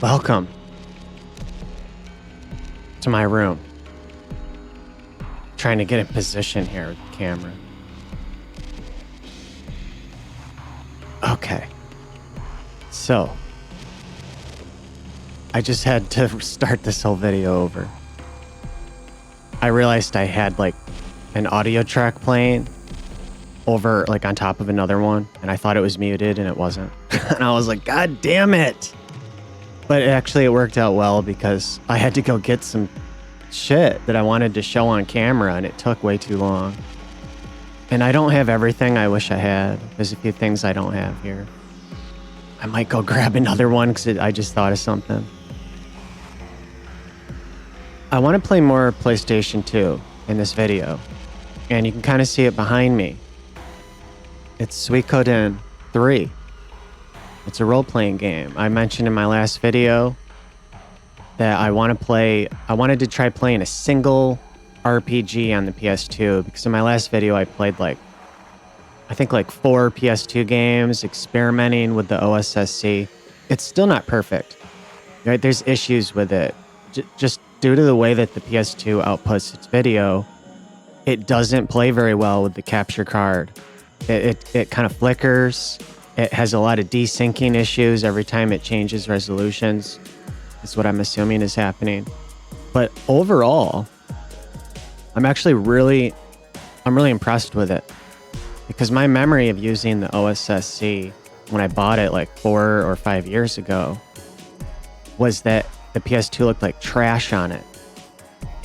Welcome to my room. Trying to get in position here with the camera. Okay. So, I just had to start this whole video over. I realized I had like an audio track playing over like on top of another one, and I thought it was muted and it wasn't. And I was like, God damn it. But actually it worked out well because I had to go get some shit that I wanted to show on camera and it took way too long. And I don't have everything I wish I had. There's a few things I don't have here. I might go grab another one because I just thought of something. I want to play more PlayStation 2 in this video. And you can kind of see it behind me. It's Suikoden III. It's a role-playing game. I mentioned in my last video that I wanted to try playing a single RPG on the PS2 because in my last video I played I think 4 PS2 games, experimenting with the OSSC. It's still not perfect, right? There's issues with it. Just due to the way that the PS2 outputs its video, it doesn't play very well with the capture card. It kind of flickers. It has a lot of desyncing issues every time it changes resolutions. Is what I'm assuming is happening. But overall, I'm really impressed with it because my memory of using the OSSC when I bought it 4 or 5 years ago was that the PS2 looked like trash on it.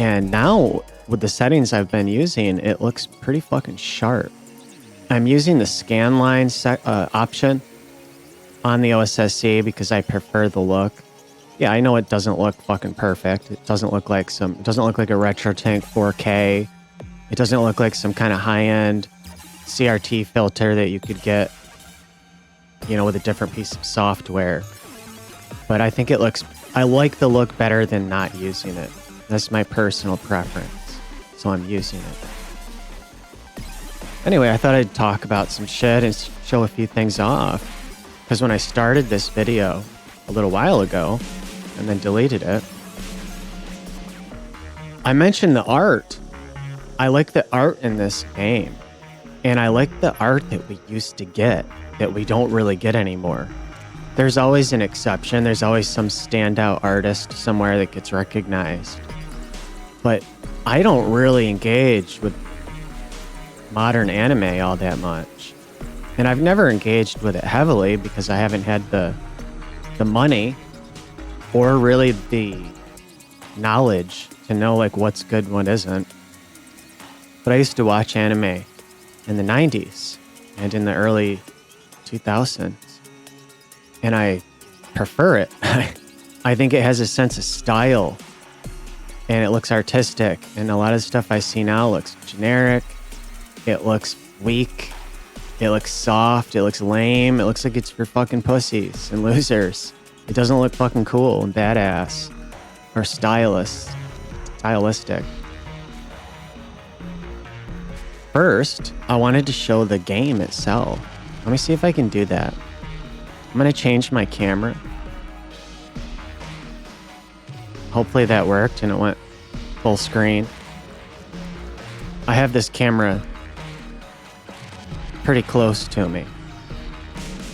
And now with the settings I've been using, it looks pretty fucking sharp. I'm using the scan line option on the OSSC because I prefer the look. Yeah, I know it doesn't look fucking perfect. It doesn't look like a RetroTank 4K. It doesn't look like some kind of high-end CRT filter that you could get, with a different piece of software. But I think I like the look better than not using it. That's my personal preference. So I'm using it. Anyway, I thought I'd talk about some shit and show a few things off. Because when I started this video a little while ago, and then deleted it, I mentioned the art. I like the art in this game. And I like the art that we used to get that we don't really get anymore. There's always an exception. There's always some standout artist somewhere that gets recognized. But I don't really engage with modern anime all that much. And I've never engaged with it heavily because I haven't had the money or really the knowledge to know what's good and what isn't. But I used to watch anime in the 90s and in the early 2000s. And I prefer it. I think it has a sense of style and it looks artistic. And a lot of stuff I see now looks generic. It looks weak. It looks soft. It looks lame. It looks like it's for fucking pussies and losers. It doesn't look fucking cool and badass or stylistic. First, I wanted to show the game itself. Let me see if I can do that. I'm going to change my camera. Hopefully that worked and it went full screen. I have this camera pretty close to me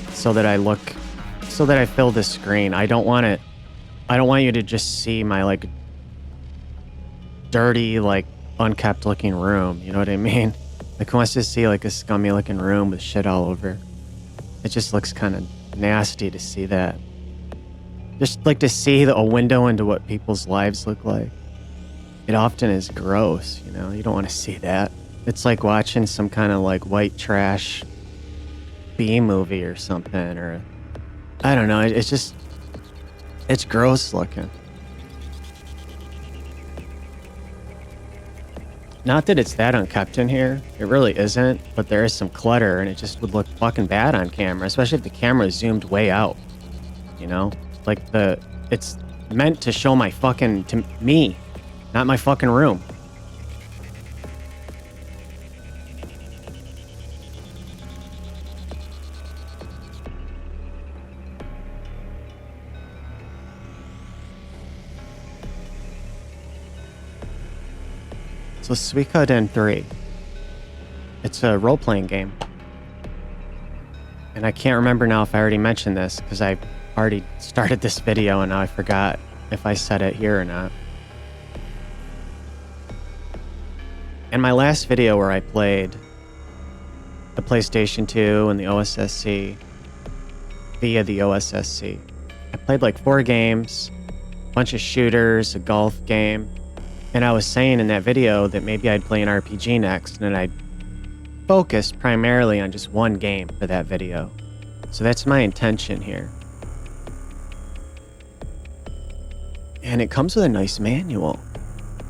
so that I fill the screen. I don't want you to just see my dirty, unkept looking room. You know what I mean? Who wants to see a scummy looking room with shit all over? It just looks kind of nasty to see that. Just to see a window into what people's lives look like. It often is gross, you don't want to see that. It's like watching some kind of white trash B movie or something, or I don't know. It's gross looking. Not that it's that unkept in here. It really isn't, but there is some clutter and it just would look fucking bad on camera, especially if the camera is zoomed way out. It's meant to show to me, not my fucking room. So Suikoden III. It's a role-playing game. And I can't remember now if I already mentioned this because I already started this video and now I forgot if I said it here or not. In my last video where I played the PlayStation 2 and the OSSC via the OSSC, I played like 4 games, a bunch of shooters, a golf game, and I was saying in that video that maybe I'd play an RPG next and I'd focus primarily on just one game for that video. So that's my intention here. And it comes with a nice manual.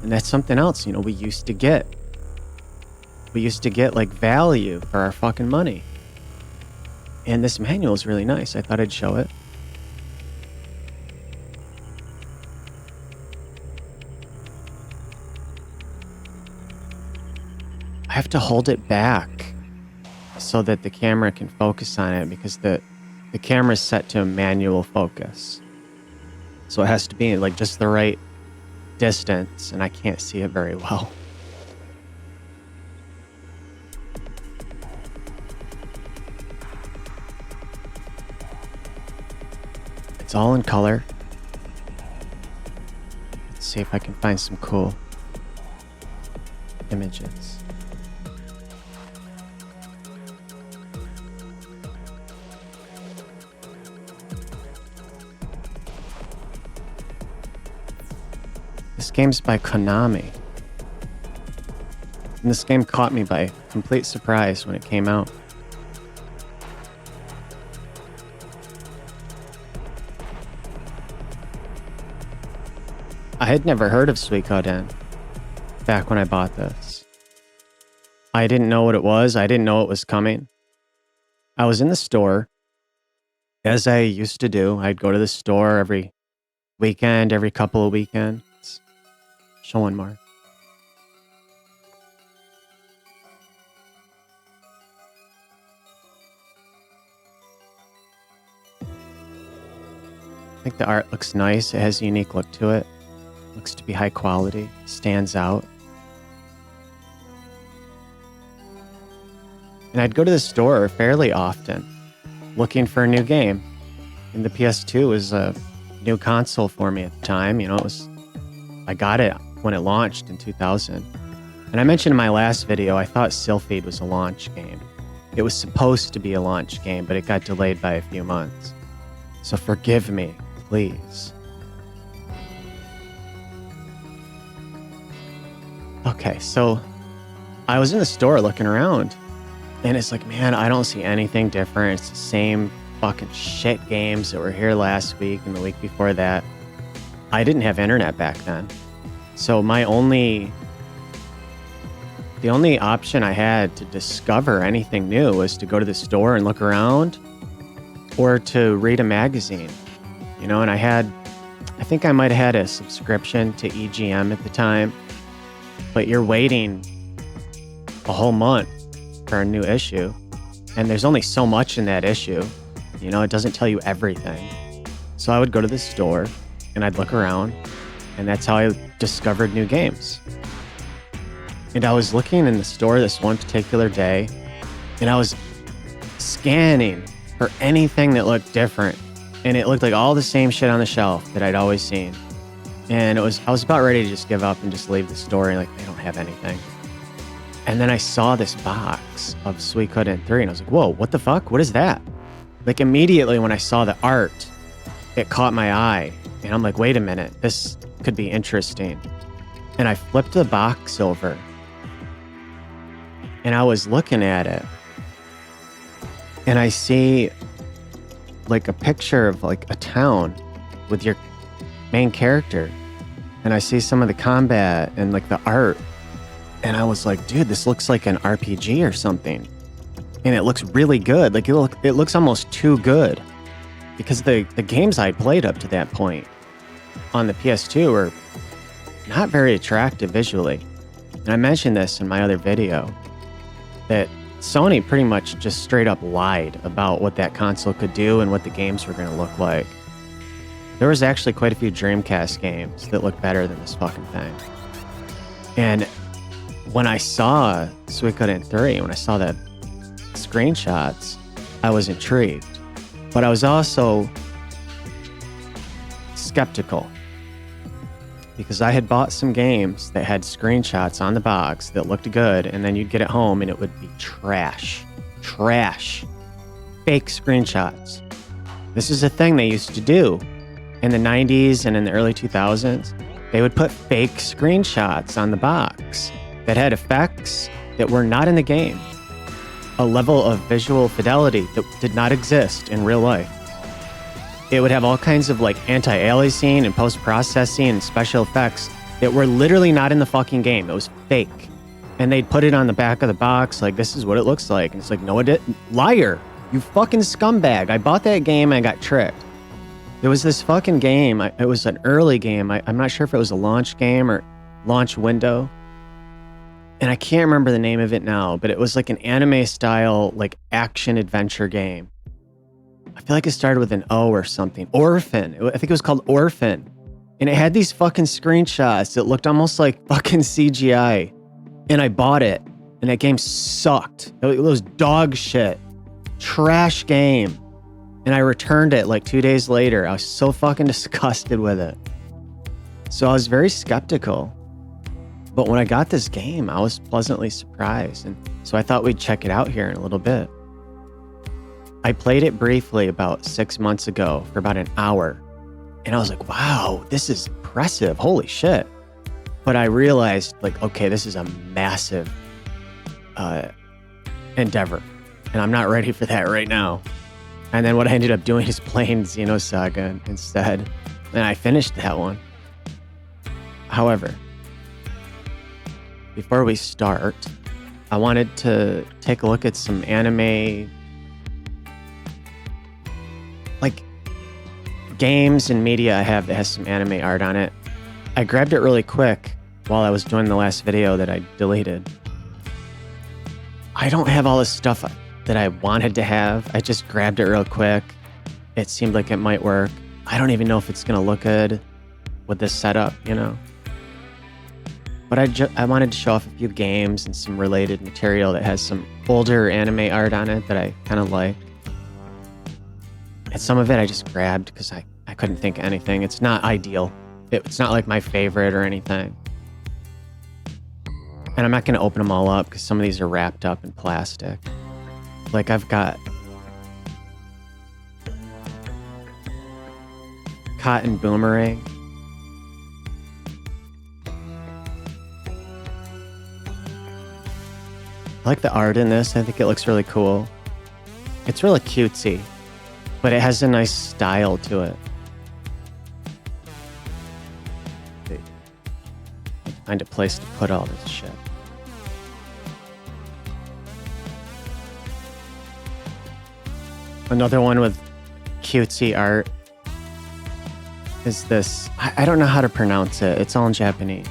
And that's something else, you know, we used to get. We used to get like value for our fucking money. And this manual is really nice. I thought I'd show it. I have to hold it back so that the camera can focus on it because the camera is set to a manual focus. So it has to be like just the right distance and I can't see it very well. It's all in color. Let's see if I can find some cool images. This game's by Konami. And this game caught me by complete surprise when it came out. I had never heard of Suikoden back when I bought this. I didn't know what it was. I didn't know it was coming. I was in the store, as I used to do. I'd go to the store every weekend, every couple of weekends. Show one more. I think the art looks nice. It has a unique look to it. Looks to be high quality. Stands out. And I'd go to the store fairly often, looking for a new game. And the PS2 was a new console for me at the time. You know, I got it when it launched in 2000. And I mentioned in my last video, I thought Sylphid was a launch game. It was supposed to be a launch game, but it got delayed by a few months. So forgive me, please. Okay, so I was in the store looking around, and it's like, man, I don't see anything different. It's the same fucking shit games that were here last week and the week before that. I didn't have internet back then. So the only option I had to discover anything new was to go to the store and look around or to read a magazine, you know, and I think I might have had a subscription to EGM at the time, but you're waiting a whole month for a new issue. And there's only so much in that issue, you know, it doesn't tell you everything. So I would go to the store and I'd look around, and that's how I discovered new games. And I was looking in the store this one particular day, and I was scanning for anything that looked different. And it looked like all the same shit on the shelf that I'd always seen. And I was about ready to just give up and just leave the store and like, they don't have anything. And then I saw this box of Suikoden 3 and I was like, whoa, what the fuck? What is that? Like immediately when I saw the art, it caught my eye. And I'm like, wait a minute, this could be interesting. And I flipped the box over and I was looking at it and I see like a picture of like a town with your main character. And I see some of the combat and like the art. And I was like, dude, this looks like an RPG or something. And it looks really good. Like it looks almost too good. Because the games I played up to that point on the PS2 were not very attractive visually. And I mentioned this in my other video, that Sony pretty much just straight up lied about what that console could do and what the games were going to look like. There was actually quite a few Dreamcast games that looked better than this fucking thing. And when I saw Suikoden 3, when I saw the screenshots, I was intrigued. But I was also skeptical because I had bought some games that had screenshots on the box that looked good, and then you'd get it home and it would be trash. Trash. Fake screenshots. This is a thing they used to do in the 90s and in the early 2000s. They would put fake screenshots on the box that had effects that were not in the game. A level of visual fidelity that did not exist in real life. It would have all kinds of like anti-aliasing and post-processing and special effects that were literally not in the fucking game. It was fake. And they'd put it on the back of the box like, this is what it looks like. And it's like, no, it didn't. Liar. You fucking scumbag. I bought that game and I got tricked. There was this fucking game. It was an early game. I'm not sure if it was a launch game or launch window. And I can't remember the name of it now, but it was like an anime style, like action adventure game. I feel like it started with an O or something. Orphan. I think it was called Orphan. And it had these fucking screenshots that looked almost like fucking CGI. And I bought it. And that game sucked. It was dog shit. Trash game. And I returned it like 2 days later. I was so fucking disgusted with it. So I was very skeptical. But when I got this game, I was pleasantly surprised. And so I thought we'd check it out here in a little bit. I played it briefly about 6 months ago for about an hour. And I was like, wow, this is impressive. Holy shit. But I realized like, okay, this is a massive endeavor. And I'm not ready for that right now. And then what I ended up doing is playing Xenosaga instead. And I finished that one. However, before we start, I wanted to take a look at some anime, like games and media I have that has some anime art on it. I grabbed it really quick while I was doing the last video that I deleted. I don't have all this stuff that I wanted to have. I just grabbed it real quick. It seemed like it might work. I don't even know if it's gonna look good with this setup, you know? But I wanted to show off a few games and some related material that has some older anime art on it that I kind of like. And some of it I just grabbed because I couldn't think of anything. It's not ideal. It's not like my favorite or anything. And I'm not going to open them all up because some of these are wrapped up in plastic. Like I've got Cotton Boomerang. I like the art in this. I think it looks really cool. It's really cutesy, but it has a nice style to it. Find a place to put all this shit. Another one with cutesy art is this. I don't know how to pronounce it. It's all in Japanese.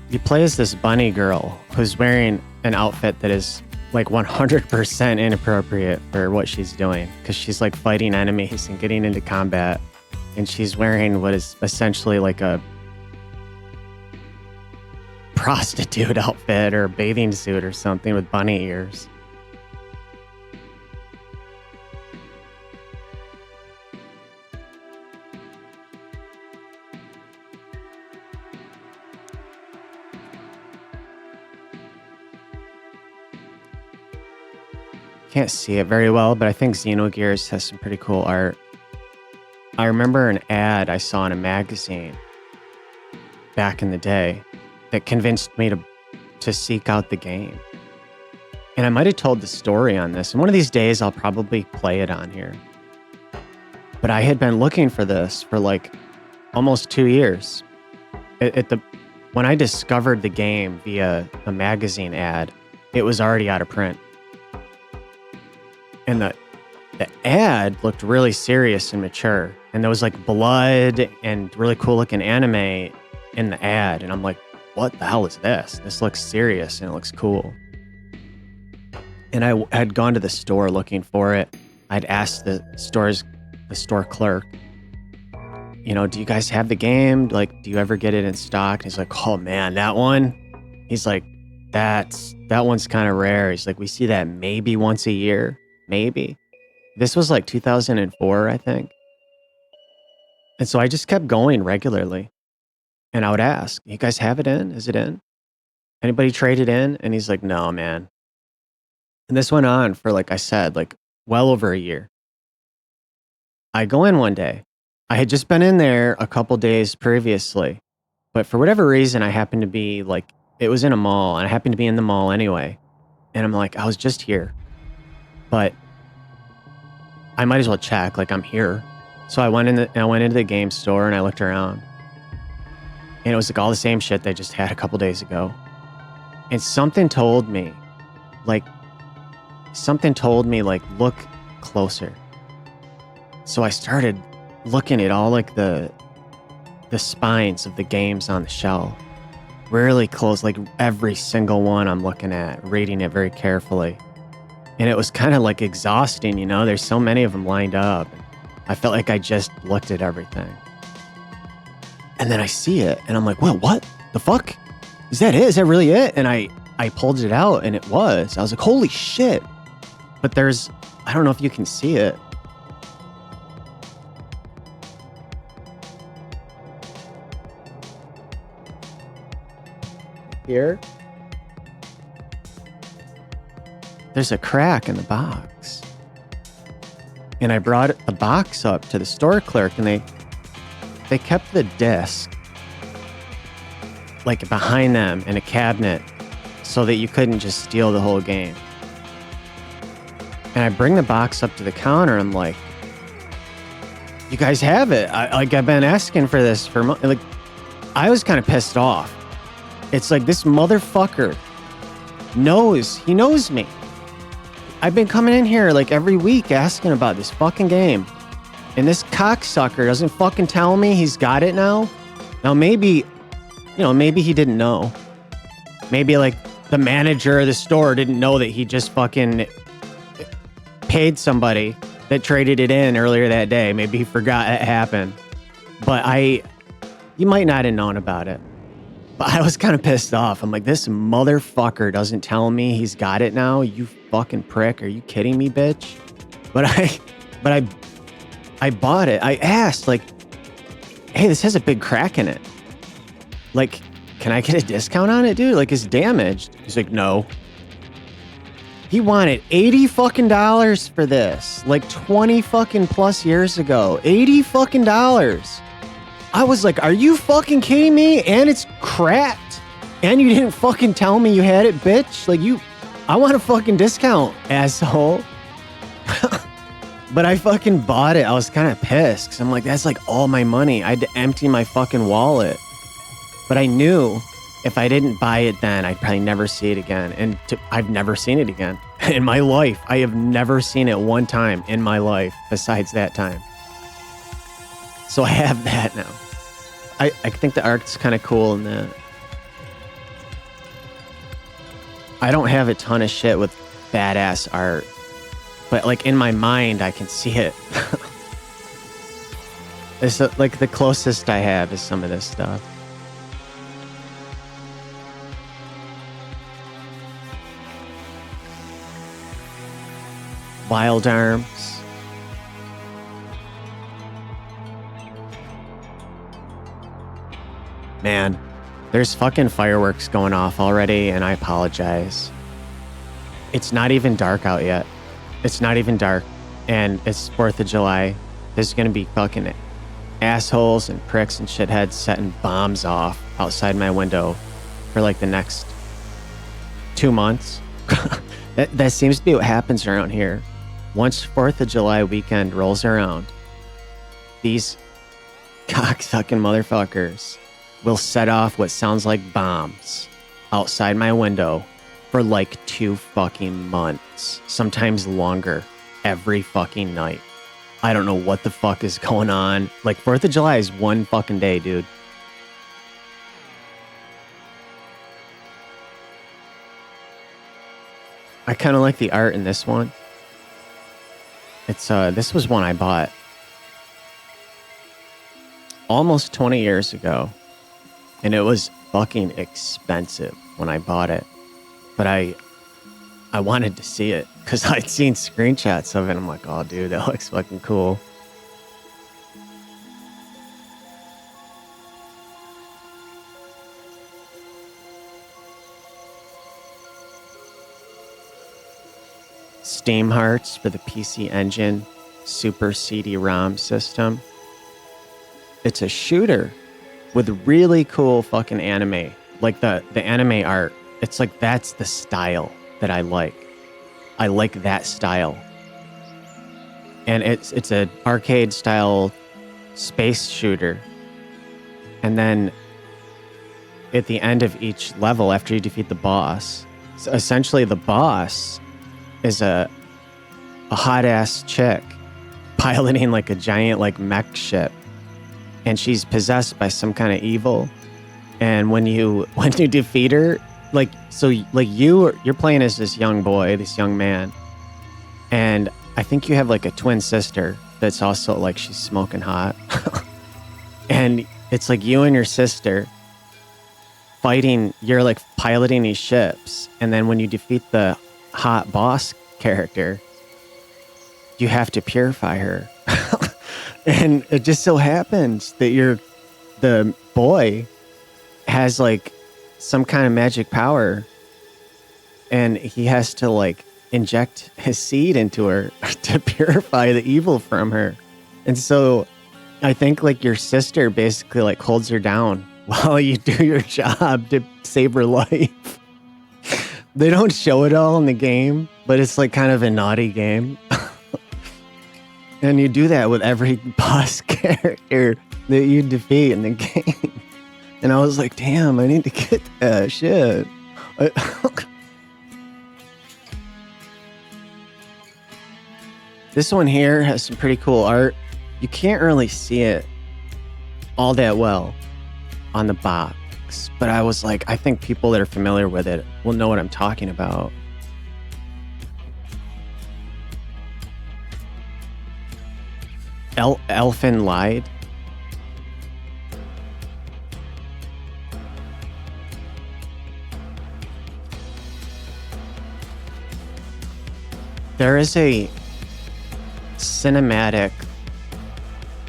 You play as this bunny girl who's wearing an outfit that is like 100% inappropriate for what she's doing because she's like fighting enemies and getting into combat, and she's wearing what is essentially like a prostitute outfit or a bathing suit or something with bunny ears. Can't see it very well, but I think Xenogears has some pretty cool art. I remember an ad I saw in a magazine back in the day that convinced me to seek out the game. And I might have told the story on this, and one of these days I'll probably play it on here. But I had been looking for this for like almost 2 years. When I discovered the game via a magazine ad, it was already out of print. And the ad looked really serious and mature. And there was like blood and really cool looking anime in the ad. And I'm like, what the hell is this? This looks serious and it looks cool. And I had gone to the store looking for it. I'd asked the store clerk, you know, do you guys have the game? Like, do you ever get it in stock? And he's like, oh man, that one. He's like, that one's kind of rare. He's like, we see that maybe once a year, maybe. This was like 2004, I think. And so I just kept going regularly. And I would ask, you guys have it in? Is it in? Anybody trade it in? And he's like, no, man. And this went on for, like I said, like well over a year. I go in one day. I had just been in there a couple days previously, but for whatever reason, I happened to be like, it was in a mall, and I happened to be in the mall anyway. And I'm like, I was just here, but I might as well check, like I'm here. So I went into the game store and I looked around, and it was like all the same shit they just had a couple days ago. And something told me, like, look closer. So I started looking at all like the spines of the games on the shelf really close, like every single one I'm looking at, reading it very carefully. And it was kind of like exhausting, you know, there's so many of them lined up. I felt like I just looked at everything. And then I see it and I'm like, well, what the fuck? Is that it? Is that really it? And I pulled it out and it was. I was like, holy shit. But there's, I don't know if you can see it. Here. There's a crack in the box. And I brought the box up to the store clerk and they kept the disc like behind them in a cabinet so that you couldn't just steal the whole game. And I bring the box up to the counter. I'm like, you guys have it. I've been asking for this for months. Like, I was kind of pissed off. It's like this motherfucker he knows me. I've been coming in here like every week asking about this fucking game. And this cocksucker doesn't fucking tell me he's got it now. Now maybe he didn't know. Maybe like the manager of the store didn't know that he just fucking paid somebody that traded it in earlier that day. Maybe he forgot it happened. But you might not have known about it. But I was kind of pissed off. I'm like, this motherfucker doesn't tell me he's got it now. You fucking prick. Are you kidding me, bitch? But I bought it. I asked, like, hey, this has a big crack in it. Like, can I get a discount on it, dude? Like, it's damaged. He's like, no. He wanted $80 fucking dollars for this. Like 20 fucking plus years ago. $80 fucking dollars. I was like, are you fucking kidding me? And it's cracked. And you didn't fucking tell me you had it, bitch. Like, I want a fucking discount, asshole. But I fucking bought it. I was kind of pissed. Cause I'm like, that's like all my money. I had to empty my fucking wallet. But I knew if I didn't buy it then, I'd probably never see it again. And I've never seen it again. In my life, I have never seen it one time in my life besides that time. So I have that now. I think the art's kind of cool in that. I don't have a ton of shit with badass art, but like in my mind, I can see it. It's like the closest I have is some of this stuff. Wild Arms. Man, there's fucking fireworks going off already, and I apologize. It's not even dark out yet. It's not even dark, and it's 4th of July. There's gonna be fucking assholes and pricks and shitheads setting bombs off outside my window for like the next 2 months. That seems to be what happens around here. Once 4th of July weekend rolls around, these cocksucking motherfuckers will set off what sounds like bombs outside my window for like 2 fucking months, sometimes longer, every fucking night. I don't know what the fuck is going on. Like 4th of July is one fucking day, dude. I kind of like the art in this one. It's this was one I bought almost 20 years ago, and it was fucking expensive when I bought it. But I wanted to see it because I'd seen screenshots of it. I'm like, oh, dude, that looks fucking cool. Steam Hearts for the PC Engine Super CD-ROM system. It's a shooter with really cool fucking anime. Like the anime art. It's like that's the style that I like. I like that style. And it's an arcade style space shooter. And then at the end of each level, after you defeat the boss, so essentially the boss is a hot ass chick piloting like a giant like mech ship, and she's possessed by some kind of evil. And when you defeat her, like you're playing as this young boy, this young man, and I think you have like a twin sister that's also like she's smoking hot, and it's like you and your sister fighting. You're like piloting these ships, and then when you defeat the hot boss character, you have to purify her. And it just so happens that the boy has like some kind of magic power, and he has to like inject his seed into her to purify the evil from her. And so I think like your sister basically like holds her down while you do your job to save her life. They don't show it all in the game, but it's like kind of a naughty game. And you do that with every boss character that you defeat in the game. And I was like, damn, I need to get that shit. This one here has some pretty cool art. You can't really see it all that well on the box, but I was like, I think people that are familiar with it will know what I'm talking about. Elfin Lied. There is a cinematic,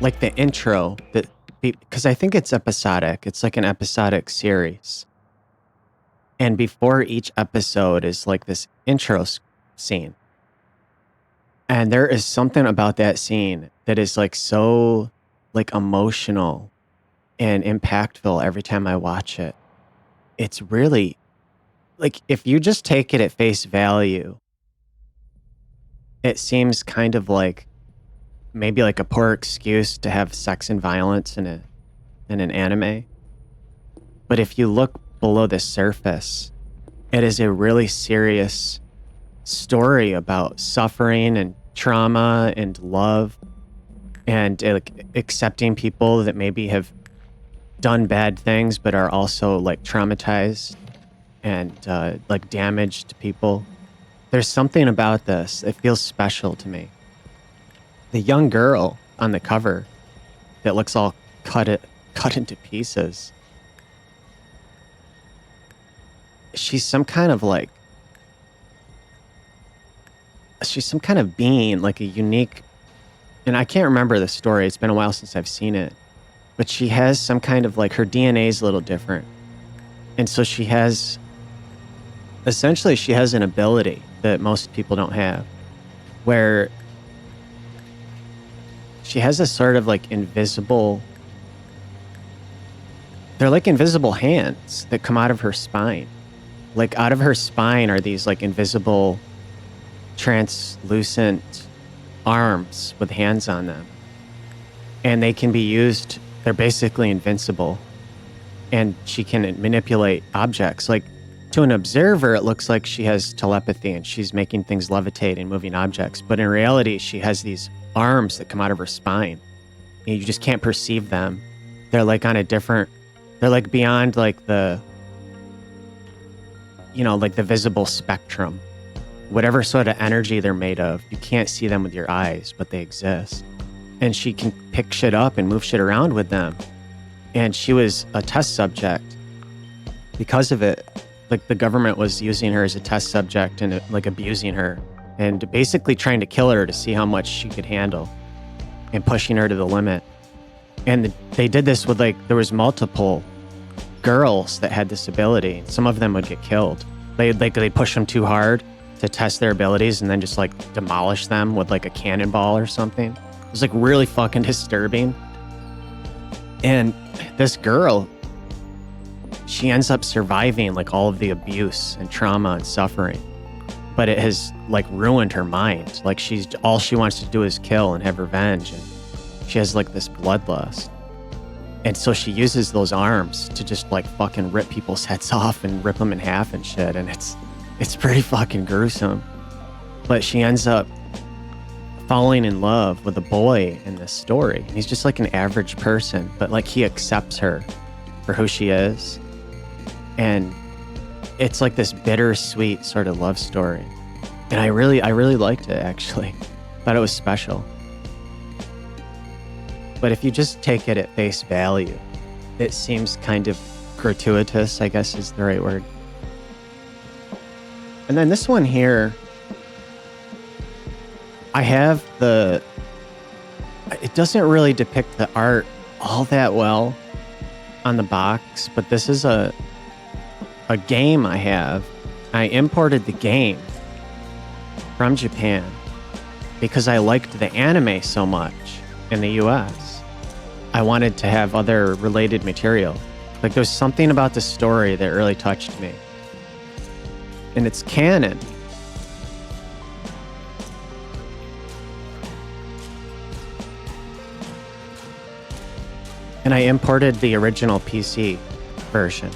like the intro, that because I think it's episodic. It's like an episodic series. And before each episode is like this intro scene. And there is something about that scene that is like so like emotional and impactful every time I watch it. It's really like if you just take it at face value, it seems kind of like maybe like a poor excuse to have sex and violence in an anime. But if you look below the surface, it is a really serious story about suffering and trauma and love, and like accepting people that maybe have done bad things but are also like traumatized and like damaged people. There's something about this. It feels special to me. The young girl on the cover that looks all cut into pieces. She's some kind of being, like a unique, and I can't remember the story. It's been a while since I've seen it, but she has some kind of like her DNA is a little different. And so she has an ability that most people don't have, where she has a sort of like invisible, they're like invisible hands that come out of her spine. Like out of her spine are these like invisible, translucent arms with hands on them. And they can be used, they're basically invincible. And she can manipulate objects. Like to an observer, it looks like she has telepathy and she's making things levitate and moving objects. But in reality, she has these arms that come out of her spine. And you just can't perceive them. They're like on a different, they're like beyond like the, like the visible spectrum. whatever sort of energy they're made of. You can't see them with your eyes, but they exist. And she can pick shit up and move shit around with them. And she was a test subject because of it. Like, the government was using her as a test subject and like abusing her and basically trying to kill her to see how much she could handle and pushing her to the limit. And they did this with, like, there was multiple girls that had this ability. Some of them would get killed. They push them too hard to test their abilities and then just like demolish them with like a cannonball or something. It was like really fucking disturbing. And this girl, she ends up surviving like all of the abuse and trauma and suffering, but it has like ruined her mind. Like, all she wants to do is kill and have revenge, and she has like this bloodlust. And so she uses those arms to just like fucking rip people's heads off and rip them in half and shit. And it's pretty fucking gruesome. But she ends up falling in love with a boy in this story. And he's just like an average person, but like he accepts her for who she is. And it's like this bittersweet sort of love story. And I really liked it, actually. Thought it was special. But if you just take it at face value, it seems kind of gratuitous, I guess is the right word. And then this one here, it doesn't really depict the art all that well on the box, but this is a game I have. I imported the game from Japan because I liked the anime so much in the US. I wanted to have other related material. Like, there's something about the story that really touched me. And it's canon. And I imported the original PC version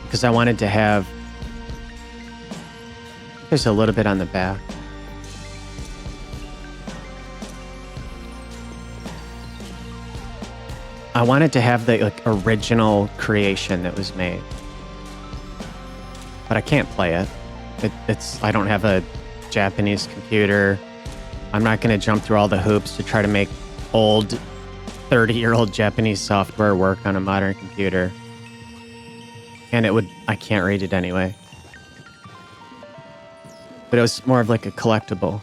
because I wanted to have, there's a little bit on the back. I wanted to have the like original creation that was made, but I can't play it. I don't have a Japanese computer. I'm not going to jump through all the hoops to try to make old 30-year-old Japanese software work on a modern computer. And I can't read it anyway. But it was more of like a collectible.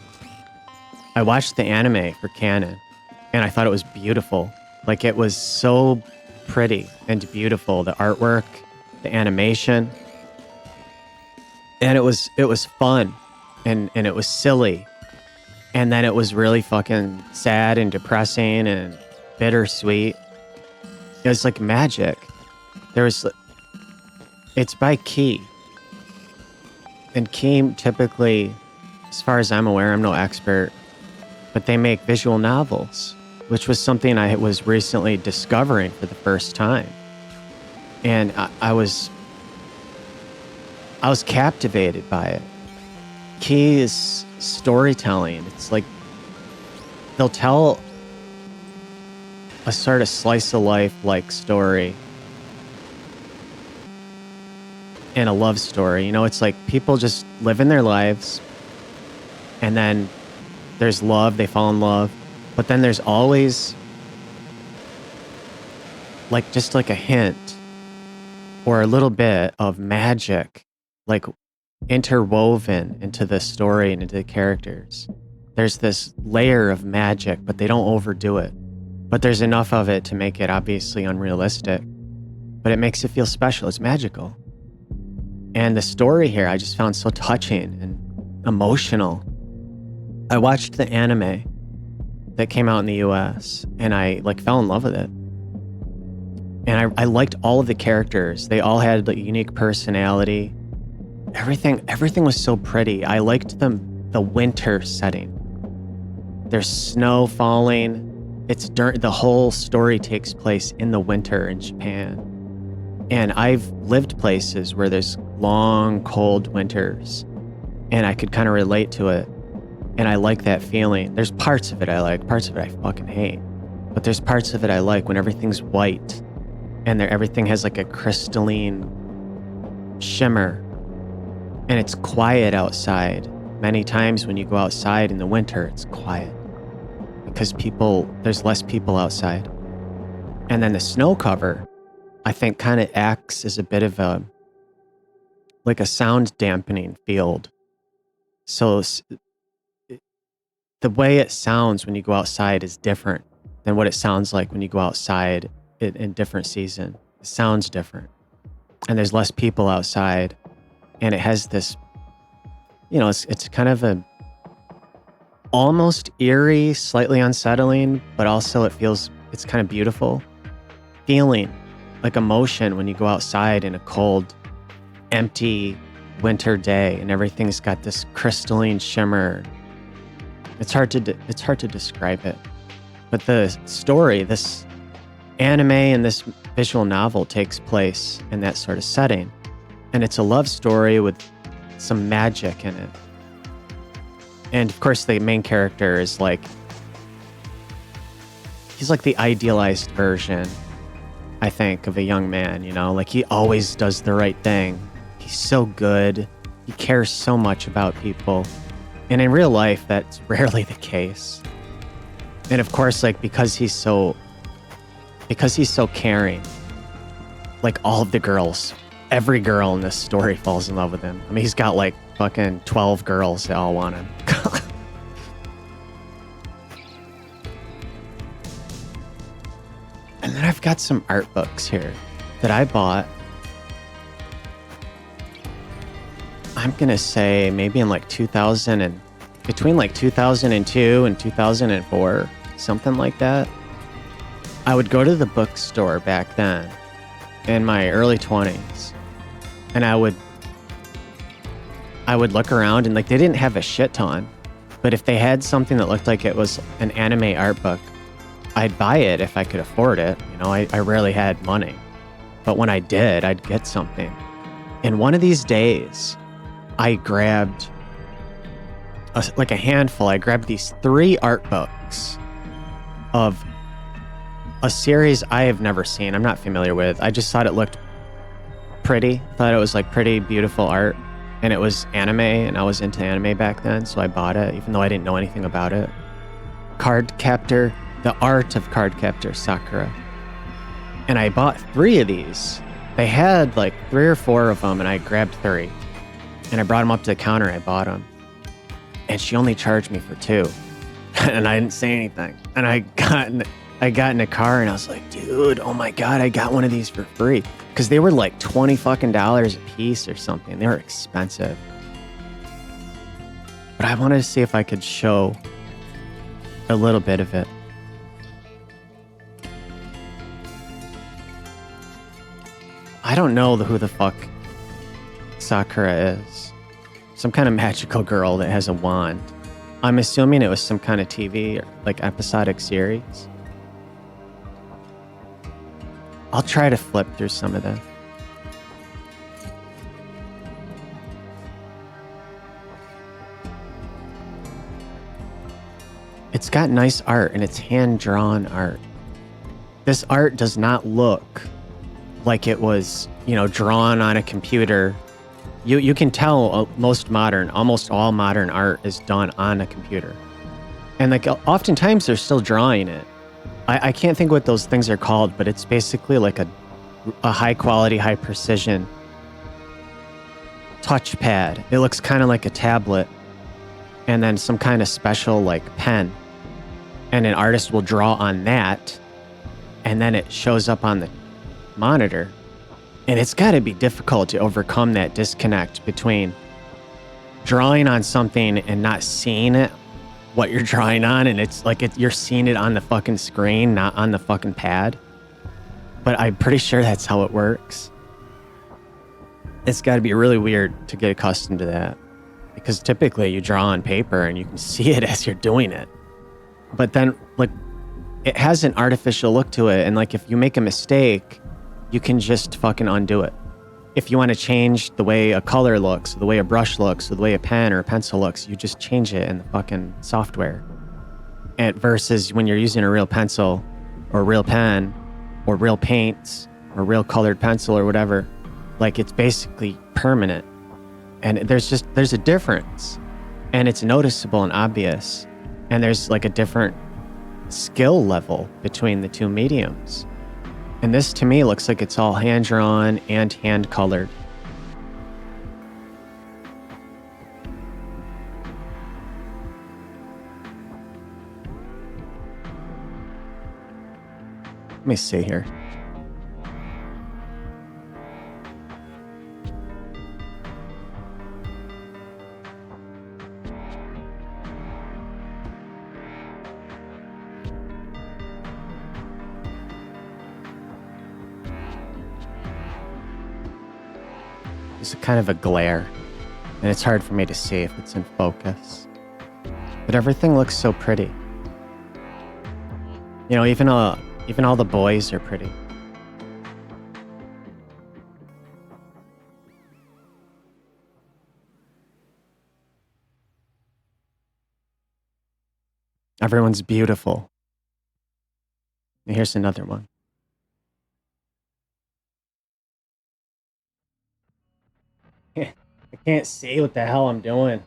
I watched the anime for canon, and I thought it was beautiful. Like, it was so pretty and beautiful. The artwork, the animation. And it was fun. And it was silly. And then it was really fucking sad and depressing and bittersweet. It was like magic. It's by Key. And Key typically, as far as I'm aware, I'm no expert, but they make visual novels, which was something I was recently discovering for the first time. And I was captivated by it. Key is storytelling. It's like they'll tell a sort of slice of life like story and a love story. You know, it's like people just living their lives, and then there's love, they fall in love. But then there's always like just like a hint or a little bit of magic, like interwoven into the story and into the characters. There's this layer of magic, but they don't overdo it. But there's enough of it to make it obviously unrealistic. But it makes it feel special. It's magical. And the story here I just found so touching and emotional. I watched the anime that came out in the US, and I like fell in love with it. And I liked all of the characters. They all had like unique personality. Everything was so pretty. I liked the winter setting. There's snow falling. The whole story takes place in the winter in Japan. And I've lived places where there's long, cold winters, and I could kind of relate to it. And I like that feeling. There's parts of it I like, parts of it I fucking hate. But there's parts of it I like when everything's white and everything has like a crystalline shimmer. And it's quiet outside. Many times when you go outside in the winter, it's quiet because there's less people outside. And then the snow cover, I think, kind of acts as a bit of like a sound dampening field. So the way it sounds when you go outside is different than what it sounds like when you go outside in different season. It sounds different. And there's less people outside. And it has this, it's kind of a almost eerie, slightly unsettling, but also it's kind of beautiful feeling, like emotion when you go outside in a cold, empty winter day and everything's got this crystalline shimmer. It's hard to describe it. But the story, this anime and this visual novel takes place in that sort of setting. And it's a love story with some magic in it. And of course, the main character is he's like the idealized version, I think, of a young man, like he always does the right thing. He's so good. He cares so much about people. And in real life, that's rarely the case. And of course, because he's so caring, like all of the girls, every girl in this story falls in love with him. I mean, he's got like fucking 12 girls that all want him. And then I've got some art books here that I bought. I'm going to say maybe in between 2002 and 2004, something like that. I would go to the bookstore back then in my early 20s, and I would look around and they didn't have a shit ton, but if they had something that looked like it was an anime art book, I'd buy it if I could afford it. I rarely had money, but when I did, I'd get something. And one of these days, I grabbed a handful. I grabbed these 3 art books of a series I have never seen. I'm not familiar with. I just thought it looked pretty. Thought it was pretty beautiful art. And it was anime, and I was into anime back then, so I bought it, even though I didn't know anything about it. Cardcaptor, The Art of Cardcaptor Sakura. And I bought 3 of these. They had 3 or 4 of them, and I grabbed 3. And I brought them up to the counter, and I bought them. And she only charged me for 2. And I didn't say anything. And I got in a car, and I was like, dude, oh my God, I got one of these for free. Because they were like $20 fucking a piece or something. They were expensive. But I wanted to see if I could show a little bit of it. I don't know who the fuck Sakura is. Some kind of magical girl that has a wand. I'm assuming it was some kind of TV or episodic series. I'll try to flip through some of them. It's got nice art, and it's hand-drawn art. This art does not look like it was, drawn on a computer. You can tell almost all modern art is done on a computer. And oftentimes they're still drawing it. I can't think what those things are called, but it's basically a high quality, high precision touchpad. It looks kind of like a tablet, and then some kind of special pen. And an artist will draw on that, and then it shows up on the monitor. And it's got to be difficult to overcome that disconnect between drawing on something and not seeing it, what you're drawing on, and it's you're seeing it on the fucking screen, not on the fucking pad. But I'm pretty sure that's how it works. It's got to be really weird to get accustomed to that, because typically you draw on paper and you can see it as you're doing it. But then it has an artificial look to it, and if you make a mistake, you can just fucking undo it. If you want to change the way a color looks, the way a brush looks, or the way a pen or a pencil looks, you just change it in the fucking software. And versus when you're using a real pencil or a real pen or real paints or real colored pencil or whatever, it's basically permanent. And there's a difference, and it's noticeable and obvious. And there's like a different skill level between the two mediums. And this to me looks like it's all hand drawn and hand colored. Let me see here. There's kind of a glare, and it's hard for me to see if it's in focus. But everything looks so pretty. You know, even all the boys are pretty. Everyone's beautiful. And here's another one. I can't see what the hell I'm doing.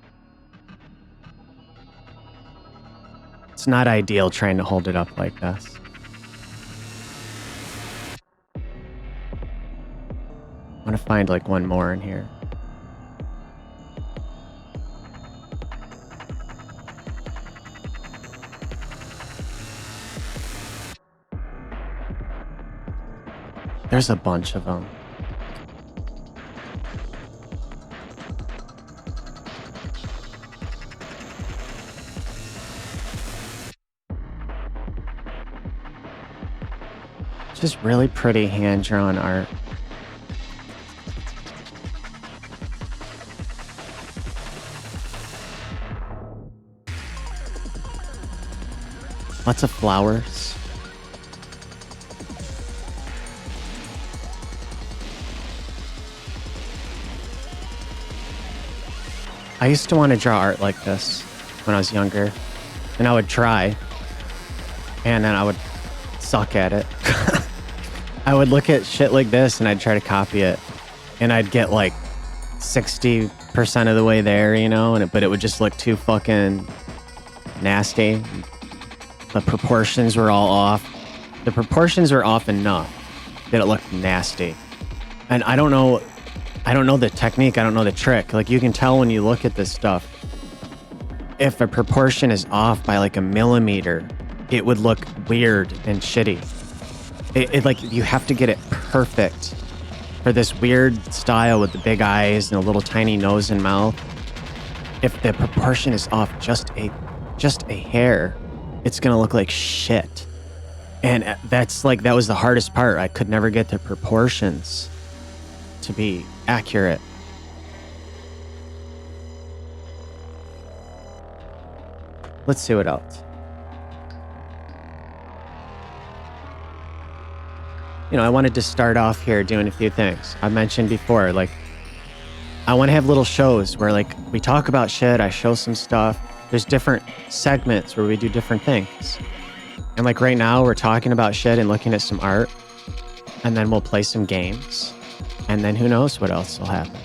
It's not ideal trying to hold it up like this. I want to find like one more in here. There's a bunch of them. Just really pretty hand-drawn art. Lots of flowers. I used to want to draw art like this when I was younger, and I would try, and then I would suck at it. I would look at shit like this and I'd try to copy it, and I'd get like 60% of the way there, you know, but it would just look too fucking nasty. The proportions were all off. The proportions were off enough that it looked nasty. And I don't know the technique. I don't know the trick. Like, you can tell when you look at this stuff, if a proportion is off by like a millimeter, it would look weird and shitty. It like, you have to get it perfect for this weird style with the big eyes and a little tiny nose and mouth. If the proportion is off just a hair, it's gonna look like shit. And that was the hardest part. I could never get the proportions to be accurate. Let's see what else. You know, I wanted to start off here doing a few things. I mentioned before, like, I want to have little shows where, like, we talk about shit, I show some stuff. There's different segments where we do different things. And like right now, we're talking about shit and looking at some art. And then we'll play some games. And then who knows what else will happen.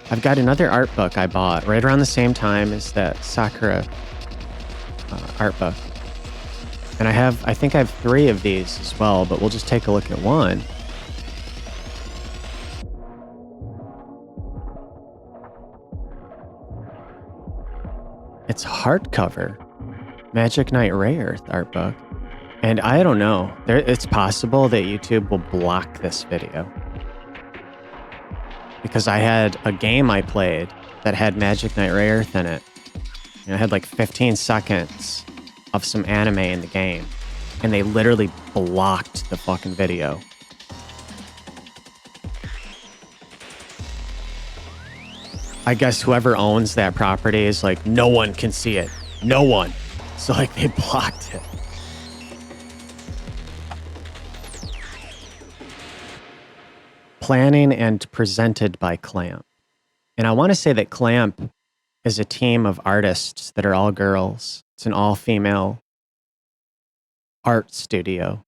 I've got another art book I bought right around the same time as that Sakura art book. And I think I have 3 of these as well, but we'll just take a look at one. It's hardcover. Magic Knight Rayearth art book. And I don't know. It's possible that YouTube will block this video. Because I had a game I played that had Magic Knight Rayearth in it. And it had like 15 seconds of some anime in the game. And they literally blocked the fucking video. I guess whoever owns that property is like, no one can see it. No one. So like, they blocked it. Planning and presented by Clamp. And I want to say that Clamp is a team of artists that are all girls. It's an all-female art studio.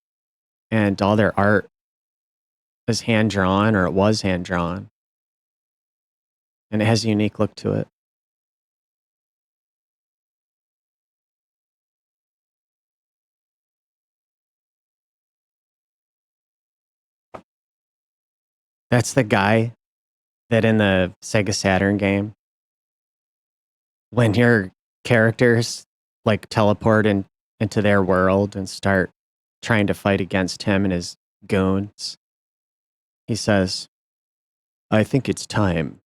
And all their art is hand drawn, or it was hand drawn, and it has a unique look to it. That's the guy that in the Sega Saturn game, when your characters like teleport into their world and start trying to fight against him and his goons, he says, I think it's time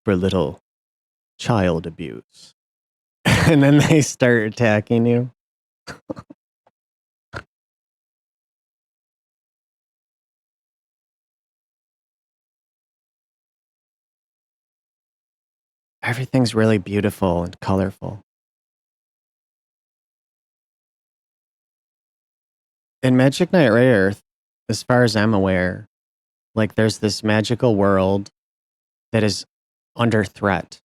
for a little child abuse. And then they start attacking you. Everything's really beautiful and colorful. In Magic Knight Earth, as far as I'm aware, like there's this magical world that is under threat.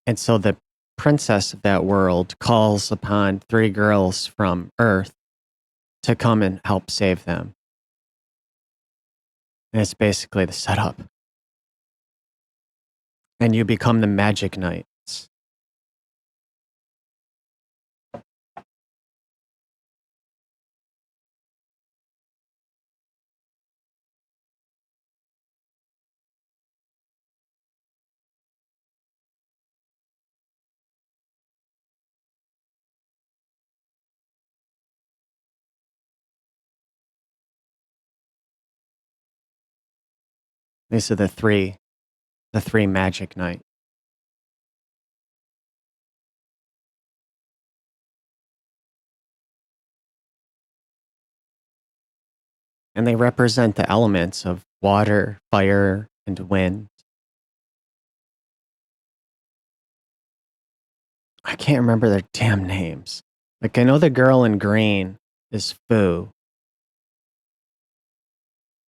And so the princess of that world calls upon three girls from Earth to come and help save them. And it's basically the setup. And you become the Magic Knights. These are the three Magic Knights. And they represent the elements of water, fire, and wind. I can't remember their damn names. Like, I know the girl in green is Fu.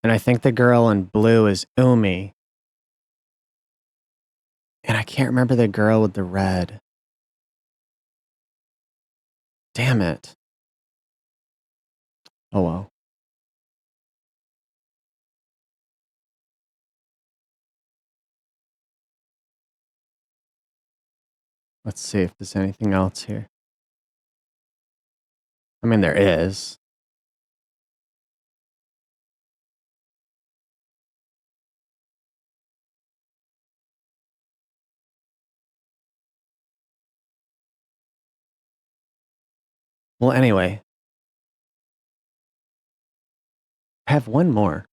And I think the girl in blue is Umi. And I can't remember the girl with the red. Damn it. Oh well. Let's see if there's anything else here. I mean, there is. Well, anyway, I have one more.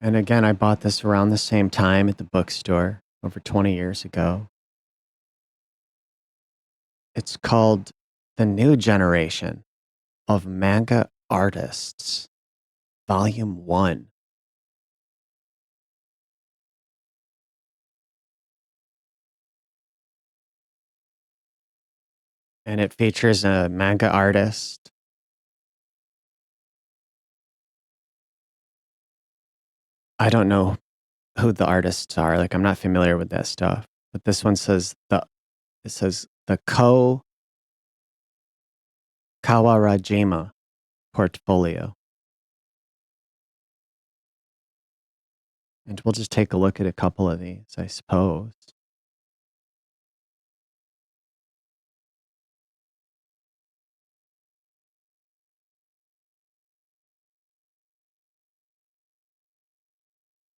And again, I bought this around the same time at the bookstore over 20 years ago. It's called The New Generation of Manga Artists, Volume 1. And it features a manga artist. I don't know who the artists are. Like, I'm not familiar with that stuff. But this one says the Kawarajima portfolio. And we'll just take a look at a couple of these, I suppose.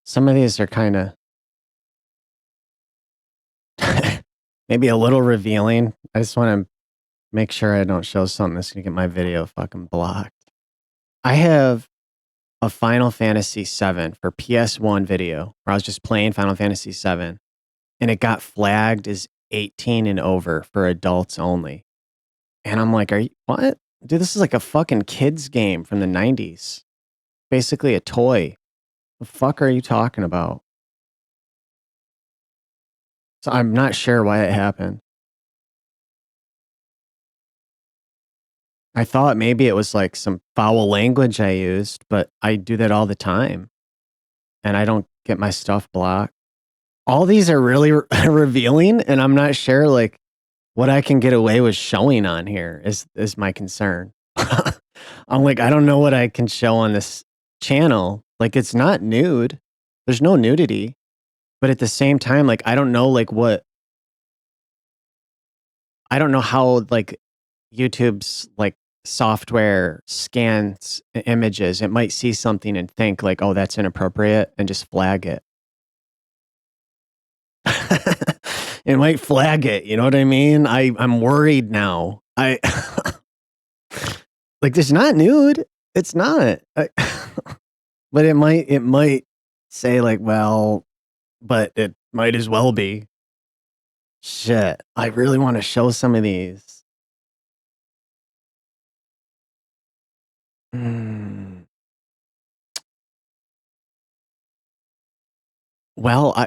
Some of these are kind of maybe a little revealing. I just want to make sure I don't show something that's going to get my video fucking blocked. I have a Final Fantasy VII for PS1 video where I was just playing Final Fantasy VII and it got flagged as 18 and over for adults only. And I'm like, what? Dude, this is like a fucking kid's game from the 90s. Basically a toy. The fuck are you talking about? So I'm not sure why it happened. I thought maybe it was like some foul language I used, but I do that all the time. And I don't get my stuff blocked. All these are really revealing, and I'm not sure like what I can get away with showing on here is my concern. I'm like, I don't know what I can show on this channel. Like, it's not nude. There's no nudity. But at the same time, like, I don't know, like, I don't know how, like, YouTube's, like, software scans images. It might see something and think, like, oh, that's inappropriate and just flag it. It might flag it. You know what I mean? I'm worried now. Like, it's not nude. It's not. But it might say like, well, but it might as well be. Shit. I really want to show some of these. Mm. Well,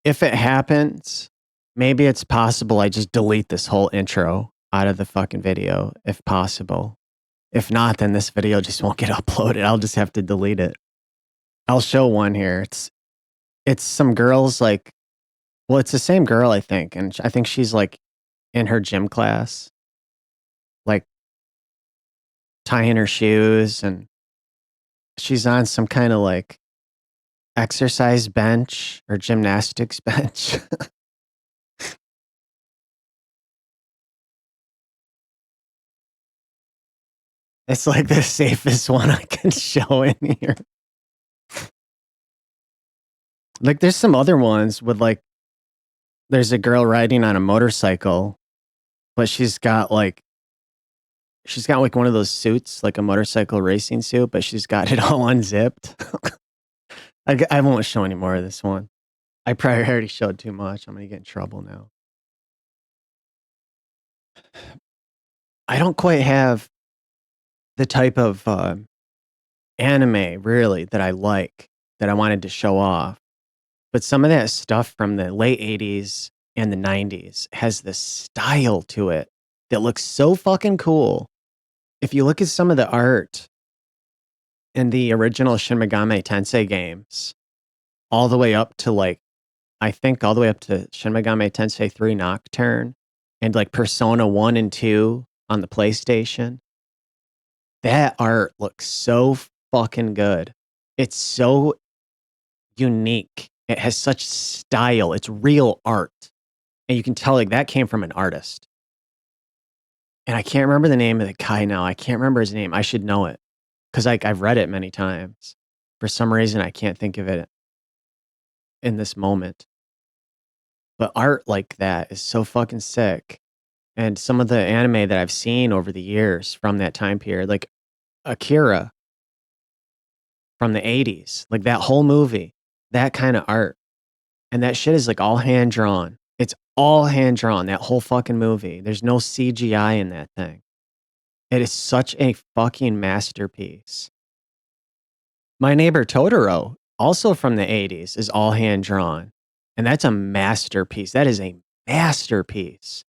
if it happens, maybe it's possible I just delete this whole intro out of the fucking video, if possible. If not, then this video just won't get uploaded. I'll just have to delete it. I'll show one here. It's some girls like, well, it's the same girl, I think, and I think she's like in her gym class, like tying her shoes, and she's on some kind of like exercise bench or gymnastics bench. It's like the safest one I can show in here. Like, there's some other ones with like, there's a girl riding on a motorcycle, but she's got like one of those suits, like a motorcycle racing suit, but she's got it all unzipped. I won't show any more of this one. I probably already showed too much. I'm gonna get in trouble now. I don't quite have the type of anime really that I like that I wanted to show off. But some of that stuff from the late 80s and the 90s has this style to it that looks so fucking cool. If you look at some of the art in the original Shin Megami Tensei games, all the way up to like, I think all the way up to Shin Megami Tensei 3 Nocturne and like Persona 1 and 2 on the PlayStation, that art looks so fucking good. It's so unique. It has such style. It's real art. And you can tell like that came from an artist. And I can't remember the name of the guy now. I can't remember his name. I should know it because like I've read it many times. For some reason, I can't think of it in this moment. But art like that is so fucking sick. And some of the anime that I've seen over the years from that time period, like Akira from the 80s, like that whole movie, that kind of art. And that shit is like all hand drawn. It's all hand drawn, that whole fucking movie. There's no CGI in that thing. It is such a fucking masterpiece. My Neighbor Totoro, also from the 80s, is all hand drawn. And that's a masterpiece. That is a masterpiece.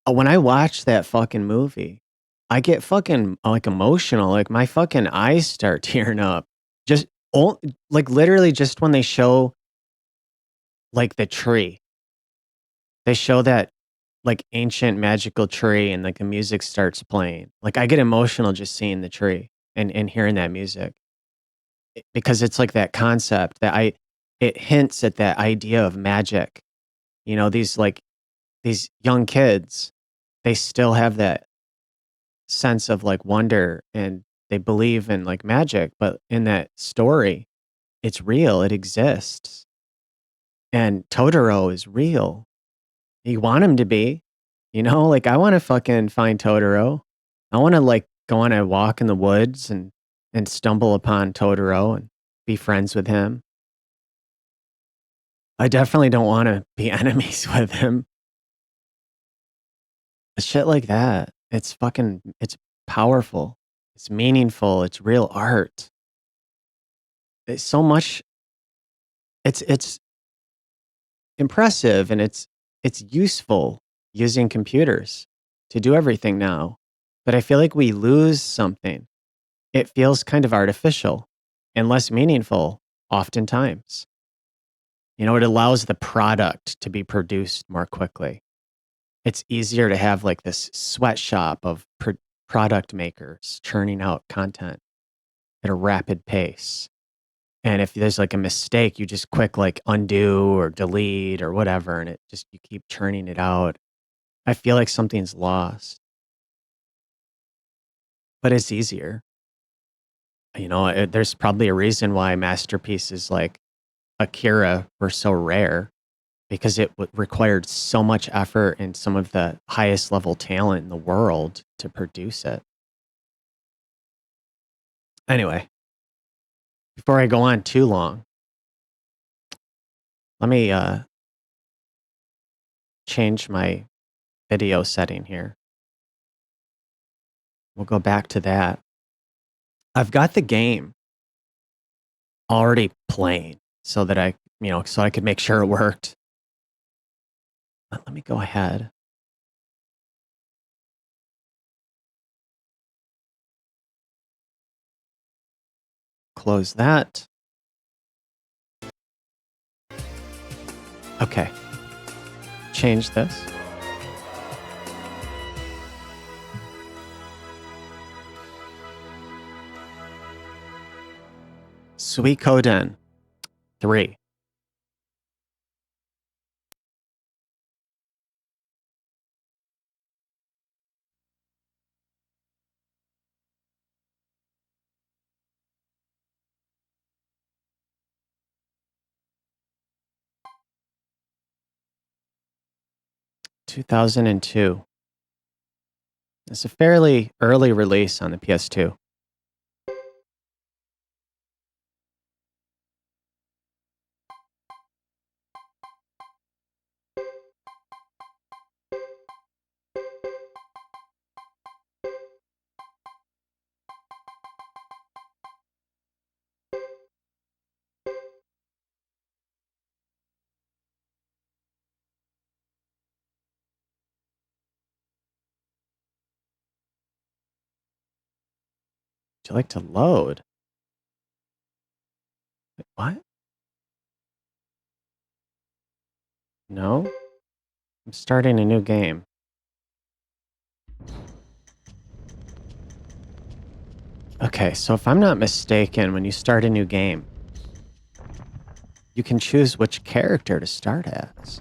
When I watch that fucking movie, I get fucking like emotional. Like my fucking eyes start tearing up. Just like literally just when they show like the tree. They show that like ancient magical tree and like the music starts playing. Like I get emotional just seeing the tree and hearing that music. Because it's like that concept that it hints at that idea of magic. You know, these young kids, they still have that sense of like wonder and they believe in like magic, but in that story, it's real, it exists. And Totoro is real. You want him to be, you know, like I want to fucking find Totoro. I want to like go on a walk in the woods and stumble upon Totoro and be friends with him. I definitely don't want to be enemies with him. Shit like that. It's powerful. It's meaningful. It's real art. It's so much. It's impressive and it's useful using computers to do everything now. But I feel like we lose something. It feels kind of artificial and less meaningful oftentimes. You know, it allows the product to be produced more quickly. It's easier to have like this sweatshop of product makers churning out content at a rapid pace. And if there's like a mistake, you just quick like undo or delete or whatever, and it just you keep churning it out. I feel like something's lost, but it's easier. There's probably a reason why masterpieces like Akira were so rare because it required so much effort and some of the highest level talent in the world to produce it. Anyway, before I go on too long, let me change my video setting here. We'll go back to that. I've got the game already playing so that so I could make sure it worked. Let me go ahead. Close that. Okay. Change this. Suikoden III. (2002). It's a fairly early release on the PS2. Would you like to load? Wait, what? No? I'm starting a new game. Okay, so if I'm not mistaken, when you start a new game, you can choose which character to start as.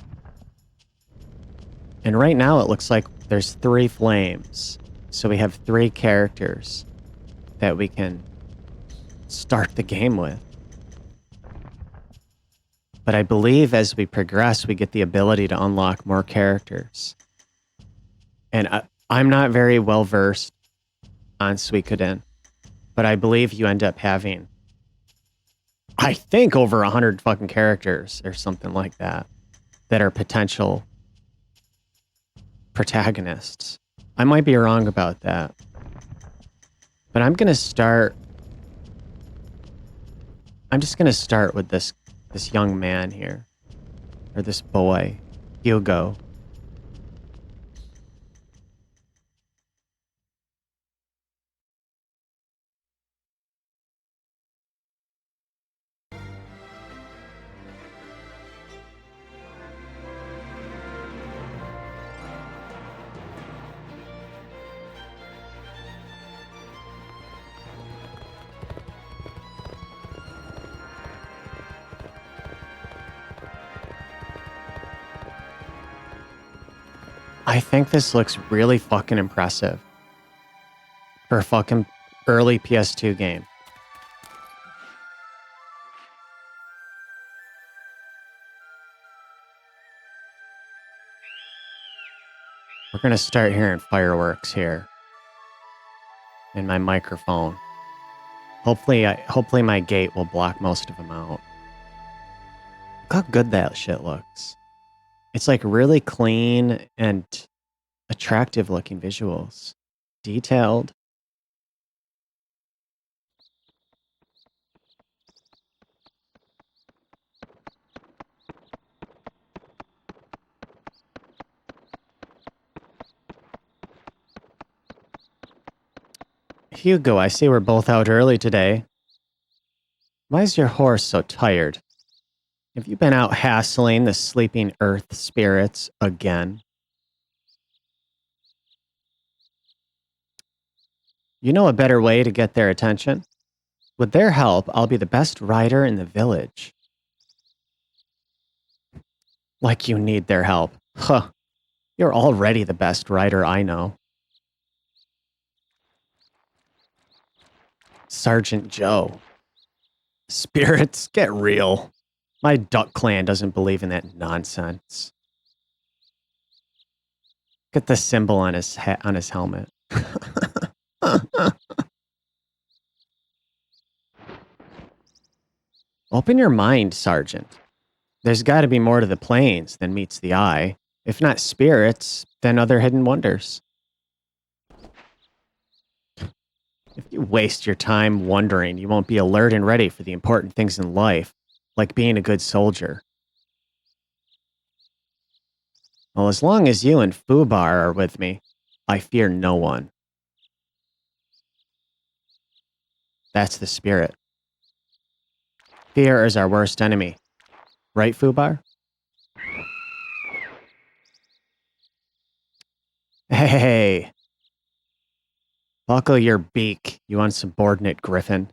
And right now it looks like there's 3 flames. So we have 3 characters that we can start the game with. But I believe as we progress, we get the ability to unlock more characters. And I'm not very well versed on Suikoden, but I believe you end up having, I think, over 100 fucking characters or something like that are potential protagonists. I might be wrong about that. But I'm just going to start with this young man here. Or this boy, Hugo. I think this looks really fucking impressive for a fucking early PS2 game. We're going to start hearing fireworks here in my microphone. Hopefully my gate will block most of them out. Look how good that shit looks. It's like really clean and attractive looking visuals. Detailed. Hugo, I see we're both out early today. Why is your horse so tired? Have you been out hassling the sleeping earth spirits again? You know a better way to get their attention? With their help, I'll be the best rider in the village. Like you need their help. Huh. You're already the best rider I know. Sergeant Joe. Spirits, get real. My duck clan doesn't believe in that nonsense. Get the symbol on his on his helmet. Open your mind, Sergeant. There's got to be more to the plains than meets the eye. If not spirits, then other hidden wonders. If you waste your time wondering, you won't be alert and ready for the important things in life, like being a good soldier. Well, as long as you and Fubar are with me, I fear no one. That's the spirit. Fear is our worst enemy. Right, Fubar? Hey! Buckle your beak, you unsubordinate griffin.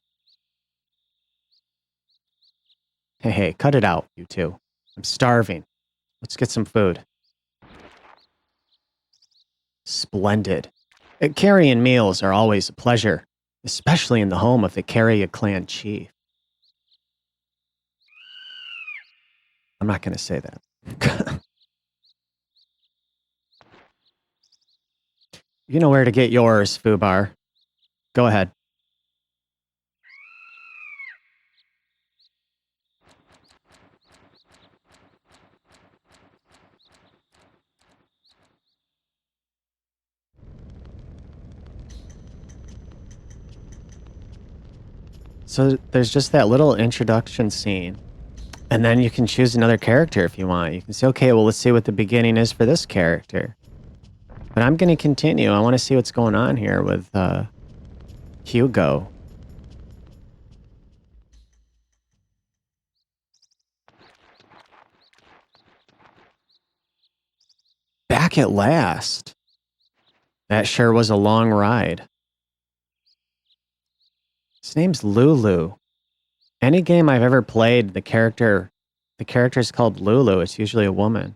Hey, cut it out, you two. I'm starving. Let's get some food. Splendid. Carrion meals are always a pleasure, especially in the home of the Carrion clan chief. I'm not going to say that. You know where to get yours, Fubar. Go ahead. So there's just that little introduction scene. And then you can choose another character if you want. You can say, okay, well, let's see what the beginning is for this character. But I'm going to continue. I want to see what's going on here with Hugo. Back at last. That sure was a long ride. His name's Lulu. Any game I've ever played, the character is called Lulu. It's usually a woman.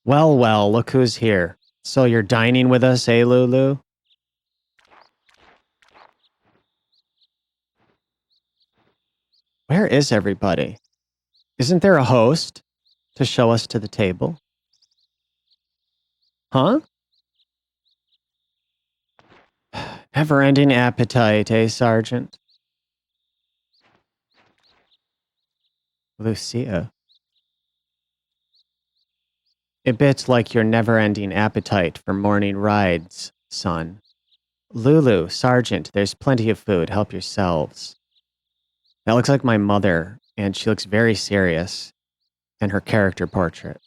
Well, look who's here. So you're dining with us, eh, Lulu? Where is everybody? Isn't there a host to show us to the table? Huh? Never-ending appetite, eh, Sergeant? Lucia. A bit like your never-ending appetite for morning rides, son. Lulu, Sergeant, there's plenty of food. Help yourselves. That looks like my mother, and she looks very serious in her character portrait.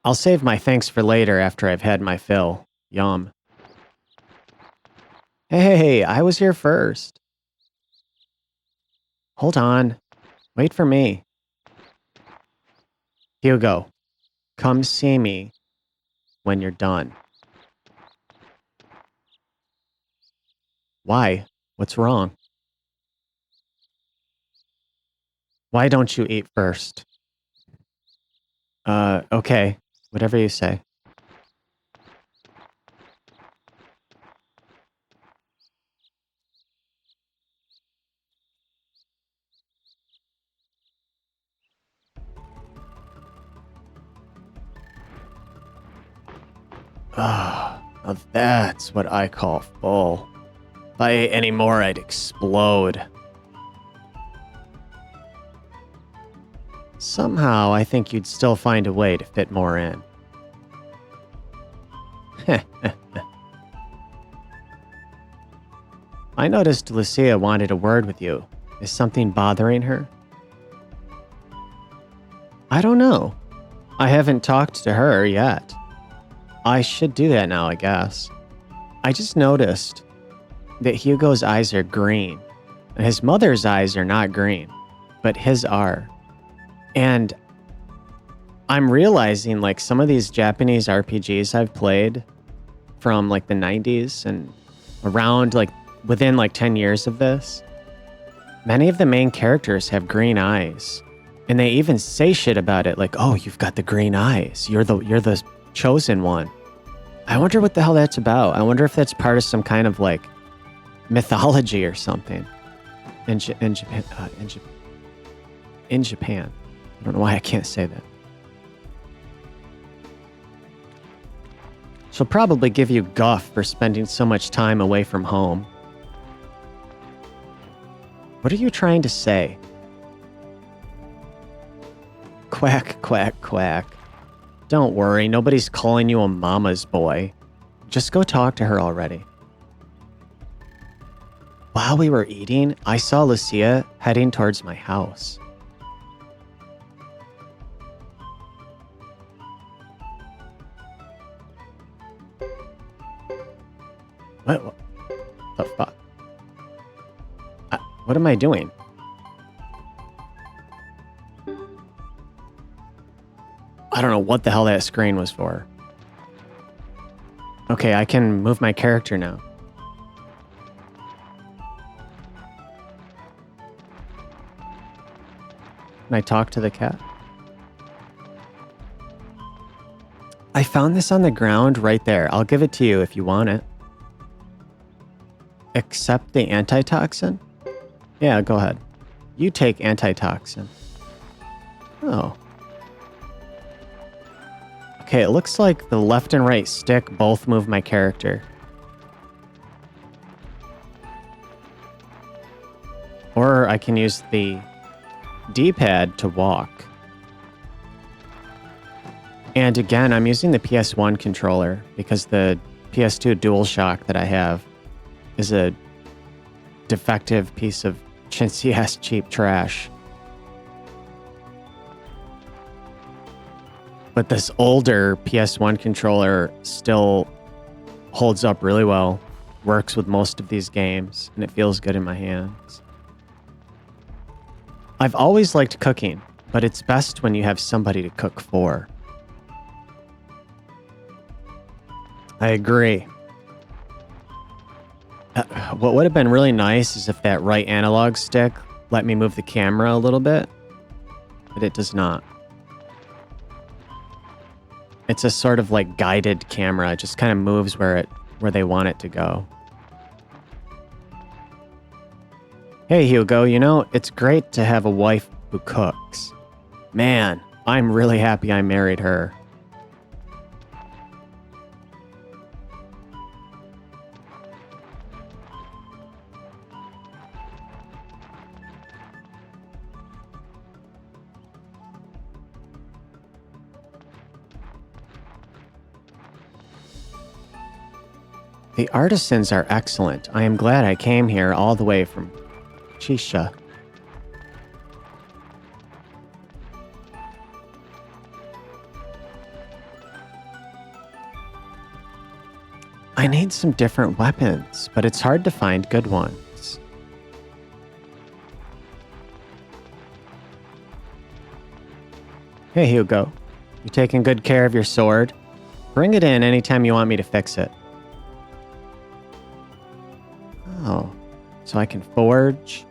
I'll save my thanks for later after I've had my fill. Yum. Hey, I was here first. Hold on. Wait for me. Hugo, come see me when you're done. Why? What's wrong? Why don't you eat first? Okay. Whatever you say. Ah, now that's what I call full. If I ate any more, I'd explode. Somehow, I think you'd still find a way to fit more in. I noticed Lucia wanted a word with you. Is something bothering her? I don't know. I haven't talked to her yet. I should do that now, I guess. I just noticed that Hugo's eyes are green. And his mother's eyes are not green, but his are. And I'm realizing like some of these Japanese RPGs I've played from like the 90s and around like within like 10 years of this, many of the main characters have green eyes. And they even say shit about it like, "Oh, you've got the green eyes. You're the chosen one." I wonder what the hell that's about. I wonder if that's part of some kind of like mythology or something in Japan. In Japan. I don't know why I can't say that. She'll probably give you guff for spending so much time away from home. What are you trying to say? Quack, quack, quack. Don't worry, nobody's calling you a mama's boy. Just go talk to her already. While we were eating, I saw Lucia heading towards my house. What the fuck? What am I doing? I don't know what the hell that screen was for. Okay, I can move my character now. Can I talk to the cat? I found this on the ground right there. I'll give it to you if you want it. Accept the antitoxin? Yeah, go ahead. You take antitoxin. Oh. Okay, it looks like the left and right stick both move my character. Or I can use the D-pad to walk. And again, I'm using the PS1 controller because the PS2 DualShock that I have is a defective piece of chintzy-ass cheap trash. But this older PS1 controller still holds up really well, works with most of these games, and it feels good in my hands. I've always liked cooking, but it's best when you have somebody to cook for. I agree. What would have been really nice is if that right analog stick let me move the camera a little bit, but it does not. It's a sort of like guided camera. It just kind of moves where they want it to go. Hey, Hugo, you know, it's great to have a wife who cooks. Man, I'm really happy I married her. The artisans are excellent. I am glad I came here all the way from Chisha. I need some different weapons, but it's hard to find good ones. Hey, Hugo. You taking good care of your sword? Bring it in anytime you want me to fix it. Oh, so I can forge?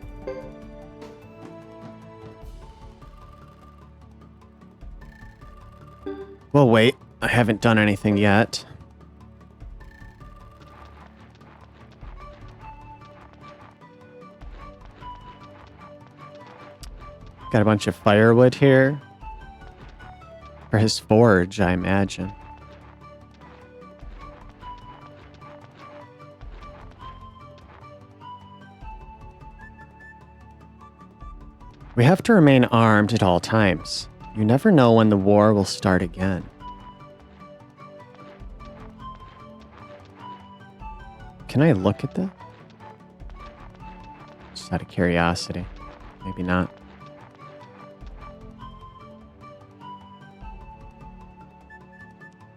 Well, wait. I haven't done anything yet. Got a bunch of firewood here. For his forge, I imagine. We have to remain armed at all times. You never know when the war will start again. Can I look at that? Just out of curiosity. Maybe not.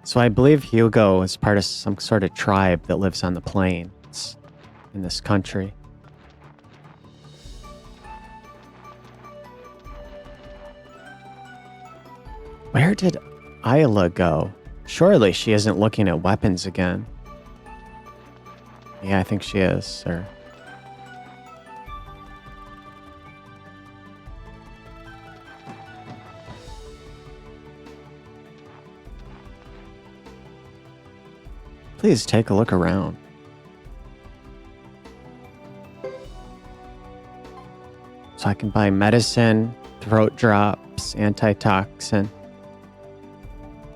So I believe Hugo is part of some sort of tribe that lives on the plains in this country. Where did Isla go? Surely she isn't looking at weapons again. Yeah, I think she is, sir. Please take a look around. So I can buy medicine, throat drops, antitoxin,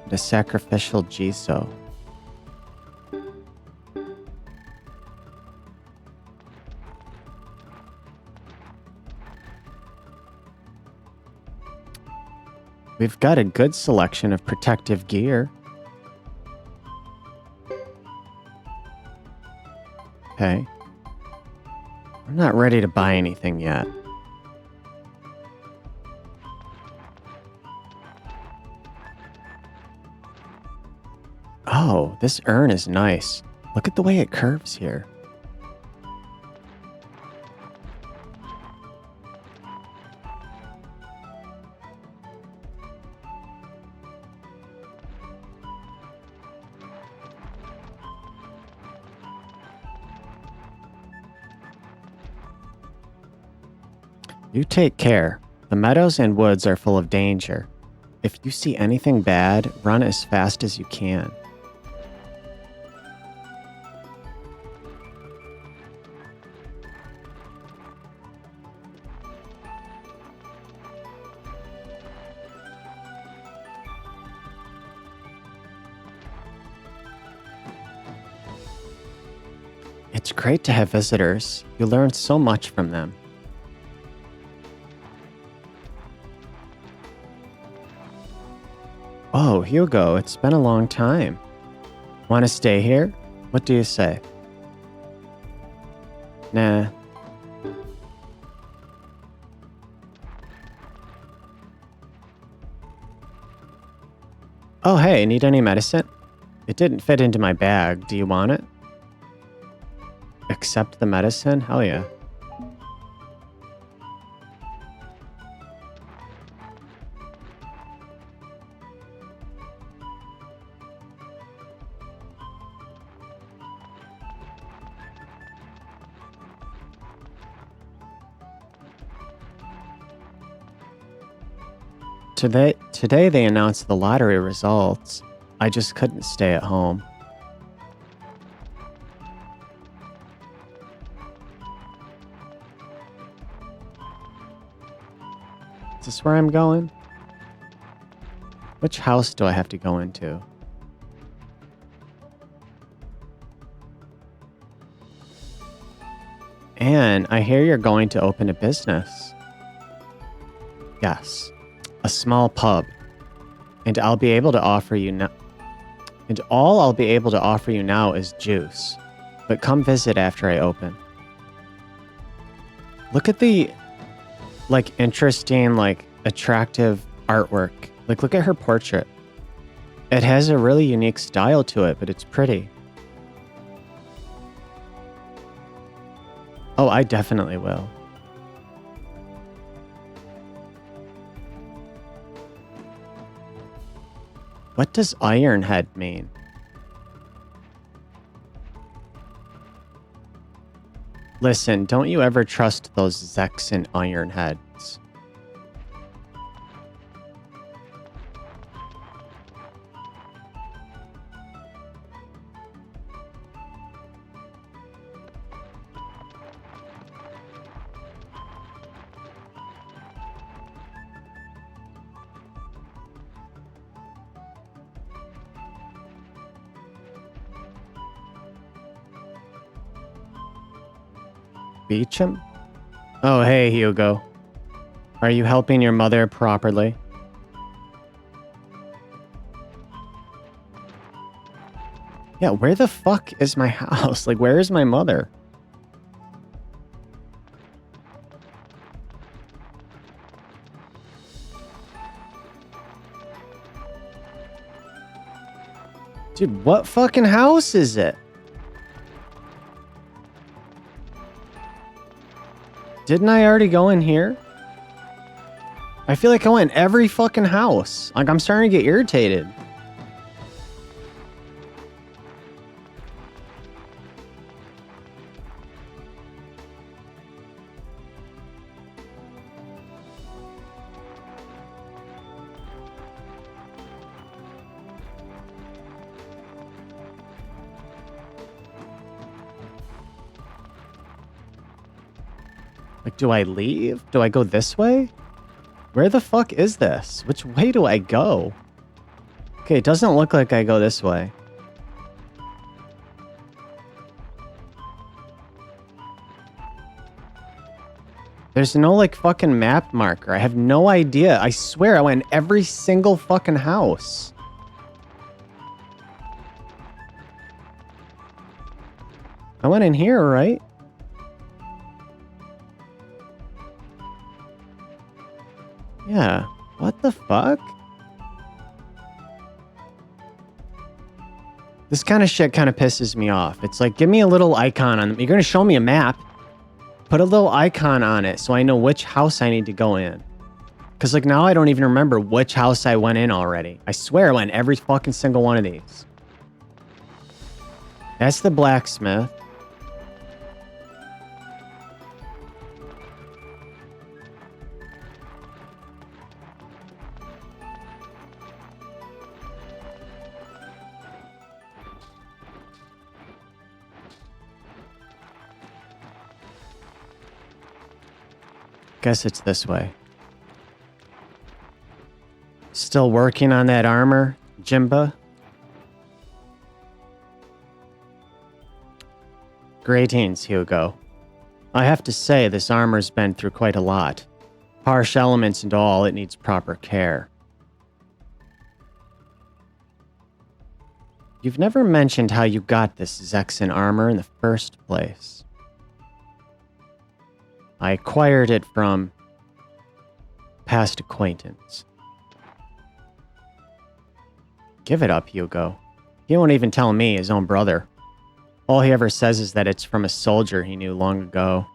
and a sacrificial Jiso. We've got a good selection of protective gear. Okay. I'm not ready to buy anything yet. Oh, this urn is nice. Look at the way it curves here. You take care. The meadows and woods are full of danger. If you see anything bad, run as fast as you can. It's great to have visitors. You learn so much from them. Oh, Hugo, it's been a long time. Want to stay here? What do you say? Nah. Oh, hey, need any medicine? It didn't fit into my bag. Do you want it? Accept the medicine? Hell yeah. Today they announced the lottery results. I just couldn't stay at home. Is this where I'm going? Which house do I have to go into? Anne, I hear you're going to open a business. Yes. A small pub, and I'll be able to offer you now. And all I'll be able to offer you now is juice. But come visit after I open. Look at the, interesting, attractive artwork. Look at her portrait. It has a really unique style to it, but it's pretty. Oh, I definitely will. What does Ironhead mean? Listen, don't you ever trust those Zexan Ironheads. Beecham? Oh, hey, Hugo. Are you helping your mother properly? Yeah, where the fuck is my house? Where is my mother? Dude, what fucking house is it? Didn't I already go in here? I feel like I went in every fucking house. Like, I'm starting to get irritated. Like, do I leave? Do I go this way? Where the fuck is this? Which way do I go? Okay, it doesn't look like I go this way. There's no, like, fucking map marker. I have no idea. I swear I went in every single fucking house. I went in here, right? Yeah. What the fuck? This kind of shit kind of pisses me off. It's like, give me a little icon on... You're going to show me a map. Put a little icon on it so I know which house I need to go in. Because, like, now I don't even remember which house I went in already. I swear I went in every fucking single one of these. That's the blacksmith. Guess it's this way. Still working on that armor, Jimba? Greetings, Hugo. I have to say, this armor's been through quite a lot. Harsh elements and all, it needs proper care. You've never mentioned how you got this Zexan armor in the first place. I acquired it from past acquaintance. Give it up, Hugo. He won't even tell me, his own brother. All he ever says is that it's from a soldier he knew long ago.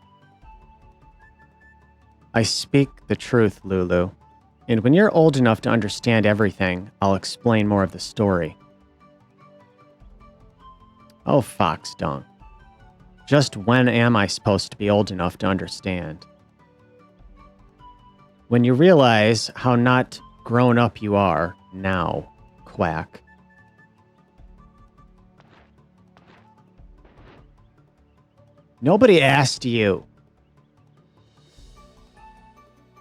I speak the truth, Lulu. And when you're old enough to understand everything, I'll explain more of the story. Oh, Fox Dunk. Just when am I supposed to be old enough to understand? When you realize how not grown up you are now, Quack. Nobody asked you.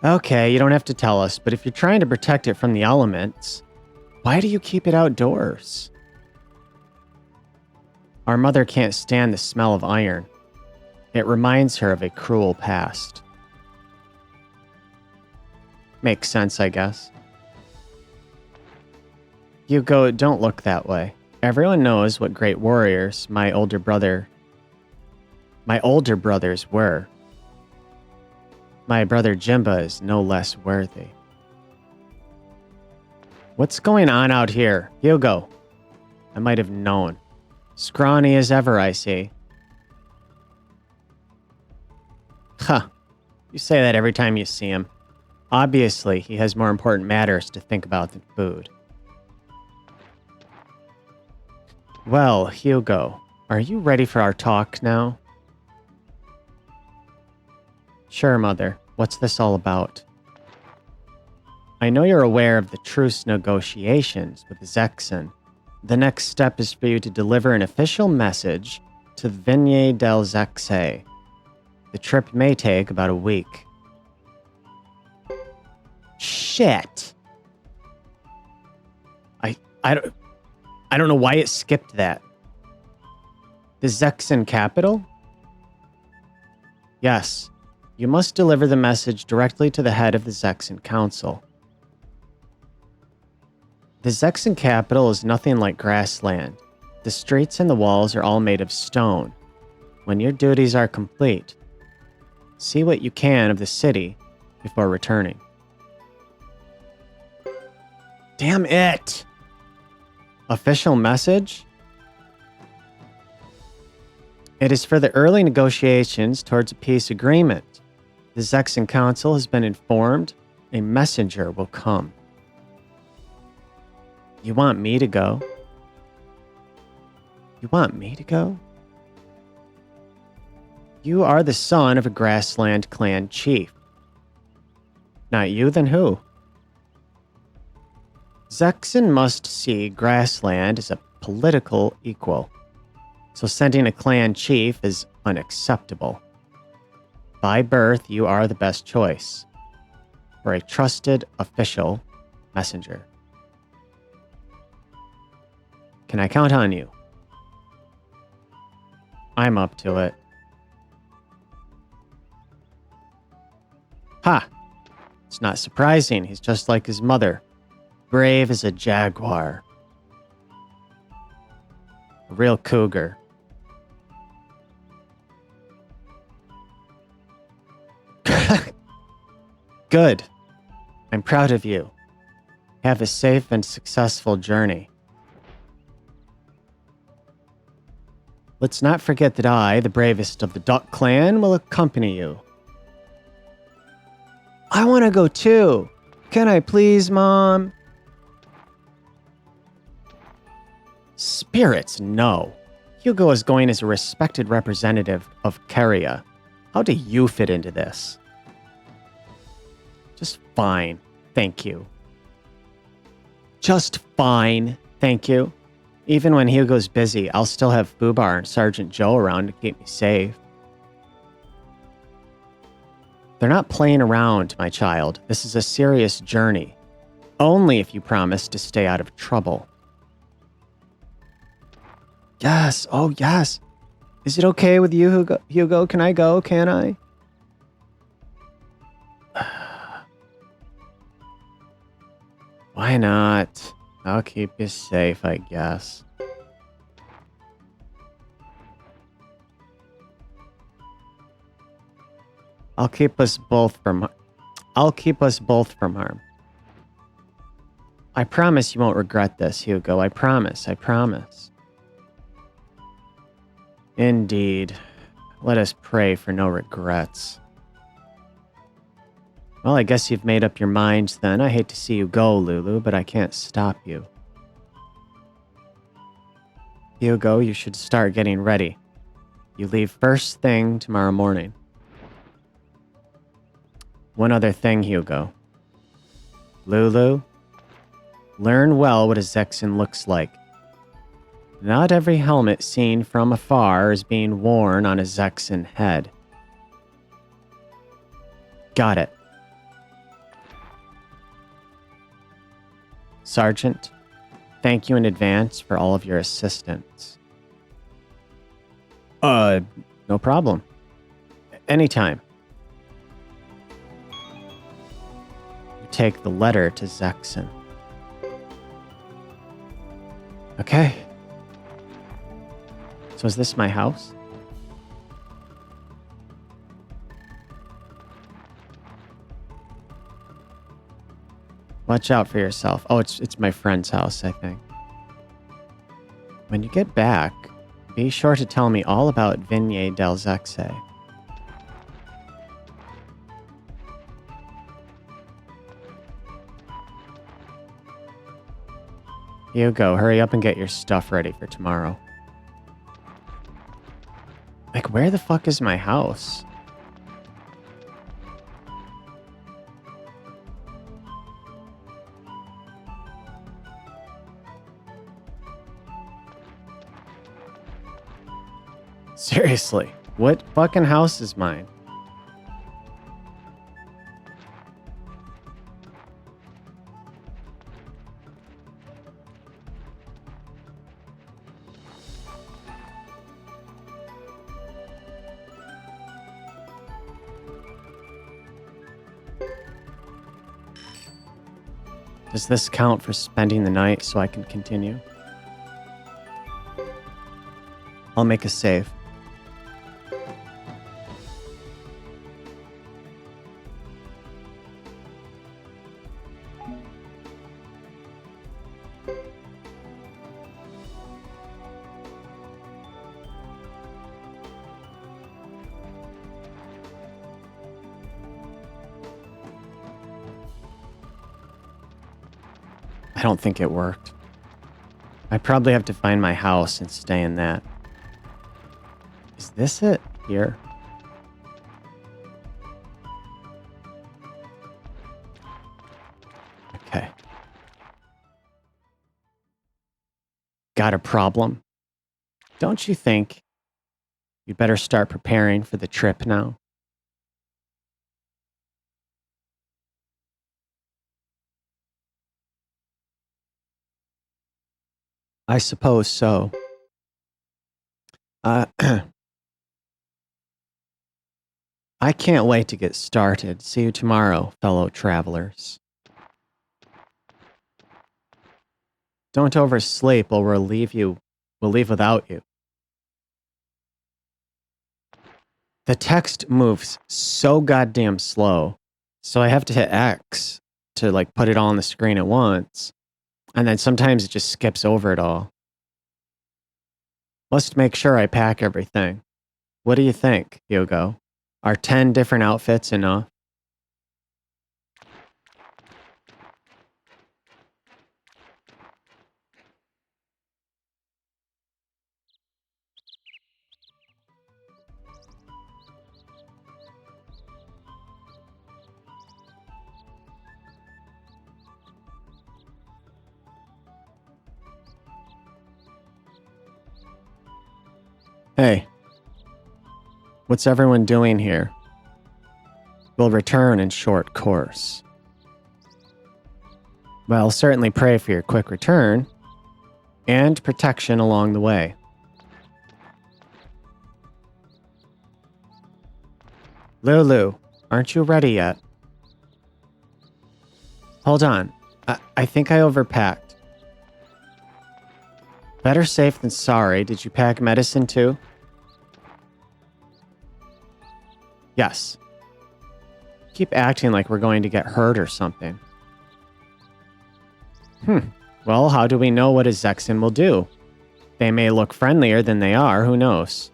Okay, you don't have to tell us, but if you're trying to protect it from the elements, why do you keep it outdoors? Our mother can't stand the smell of iron. It reminds her of a cruel past. Makes sense, I guess. Hugo, don't look that way. Everyone knows what great warriors my older brothers were. My brother Jimba is no less worthy. What's going on out here? Hugo. I might have known. Scrawny as ever, I see. Huh. You say that every time you see him. Obviously, he has more important matters to think about than food. Well, Hugo, are you ready for our talk now? Sure, Mother. What's this all about? I know you're aware of the truce negotiations with Zexan. The next step is for you to deliver an official message to Vigne del Zexe. The trip may take about a week. Shit. I don't know why it skipped that. The Zexan capital? Yes. You must deliver the message directly to the head of the Zexan Council. The Zexan capital is nothing like grassland. The streets and the walls are all made of stone. When your duties are complete, see what you can of the city before returning. Damn it! Official message? It is for the early negotiations towards a peace agreement. The Zexan Council has been informed a messenger will come. You want me to go? You want me to go? You are the son of a grassland clan chief. Not you, then who? Zexen must see grassland as a political equal, so sending a clan chief is unacceptable. By birth, you are the best choice for a trusted official messenger. Can I count on you? I'm up to it. Ha! It's not surprising. He's just like his mother. Brave as a jaguar. A real cougar. Good. I'm proud of you. Have a safe and successful journey. Let's not forget that I, the bravest of the Duck Clan, will accompany you. I want to go too. Can I please, Mom? Spirits, no. Hugo is going as a respected representative of Caria. How do you fit into this? Just fine, thank you. Just fine, thank you. Even when Hugo's busy, I'll still have Fubar and Sergeant Joe around to keep me safe. They're not playing around, my child. This is a serious journey. Only if you promise to stay out of trouble. Yes, oh yes. Is it okay with you, Hugo? Can I go? Can I? Why not? I'll keep you safe, I guess. I'll keep us both from harm. I promise you won't regret this, Hugo. I promise. I promise. Indeed. Let us pray for no regrets. Well, I guess you've made up your minds then. I hate to see you go, Lulu, but I can't stop you. Hugo, you should start getting ready. You leave first thing tomorrow morning. One other thing, Hugo. Lulu, learn well what a Zexen looks like. Not every helmet seen from afar is being worn on a Zexen head. Got it. Sergeant, thank you in advance for all of your assistance. No problem. Anytime. You take the letter to Zexen. Okay. So is this my house? Watch out for yourself. Oh, it's my friend's house, I think. When you get back, be sure to tell me all about Vigne del Zexe. Hugo, hurry up and get your stuff ready for tomorrow. Like, where the fuck is my house? Seriously, what fucking house is mine? Does this count for spending the night so I can continue? I'll make a save. I don't think it worked. I probably have to find my house and stay in that. Is this it? Here? Okay. Got a problem? Don't you think you'd better start preparing for the trip now? I suppose so. Uh, I can't wait to get started. See you tomorrow, fellow travelers. Don't oversleep or we'll leave without you. The text moves so goddamn slow, so I have to hit X to like put it all on the screen at once. And then sometimes it just skips over it all. Must make sure I pack everything. What do you think, Hugo? Are 10 different outfits enough? Hey, what's everyone doing here? We'll return in short course. Well, certainly pray for your quick return and protection along the way. Lulu, aren't you ready yet? Hold on. I think I overpacked. Better safe than sorry. Did you pack medicine too? Yes. Keep acting like we're going to get hurt or something. Well, how do we know what a Zexin will do? They may look friendlier than they are, who knows?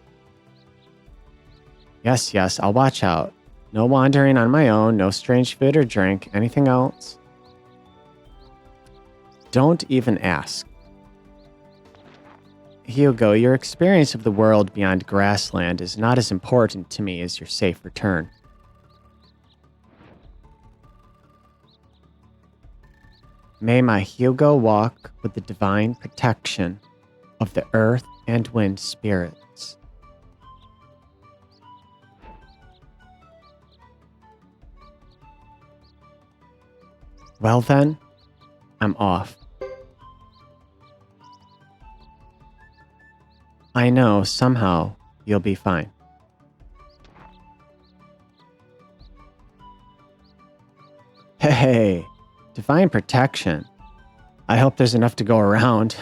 Yes, I'll watch out. No wandering on my own, no strange food or drink. Anything else? Don't even ask. Hugo, your experience of the world beyond grassland is not as important to me as your safe return. May my Hugo walk with the divine protection of the earth and wind spirits. Well then, I'm off. I know somehow you'll be fine. Hey, divine protection. I hope there's enough to go around.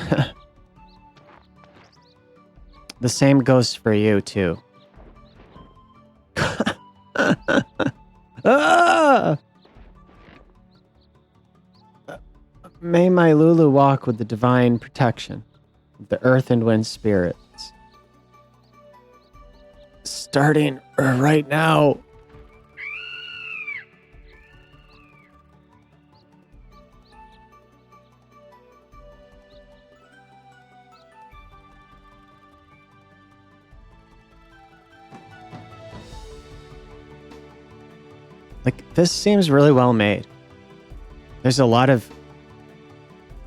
The same goes for you, too. Ah! May my Lulu walk with the divine protection of the earth and wind spirits. Starting right now. Like, this seems really well made. There's a lot of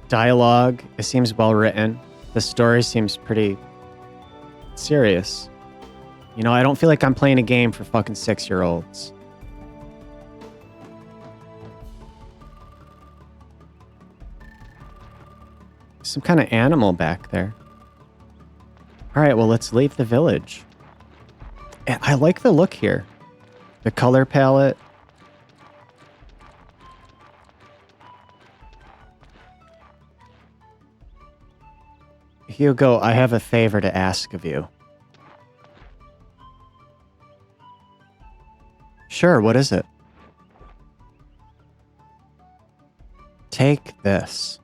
dialogue. It seems well written. The story seems pretty serious. You know, I don't feel like I'm playing a game for fucking 6-year-olds. Some kind of animal back there. All right, well, let's leave the village. I like the look here. The color palette. Hugo, I have a favor to ask of you. Sure, what is it? Take this.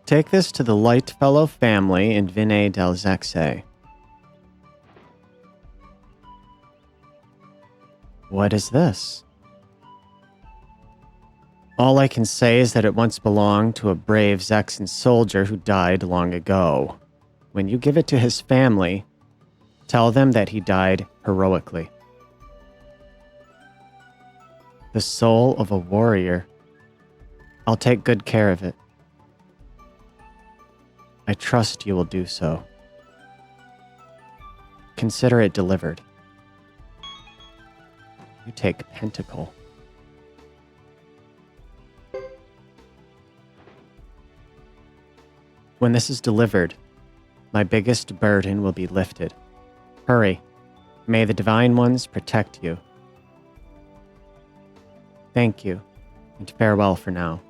Take this to the Lightfellow family in Vinay del Zexe. What is this? All I can say is that it once belonged to a brave Zexan soldier who died long ago. When you give it to his family, tell them that he died heroically. The soul of a warrior. I'll take good care of it. I trust you will do so. Consider it delivered. You take Pentacle. When this is delivered, my biggest burden will be lifted. Hurry. May the Divine Ones protect you. Thank you, and farewell for now.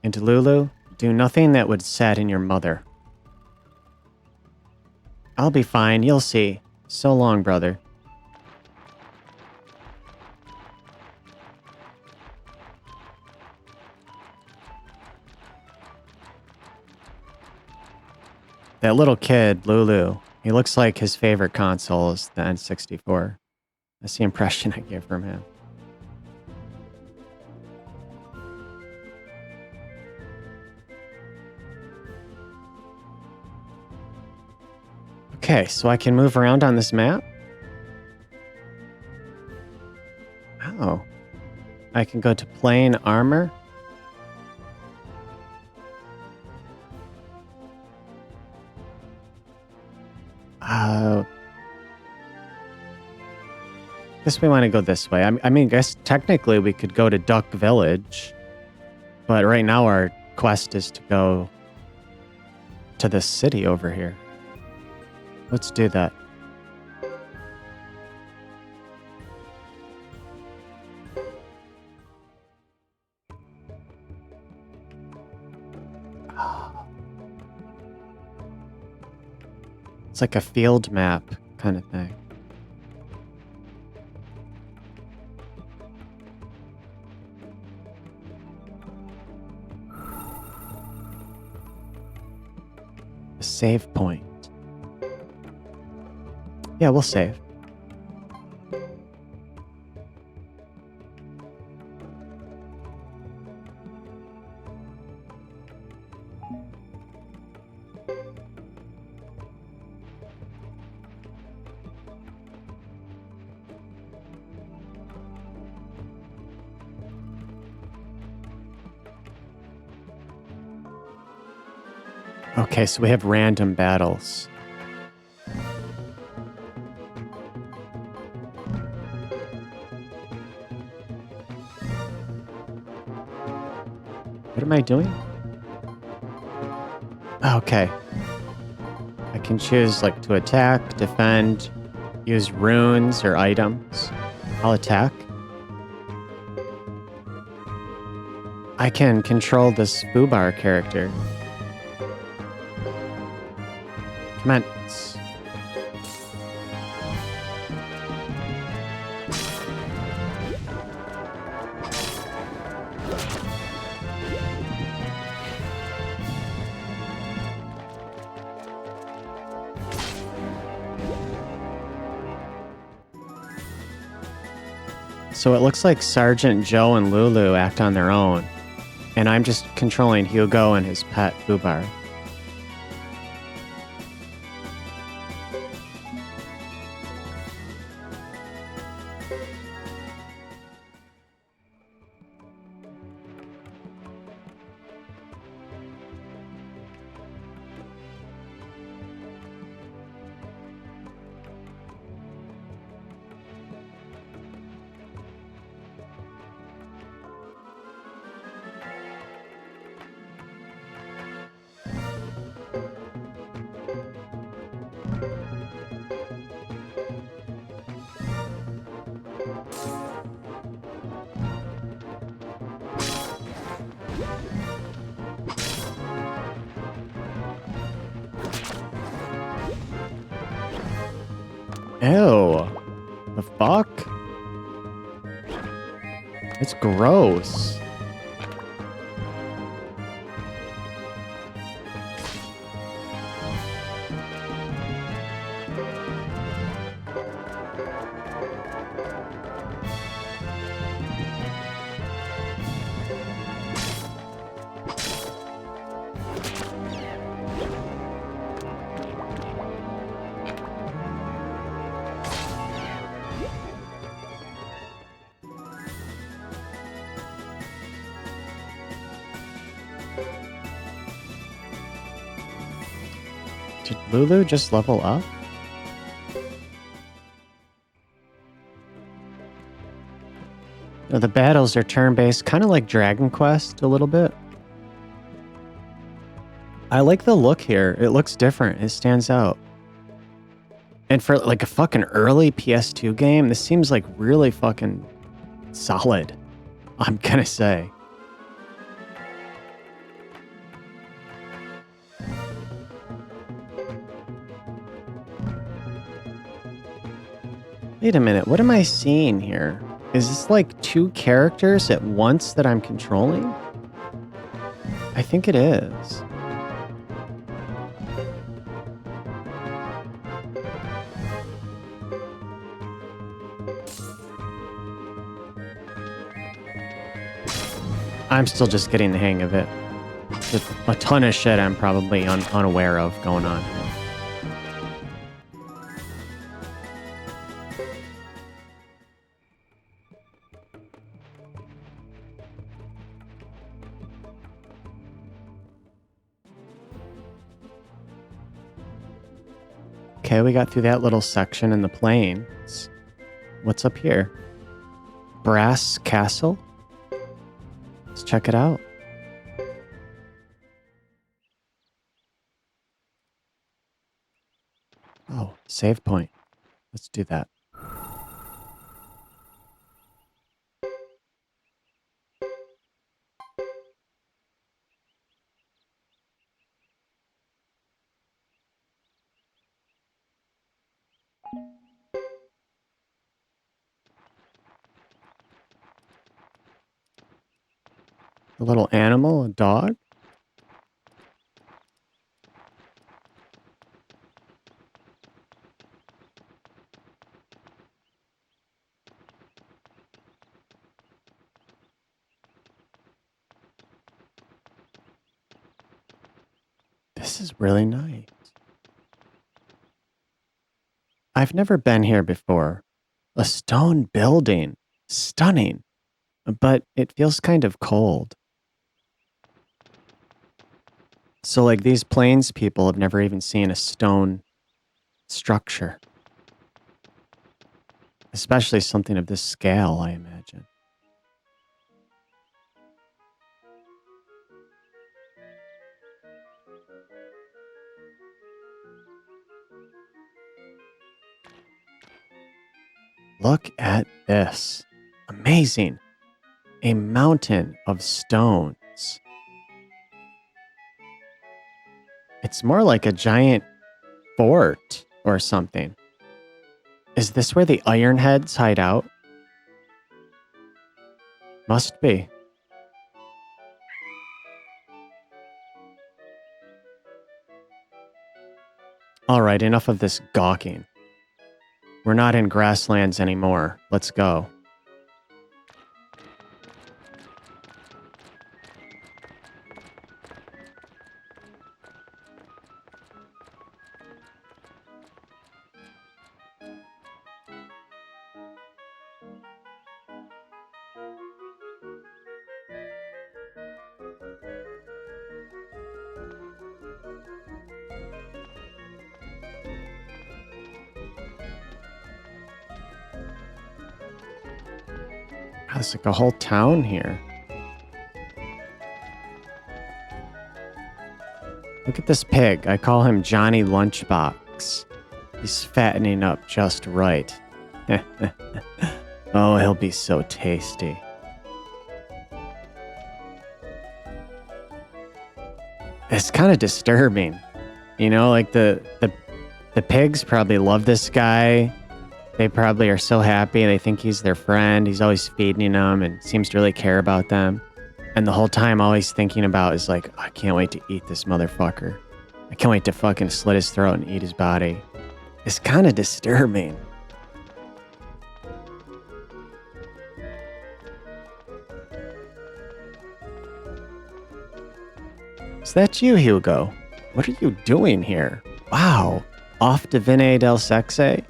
And Lulu, do nothing that would sadden your mother. I'll be fine, you'll see. So long, brother. That little kid, Lulu, he looks like his favorite console is the N64. That's the impression I get from him. Okay, so I can move around on this map? Oh. I can go to plain armor? Guess we want to go this way. I mean, guess technically we could go to Duck Village, but right now our quest is to go to this city over here. Let's do that. It's like a field map kind of thing. A save point. Yeah, we'll save. Okay, so we have random battles. What am I doing? Okay. I can choose like to attack, defend, use runes or items. I'll attack. I can control this Fubar character. Commence. So it looks like Sergeant Joe and Lulu act on their own, and I'm just controlling Hugo and his pet Fubar. Ew. The fuck? It's gross. Lulu just level up? The battles are turn-based, kind of like Dragon Quest a little bit. I like the look here. It looks different. It stands out. And for like a fucking early PS2 game, this seems like really fucking solid, I'm gonna say. Wait a minute, what am I seeing here? Is this like two characters at once that I'm controlling? I think it is. I'm still just getting the hang of it. There's a ton of shit I'm probably unaware of going on here. Okay, we got through that little section in the plains. What's up here? Brass Castle? Let's check it out. Oh, save point. Let's do that. A little animal, a dog? This is really nice. I've never been here before. A stone building. Stunning. But it feels kind of cold. So like these plains people have never even seen a stone structure. Especially something of this scale, I imagine. Look at this. Amazing. A mountain of stones. It's more like a giant fort or something. Is this where the Ironheads hide out? Must be. All right, enough of this gawking. We're not in grasslands anymore. Let's go. There's like a whole town here. Look at this pig. I call him Johnny Lunchbox. He's fattening up just right. Oh, he'll be so tasty. It's kind of disturbing. You know, like the pigs probably love this guy. They probably are so happy. They think he's their friend. He's always feeding them and seems to really care about them. And the whole time, all he's thinking about is like, I can't wait to eat this motherfucker. I can't wait to fucking slit his throat and eat his body. It's kind of disturbing. Is that you, Hugo? What are you doing here? Wow. Off to Vinay del Sexe?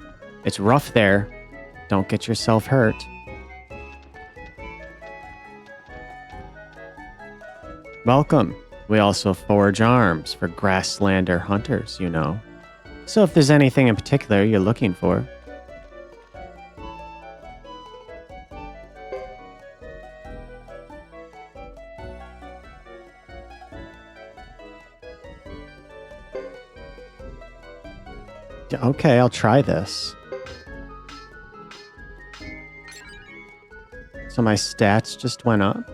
It's rough there. Don't get yourself hurt. Welcome. We also forge arms for Grasslander hunters, you know. So if there's anything in particular you're looking for. Okay, I'll try this. So my stats just went up?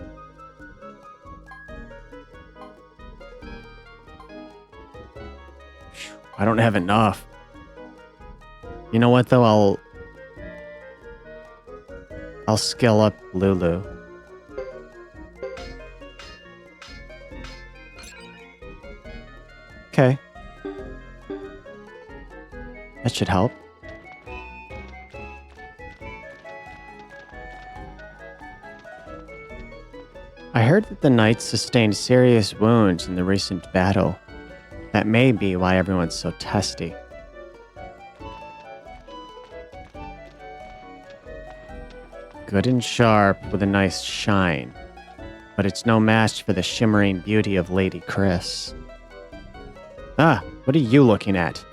I don't have enough. You know what, though? I'll skill up Lulu. Okay. That should help. I heard that the knights sustained serious wounds in the recent battle. That may be why everyone's so testy. Good and sharp with a nice shine. But it's no match for the shimmering beauty of Lady Chris. Ah, what are you looking at?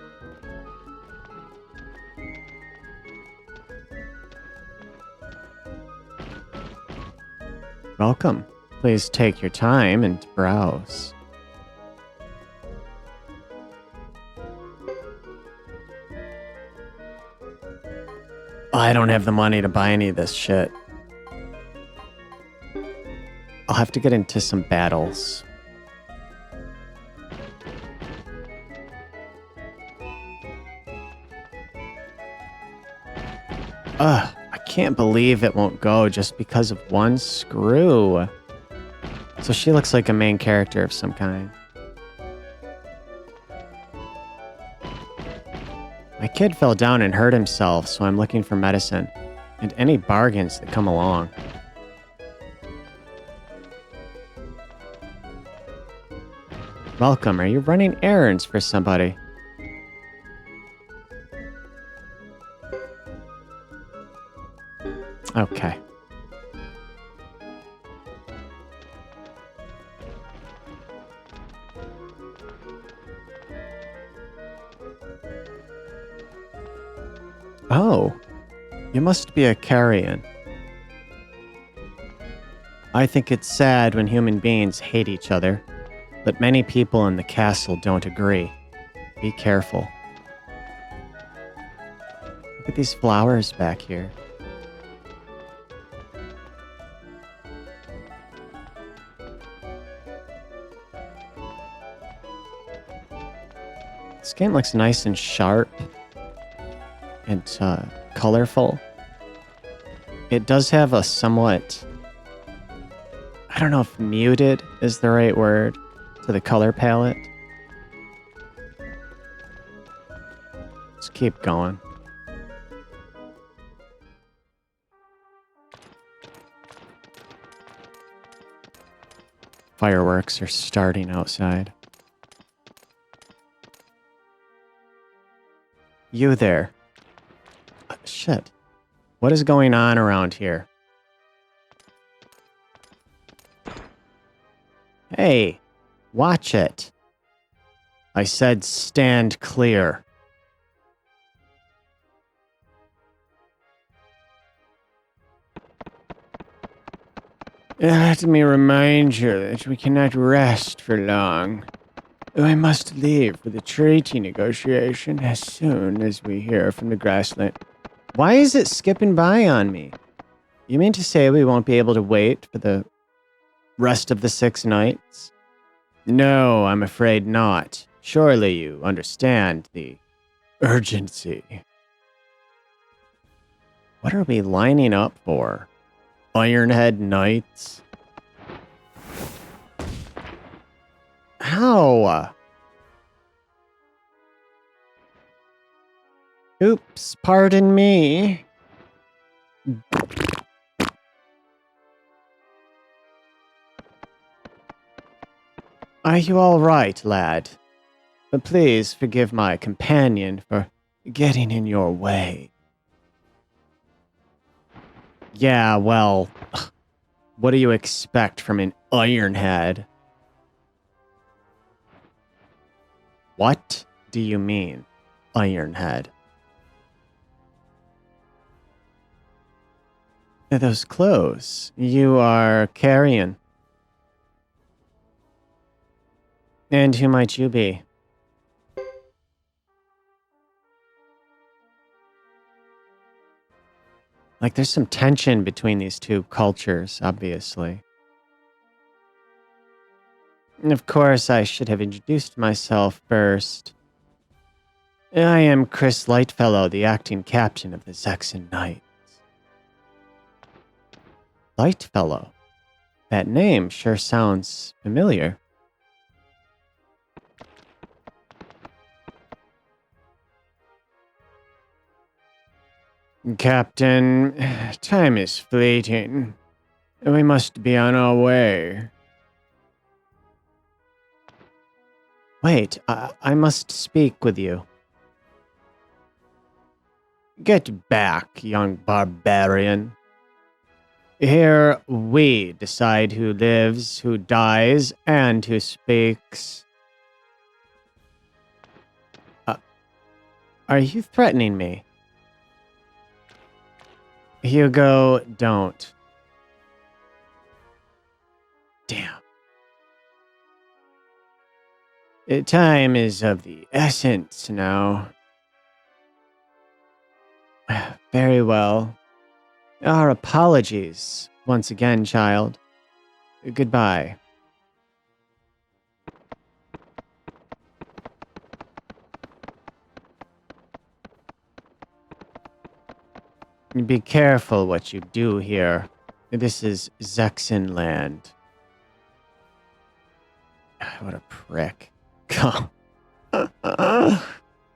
Welcome. Please take your time and browse. I don't have the money to buy any of this shit. I'll have to get into some battles. Ugh, I can't believe it won't go just because of one screw. So she looks like a main character of some kind. My kid fell down and hurt himself, so I'm looking for medicine and any bargains that come along. Welcome, are you running errands for somebody? Okay. Oh, you must be a carrion. I think it's sad when human beings hate each other, but many people in the castle don't agree. Be careful. Look at these flowers back here. This game looks nice and sharp and colorful. It does have a somewhat, I don't know if muted is the right word, to the color palette. Let's keep going. Fireworks are starting outside. You there. Shit. What is going on around here? Hey, watch it. I said stand clear. Let me remind you that we cannot rest for long. I must leave for the treaty negotiation as soon as we hear from the grassland. Why is it skipping by on me? You mean to say we won't be able to wait for the rest of the 6 nights? No, I'm afraid not. Surely you understand the urgency. What are we lining up for? Ironhead Knights? How? Oops, pardon me. Are you all right, lad? But please forgive my companion for getting in your way. Yeah, well, what do you expect from an Ironhead? What do you mean? Ironhead. Those clothes you are carrying. And who might you be? Like, there's some tension between these two cultures, obviously. And of course, I should have introduced myself first. I am Chris Lightfellow, the acting captain of the Saxon Knights. Lightfellow? That name sure sounds familiar. Captain, time is fleeting. We must be on our way. Wait, I must speak with you. Get back, young barbarian. Here we decide who lives, who dies, and who speaks. Are you threatening me? Hugo, don't. Damn. Time is of the essence now. Very well. Our apologies once again, child. Goodbye. Be careful what you do here. This is Zexen land. What a prick.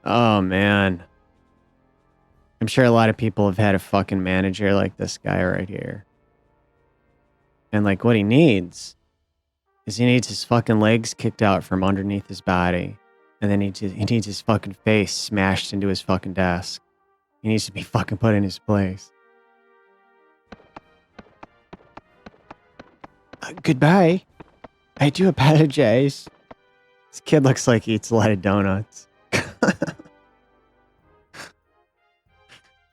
Oh, man. I'm sure a lot of people have had a fucking manager like this guy right here. And like what he needs is he needs his fucking legs kicked out from underneath his body. And then he needs his fucking face smashed into his fucking desk. He needs to be fucking put in his place. Goodbye. I do apologize. This kid looks like he eats a lot of donuts.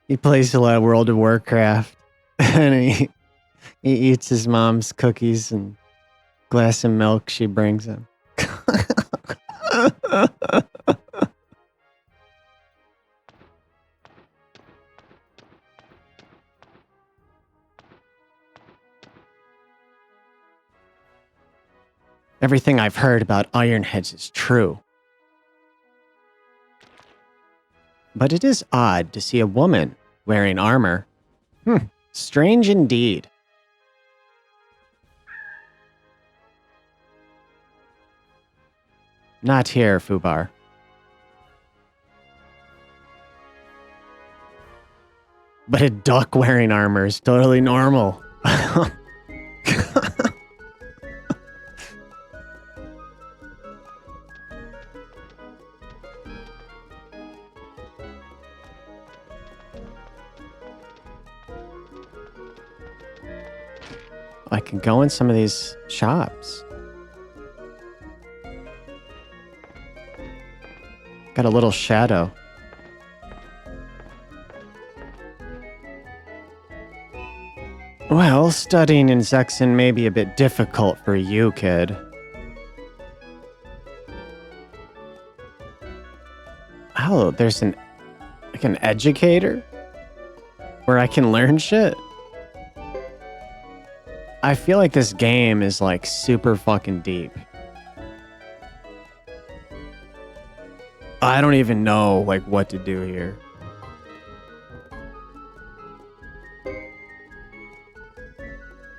He plays a lot of World of Warcraft. And he eats his mom's cookies and glass of milk she brings him. Everything I've heard about Ironheads is true. But it is odd to see a woman wearing armor. Strange indeed. Not here, Fubar. But a duck wearing armor is totally normal. I can go in some of these shops. Got a little shadow. Well, studying in Zexen may be a bit difficult for you, kid. Oh, there's an educator? Where I can learn shit? I feel like this game is like super fucking deep. I don't even know like what to do here.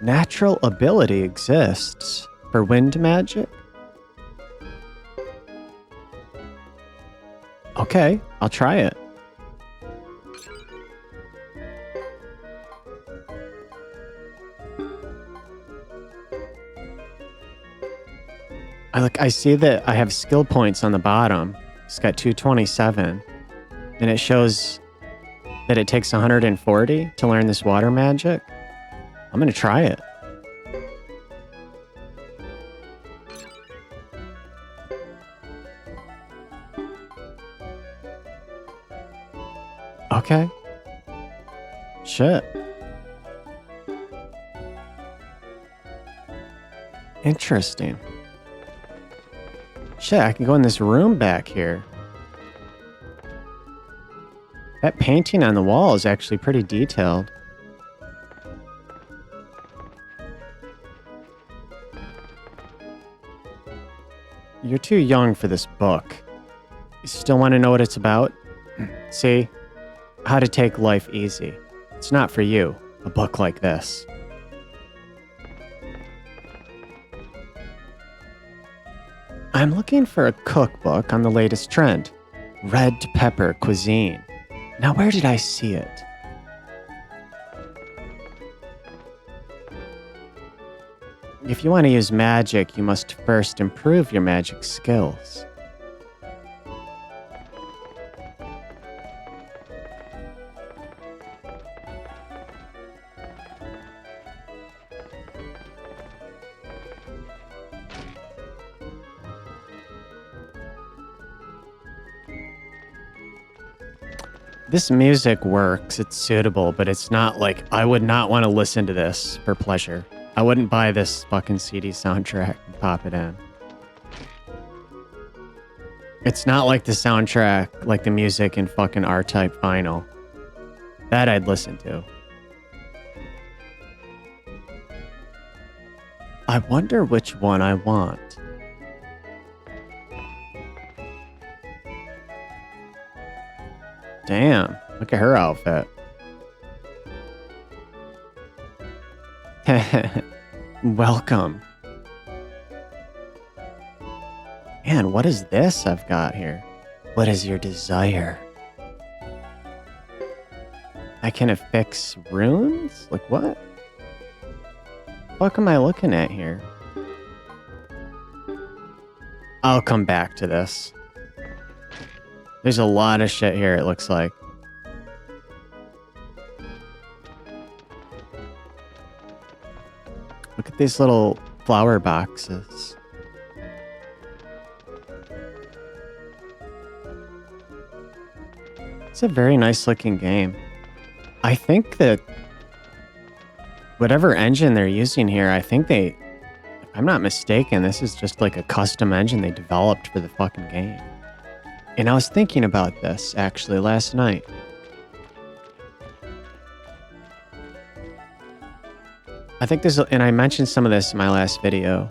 Natural ability exists for wind magic? Okay, I'll try it. I see that I have skill points on the bottom. It's got 227. And it shows that it takes 140 to learn this water magic. I'm going to try it. Okay. Shit. Interesting. Shit, I can go in this room back here. That painting on the wall is actually pretty detailed. You're too young for this book. You still want to know what it's about? See? How to take life easy. It's not for you, a book like this. I'm looking for a cookbook on the latest trend. Red pepper cuisine. Now, where did I see it? If you want to use magic, you must first improve your magic skills. This music works, it's suitable, but it's not like I would not want to listen to this for pleasure. I wouldn't buy this fucking CD soundtrack and pop it in. It's not like the soundtrack, like the music in fucking R-Type vinyl. That I'd listen to. I wonder which one I want. Damn, look at her outfit. Welcome. Man, what is this I've got here? What is your desire? I can affix runes? Like what? What am I looking at here? I'll come back to this. There's a lot of shit here, it looks like. Look at these little flower boxes. It's a very nice looking game. I think that whatever engine they're using here, I think if I'm not mistaken, this is just like a custom engine they developed for the fucking game. And I was thinking about this, actually, last night. I think and I mentioned some of this in my last video,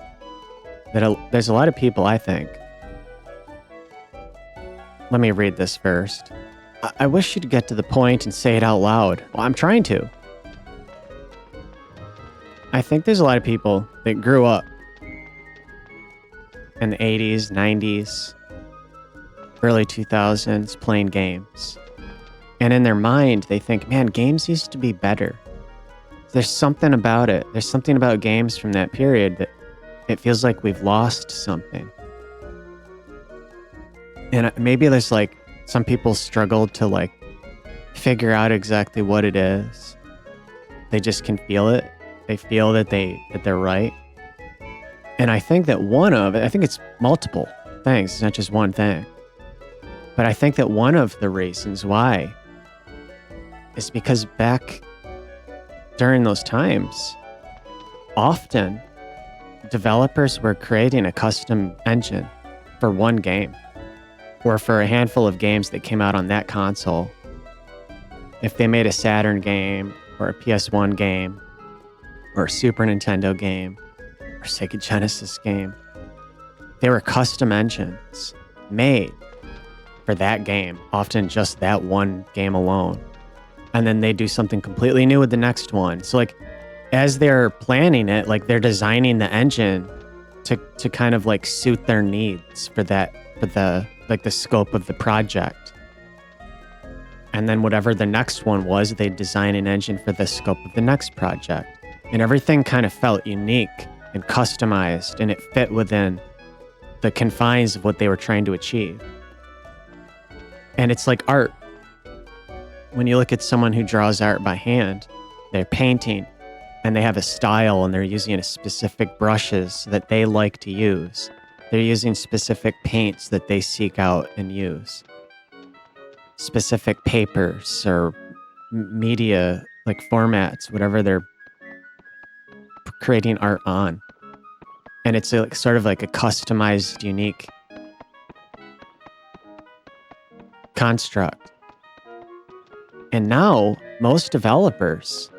that there's a lot of people, I think. Let me read this first. I wish you'd get to the point and say it out loud. Well, I'm trying to. I think there's a lot of people that grew up in the 80s, 90s, early 2000s playing games. And in their mind, they think, man, games used to be better. There's something about it. There's something about games from that period that it feels like we've lost something. And maybe there's like, some people struggle to like figure out exactly what it is. They just can feel it. They feel that they're right. And I think that I think it's multiple things. It's not just one thing. But I think that one of the reasons why is because back during those times, often developers were creating a custom engine for one game or for a handful of games that came out on that console. If they made a Saturn game or a PS1 game or a Super Nintendo game or Sega Genesis game, they were custom engines made for that game, often just that one game alone. And then they do something completely new with the next one. So like, as they're planning it, like they're designing the engine to kind of like suit their needs for the scope of the project. And then whatever the next one was, they design an engine for the scope of the next project. And everything kind of felt unique and customized, and it fit within the confines of what they were trying to achieve. And it's like art. When you look at someone who draws art by hand, they're painting and they have a style and they're using a specific brushes that they like to use. They're using specific paints that they seek out and use. specific papers or media like formats, whatever they're creating art on. And it's like sort of like a customized, unique construct. And now most developers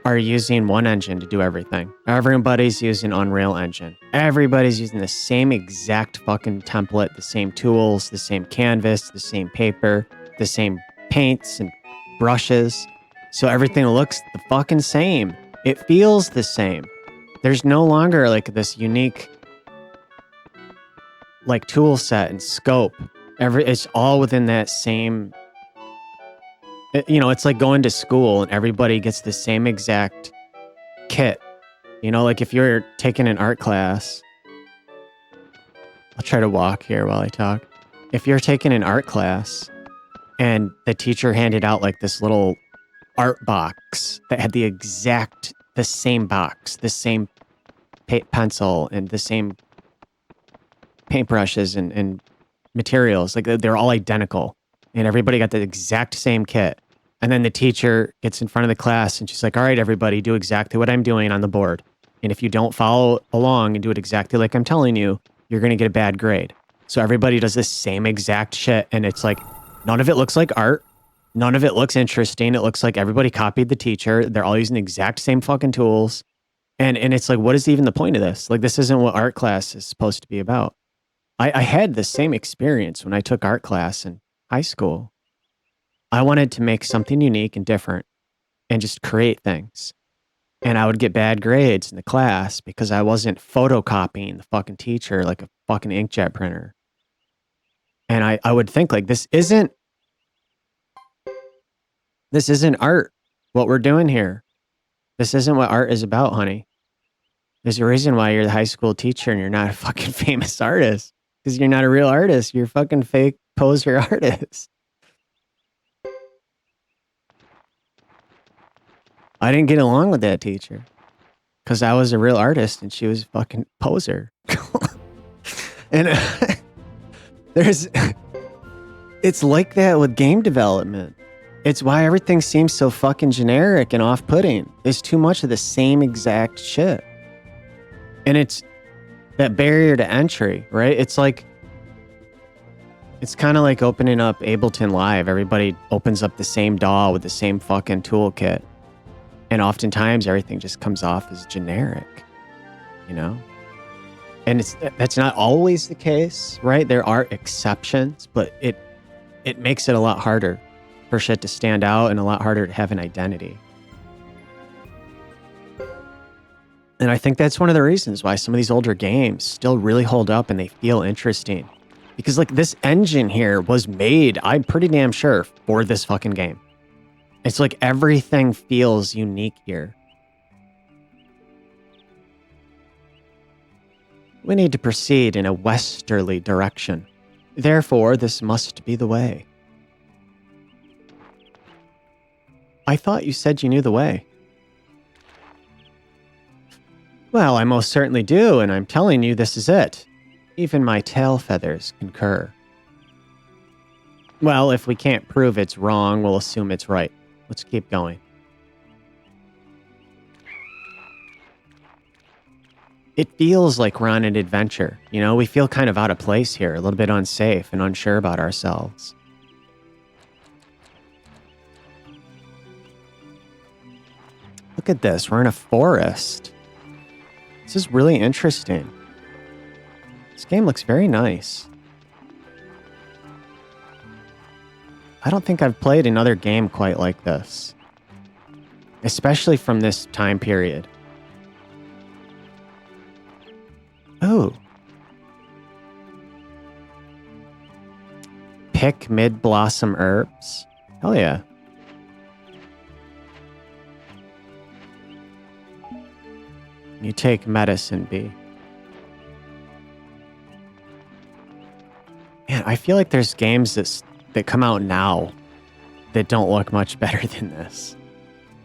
are using one engine to do everything. Everybody's using Unreal Engine. Everybody's using the same exact fucking template, the same tools, the same canvas, the same paper, the same paints and brushes. So everything looks the fucking same. It feels the same. There's no longer like this unique like tool set and scope. It's all within that same. It's like going to school and everybody gets the same exact kit. Like if you're taking an art class, I'll try to walk here while I talk. If you're taking an art class and the teacher handed out like this little art box that had the same box, the same pencil and the same paintbrushes and materials, like they're all identical and everybody got the exact same kit. And then the teacher gets in front of the class and she's like, all right, everybody, do exactly what I'm doing on the board. And if you don't follow along and do it exactly like I'm telling you, you're going to get a bad grade. So everybody does the same exact shit. And it's like, none of it looks like art. None of it looks interesting. It looks like everybody copied the teacher. They're all using the exact same fucking tools. And it's like, what is even the point of this? Like, this isn't what art class is supposed to be about. I had the same experience when I took art class in high school. I wanted to make something unique and different and just create things. And I would get bad grades in the class because I wasn't photocopying the fucking teacher like a fucking inkjet printer. And I would think like, this isn't art, what we're doing here. This isn't what art is about, honey. There's a reason why you're the high school teacher and you're not a fucking famous artist. Because you're not a real artist. You're a fucking fake poser artist. I didn't get along with that teacher. Because I was a real artist and she was a fucking poser. And it's like that with game development. It's why everything seems so fucking generic and off-putting. There's too much of the same exact shit. And it's that barrier to entry, right? It's kind of like opening up Ableton Live. Everybody opens up the same DAW with the same fucking toolkit. And oftentimes everything just comes off as generic, And that's not always the case, right? There are exceptions, but it makes it a lot harder for shit to stand out and a lot harder to have an identity. And I think that's one of the reasons why some of these older games still really hold up and they feel interesting. Because like this engine here was made, I'm pretty damn sure, for this fucking game. It's like everything feels unique here. We need to proceed in a westerly direction. Therefore, this must be the way. I thought you said you knew the way. Well, I most certainly do, and I'm telling you this is it. Even my tail feathers concur. Well, if we can't prove it's wrong, we'll assume it's right. Let's keep going. It feels like we're on an adventure. We feel kind of out of place here, a little bit unsafe and unsure about ourselves. Look at this. We're in a forest. This is really interesting. This game looks very nice. I don't think I've played another game quite like this. Especially from this time period. Oh. Pick mid-blossom herbs. Hell yeah. You take medicine, B. Man, I feel like there's games that come out now that don't look much better than this.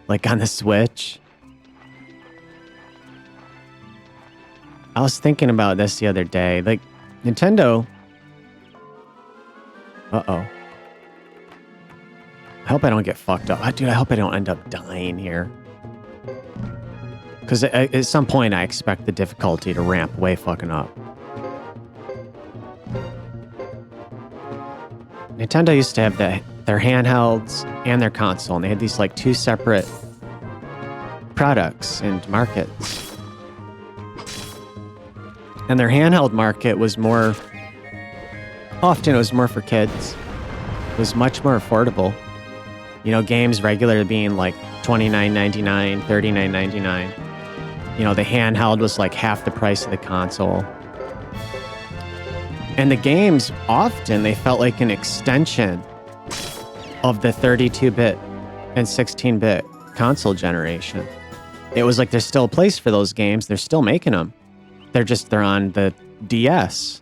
Like on the Switch. I was thinking about this the other day. Like, Nintendo... Uh-oh. I hope I don't get fucked up. Dude, I hope I don't end up dying here. Because at some point, I expect the difficulty to ramp way fucking up. Nintendo used to have their handhelds and their console, and they had these like two separate products and markets. And their handheld market was more... Often it was more for kids. It was much more affordable. You know, games regularly being like $29.99, $39.99. You know, the handheld was like half the price of the console. And the games, often, they felt like an extension of the 32-bit and 16-bit console generation. It was like there's still a place for those games. They're still making them. They're on the DS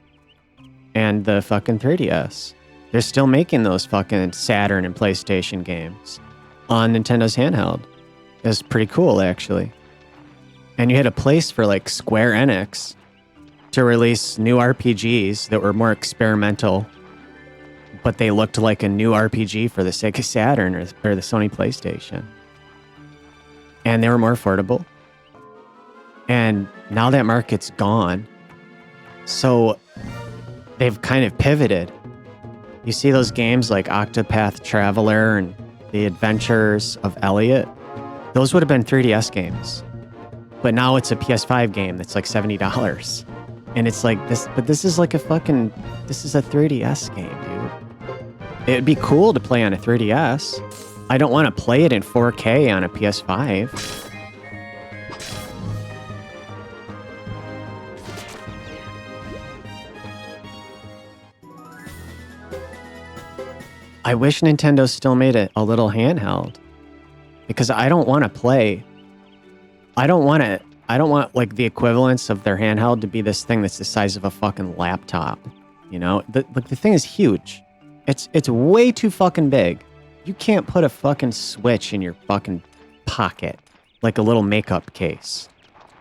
and the fucking 3DS. They're still making those fucking Saturn and PlayStation games on Nintendo's handheld. It was pretty cool, actually. And you had a place for like Square Enix to release new RPGs that were more experimental, but they looked like a new RPG for the Sega Saturn or the Sony PlayStation. And they were more affordable. And now that market's gone. So they've kind of pivoted. You see those games like Octopath Traveler and The Adventures of Elliot? Those would have been 3DS games. But now it's a PS5 game that's like $70. And it's like this, but this is like this is a 3DS game, dude. It'd be cool to play on a 3DS. I don't want to play it in 4K on a PS5. I wish Nintendo still made it a little handheld, because I don't want to play. I don't want like the equivalence of their handheld to be this thing that's the size of a fucking laptop. You know, the thing is huge. It's way too fucking big. You can't put a fucking Switch in your fucking pocket like a little makeup case.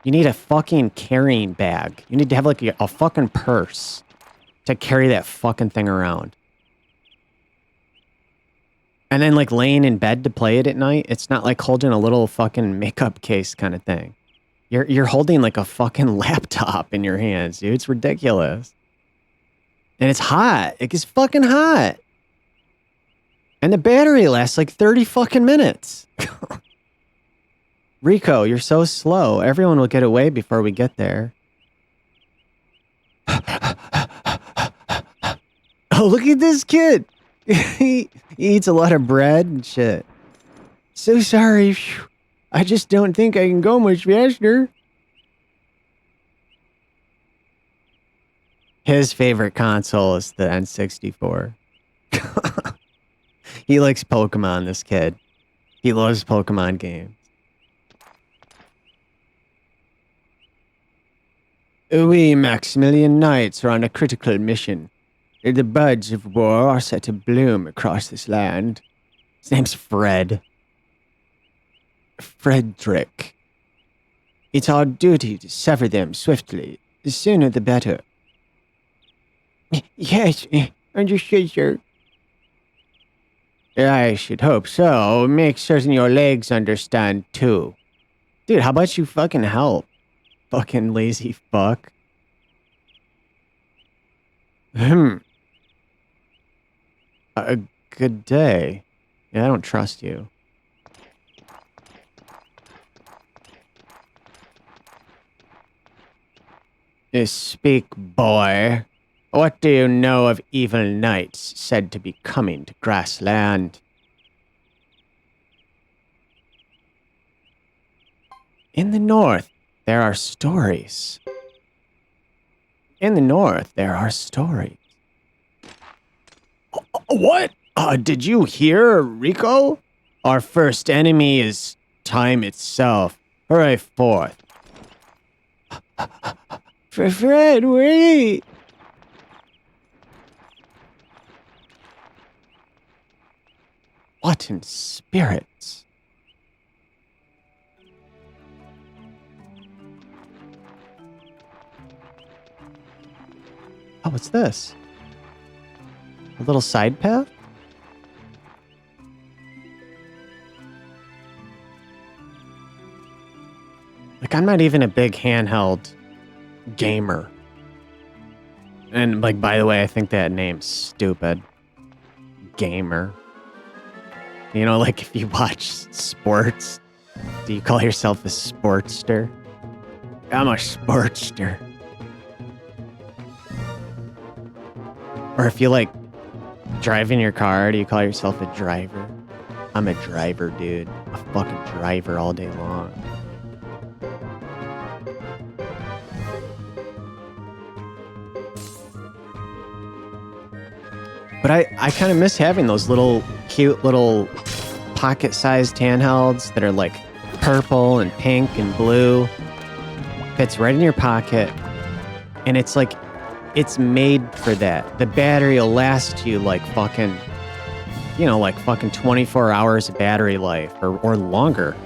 You need a fucking carrying bag. You need to have like a fucking purse to carry that fucking thing around. And then like laying in bed to play it at night, it's not like holding a little fucking makeup case kind of thing. You're holding like a fucking laptop in your hands, dude. It's ridiculous. And it's hot. It gets fucking hot. And the battery lasts like 30 fucking minutes. Rico, you're so slow. Everyone will get away before we get there. Oh, look at this kid. He eats a lot of bread and shit. So sorry. I just don't think I can go much faster. His favorite console is the N64. He likes Pokemon, this kid. He loves Pokemon games. We Maximilian Knights are on a critical mission. The buds of war are set to bloom across this land. His name's Fred. Frederick. It's our duty to sever them swiftly. The sooner the better. Yes, understood, sir. I should hope so. Make certain your legs understand, too. Dude, how about you fucking help? Fucking lazy fuck. A good day. Yeah, I don't trust you. Speak, boy. What do you know of evil knights said to be coming to Grassland? In the north, there are stories. In the north, there are stories. What? Did you hear, Rico? Our first enemy is time itself. Hurry forth. Fred, wait! What in spirits? Oh, what's this? A little side path? Like, I'm not even a big handheld gamer. And, like, by the way, I think that name's stupid. Gamer. You know, like, if you watch sports, do you call yourself a sportster? I'm a sportster. Or if you, like, driving your car, do you call yourself a driver? I'm a driver, dude. A fucking driver all day long. But I kind of miss having those little cute little pocket-sized handhelds that are like purple and pink and blue. Fits right in your pocket. And it's like, it's made for that. The battery will last you like fucking, you know, like fucking 24 hours of battery life or longer.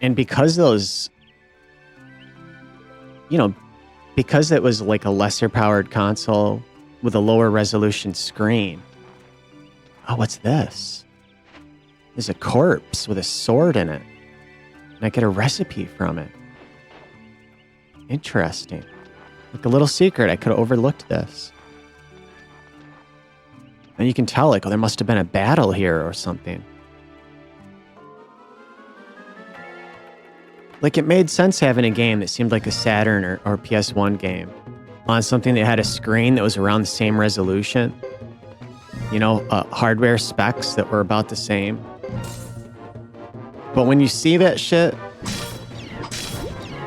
And because those, you know, because it was like a lesser powered console with a lower resolution screen. Oh, what's this? There's a corpse with a sword in it. And I get a recipe from it. Interesting. Like a little secret. I could have overlooked this. And you can tell, like, oh, there must have been a battle here or something. Like, it made sense having a game that seemed like a Saturn or PS1 game on something that had a screen that was around the same resolution. You know, hardware specs that were about the same. But when you see that shit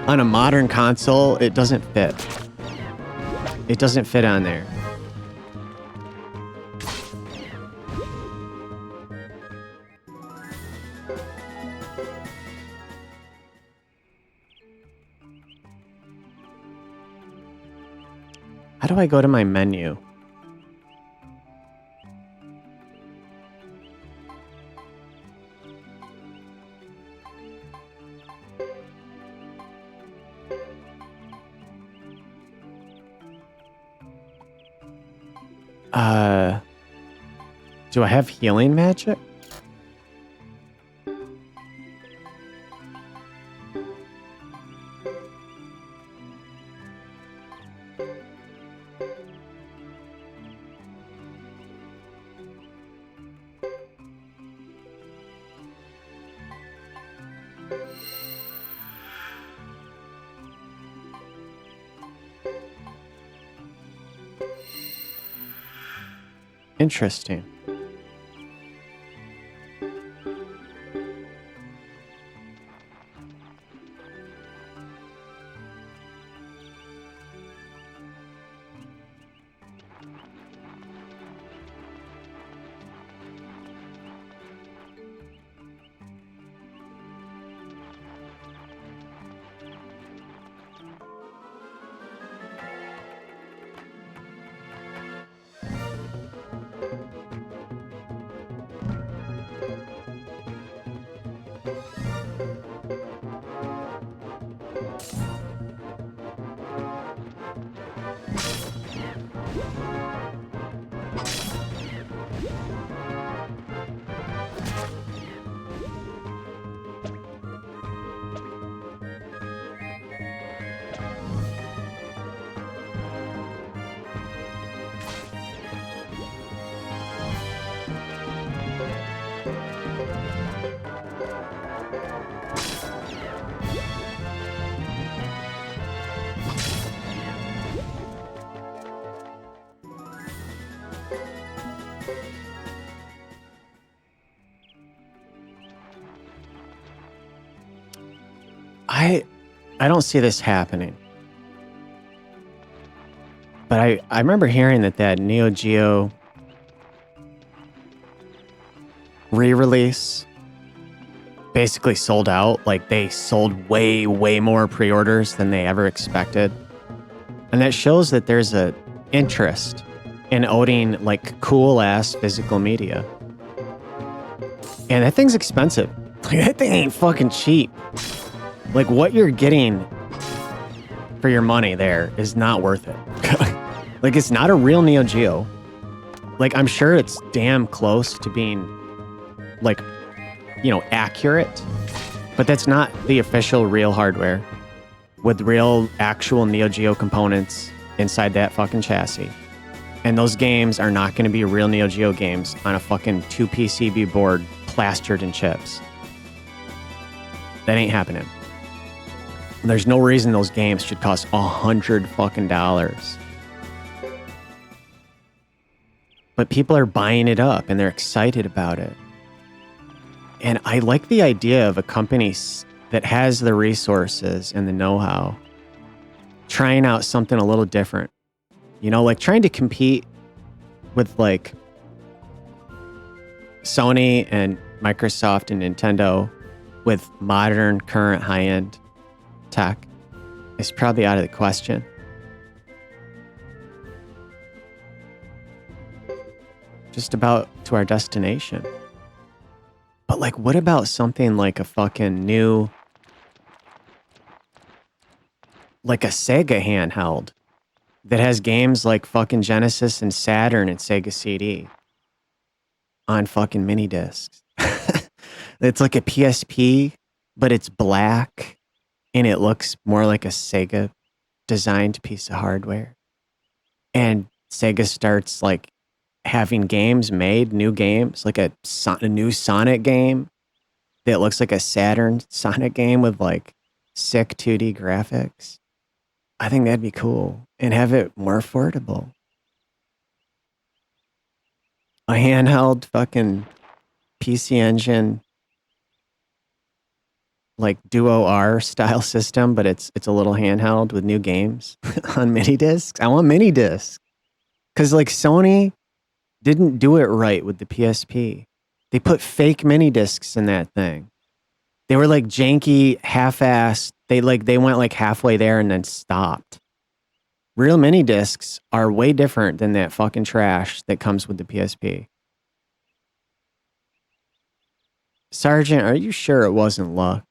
on a modern console, it doesn't fit. It doesn't fit on there. How do I go to my menu? Do I have healing magic? Interesting. I don't see this happening. But I remember hearing that Neo Geo re-release basically sold out. Like, they sold way more pre-orders than they ever expected. And that shows that there's a interest in owning, like, cool-ass physical media. And that thing's expensive. Like, that thing ain't fucking cheap. Like, what you're getting for your money there is not worth it. Like, it's not a real Neo Geo. Like, I'm sure it's damn close to being, like, you know, accurate, but that's not the official real hardware with real actual Neo Geo components inside that fucking chassis. And those games are not going to be real Neo Geo games on a fucking 2 PCB board plastered in chips. That ain't happening. There's no reason those games should cost $100 fucking dollars. But people are buying it up and they're excited about it. And I like the idea of a company that has the resources and the know-how trying out something a little different. You know, like trying to compete with like Sony and Microsoft and Nintendo with modern, current, high-end tech is probably out of the question. Just about to our destination. But like, what about something like a fucking new, like a Sega handheld that has games like fucking Genesis and Saturn and Sega CD on fucking mini discs? It's like a PSP, but it's black and it looks more like a Sega designed piece of hardware. And Sega starts like having games made, new games, like a new Sonic game that looks like a Saturn Sonic game with like sick 2D graphics. I think that'd be cool and have it more affordable. A handheld fucking PC Engine like Duo R style system, but it's a little handheld with new games on mini discs. I want mini discs. Cause like Sony didn't do it right with the PSP. They put fake mini discs in that thing. They were like janky, half-assed. They went like halfway there and then stopped. Real mini discs are way different than that fucking trash that comes with the PSP. Sergeant, are you sure it wasn't luck?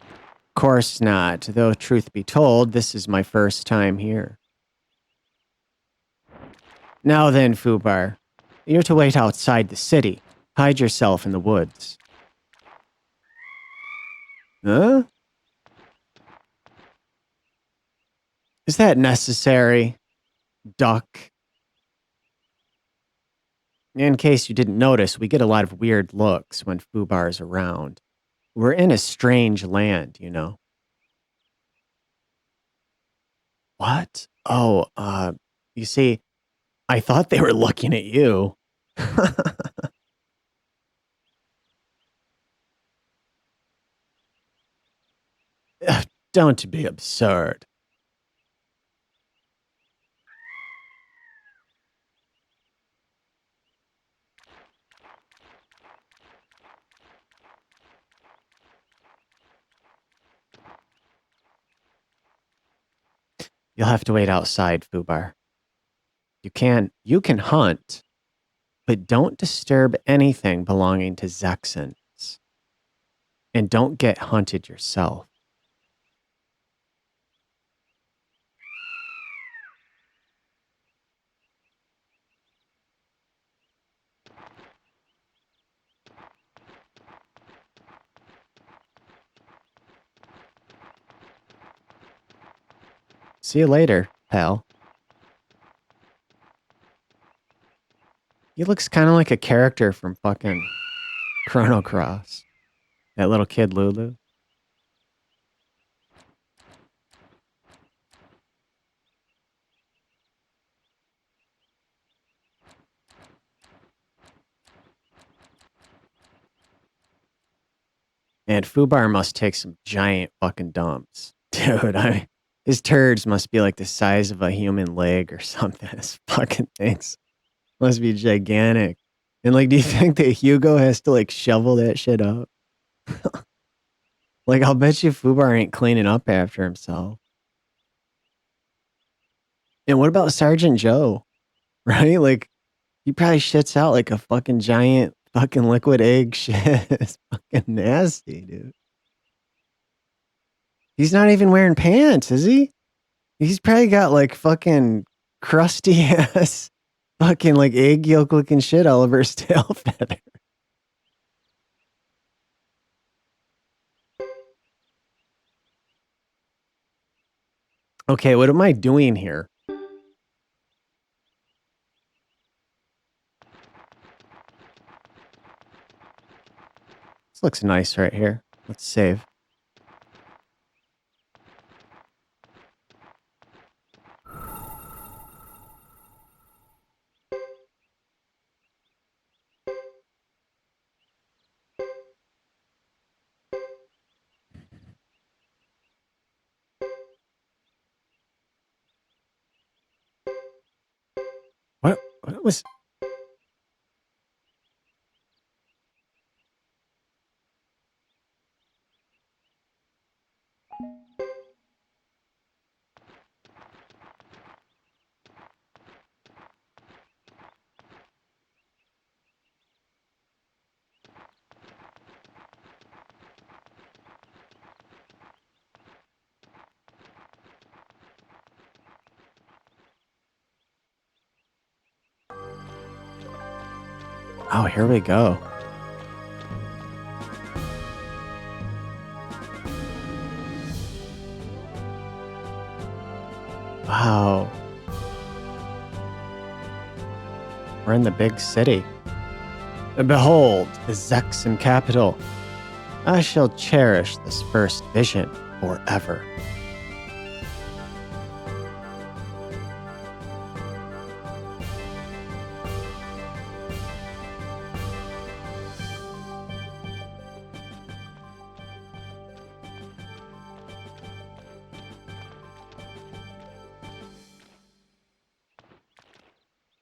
Of course not, though truth be told, this is my first time here. Now then, Fubar, you're to wait outside the city. Hide yourself in the woods. Huh? Is that necessary, duck? In case you didn't notice, we get a lot of weird looks when Fubar is around. We're in a strange land, you know. What? Oh, you see, I thought they were looking at you. Don't be absurd. You'll have to wait outside, Fubar. You can hunt, but don't disturb anything belonging to Zexons. And don't get hunted yourself. See you later, pal. He looks kind of like a character from fucking Chrono Cross. That little kid Lulu. And Fubar must take some giant fucking dumps. Dude, his turds must be like the size of a human leg or something. His fucking things must be gigantic. And like, do you think that Hugo has to like shovel that shit up? Like, I'll bet you Fubar ain't cleaning up after himself. And what about Sergeant Joe? Right? Like, he probably shits out like a fucking giant fucking liquid egg shit. It's fucking nasty, dude. He's not even wearing pants, is he? He's probably got like fucking crusty ass, fucking like egg yolk looking shit all over his tail feather. Okay, what am I doing here? This looks nice right here. Let's save. What was... Oh, here we go. Wow. We're in the big city. Behold, the Zexan capital. I shall cherish this first vision forever.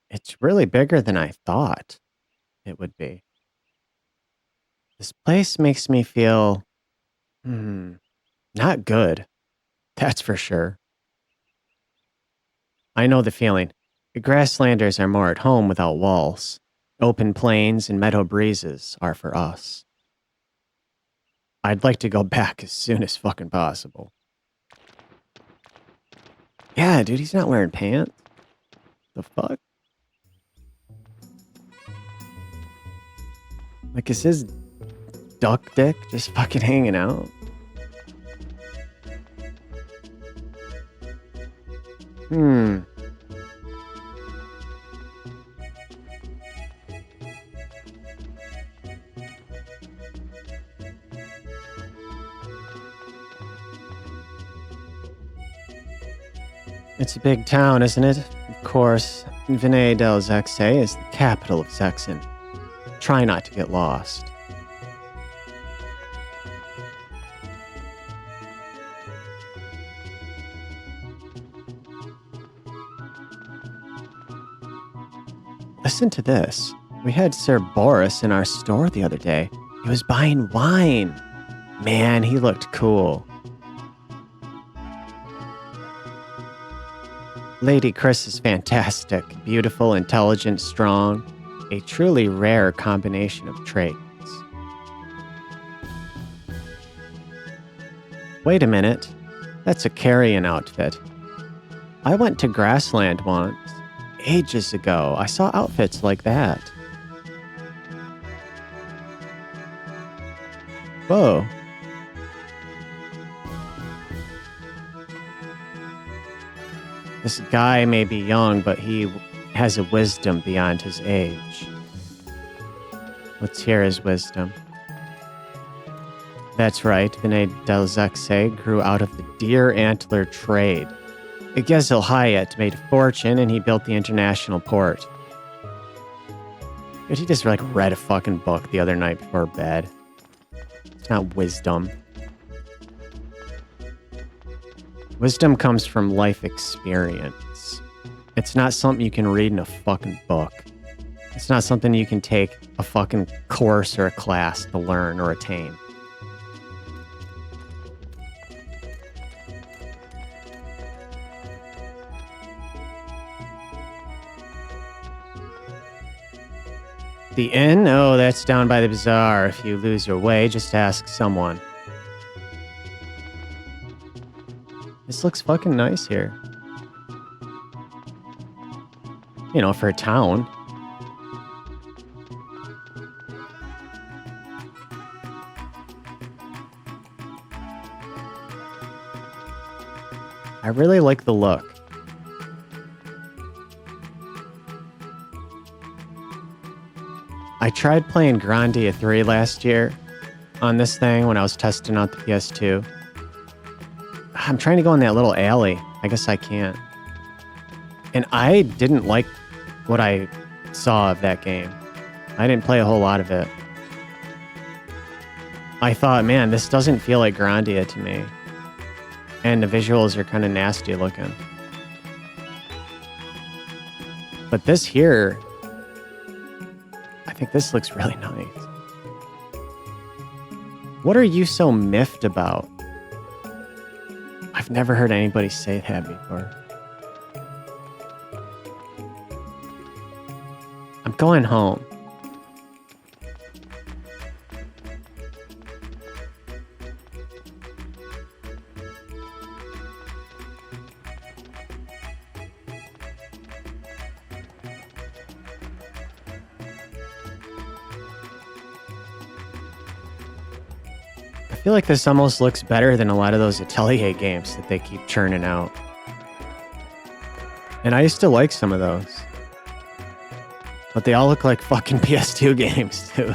It's really bigger than I thought it would be. This place makes me feel, not good. That's for sure. I know the feeling. The grasslanders are more at home without walls. Open plains and meadow breezes are for us. I'd like to go back as soon as fucking possible. Yeah, dude, he's not wearing pants. The fuck? Like, is his duck dick just fucking hanging out? It's a big town, isn't it? Of course, Vinay del Zexe is the capital of Zexan. Try not to get lost. Listen to this. We had Sir Boris in our store the other day. He was buying wine. Man, he looked cool. Lady Chris is fantastic. Beautiful, intelligent, strong. A truly rare combination of traits. Wait a minute. That's a carrion outfit. I went to Grassland once. Ages ago. I saw outfits like that. Whoa. This guy may be young, but he has a wisdom beyond his age. Let's hear his wisdom. That's right, Vinay del Zexe grew out of the deer antler trade. Gezel Hayat made a fortune and he built the international port. Dude, he just like read a fucking book the other night before bed. It's not wisdom. Wisdom comes from life experience. It's not something you can read in a fucking book. It's not something you can take a fucking course or a class to learn or attain. The inn? Oh, that's down by the bazaar. If you lose your way, just ask someone. This looks fucking nice here. You know, for a town. I really like the look. I tried playing Grandia 3 last year on this thing when I was testing out the PS2. I'm trying to go in that little alley. I guess I can't. And I didn't like what I saw of that game. I didn't play a whole lot of it. I thought, man, this doesn't feel like Grandia to me. And the visuals are kind of nasty looking. But this here, I think this looks really nice. What are you so miffed about? I've never heard anybody say that before. I'm going home. I feel like this almost looks better than a lot of those Atelier games that they keep churning out. And I used to like some of those. But they all look like fucking PS2 games, too.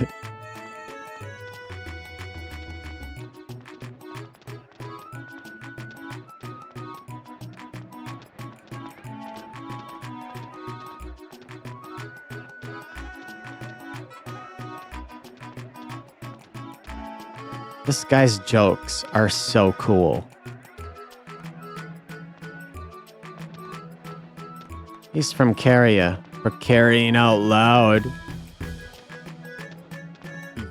This guy's jokes are so cool. He's from Caria, for carrying out loud.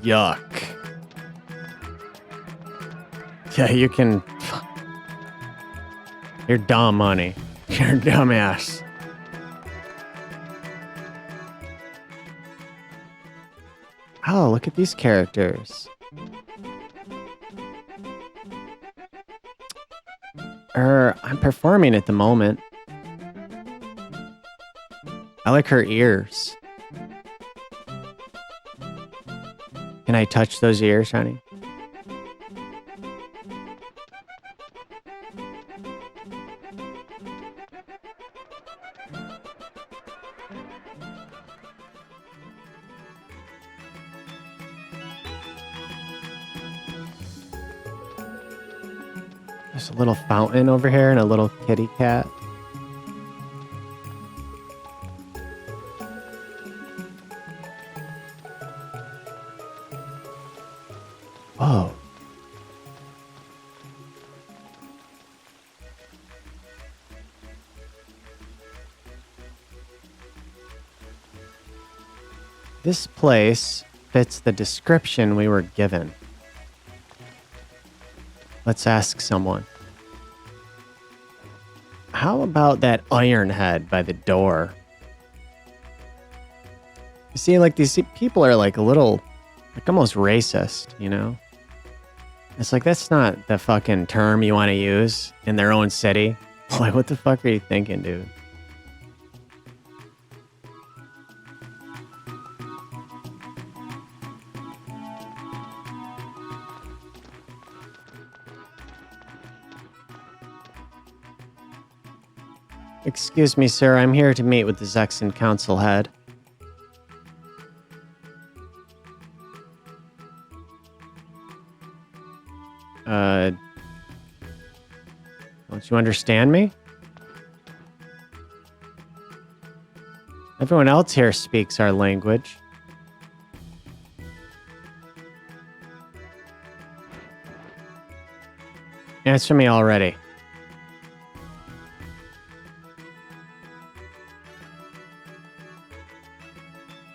Yuck. Yeah, you can... You're dumb, honey. You're a dumbass. Oh, look at these characters. I'm performing at the moment. I like her ears. Can I touch those ears, honey? There's a little fountain over here and a little kitty cat. Whoa. This place fits the description we were given. Let's ask someone. How about that iron head by the door? You see, like, these people are like a little, like almost racist, you know? It's like, that's not the fucking term you want to use in their own city. Like, what the fuck are you thinking, dude? Excuse me, sir. I'm here to meet with the Zexan Council head. Don't you understand me? Everyone else here speaks our language. Answer me already.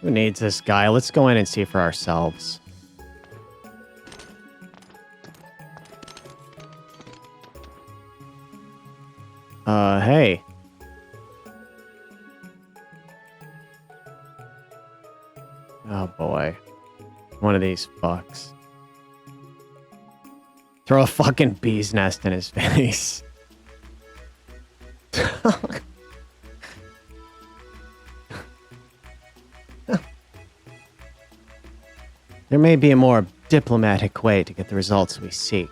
Who needs this guy? Let's go in and see for ourselves. Hey. Oh boy. One of these fucks. Throw a fucking bee's nest in his face. There may be a more diplomatic way to get the results we seek.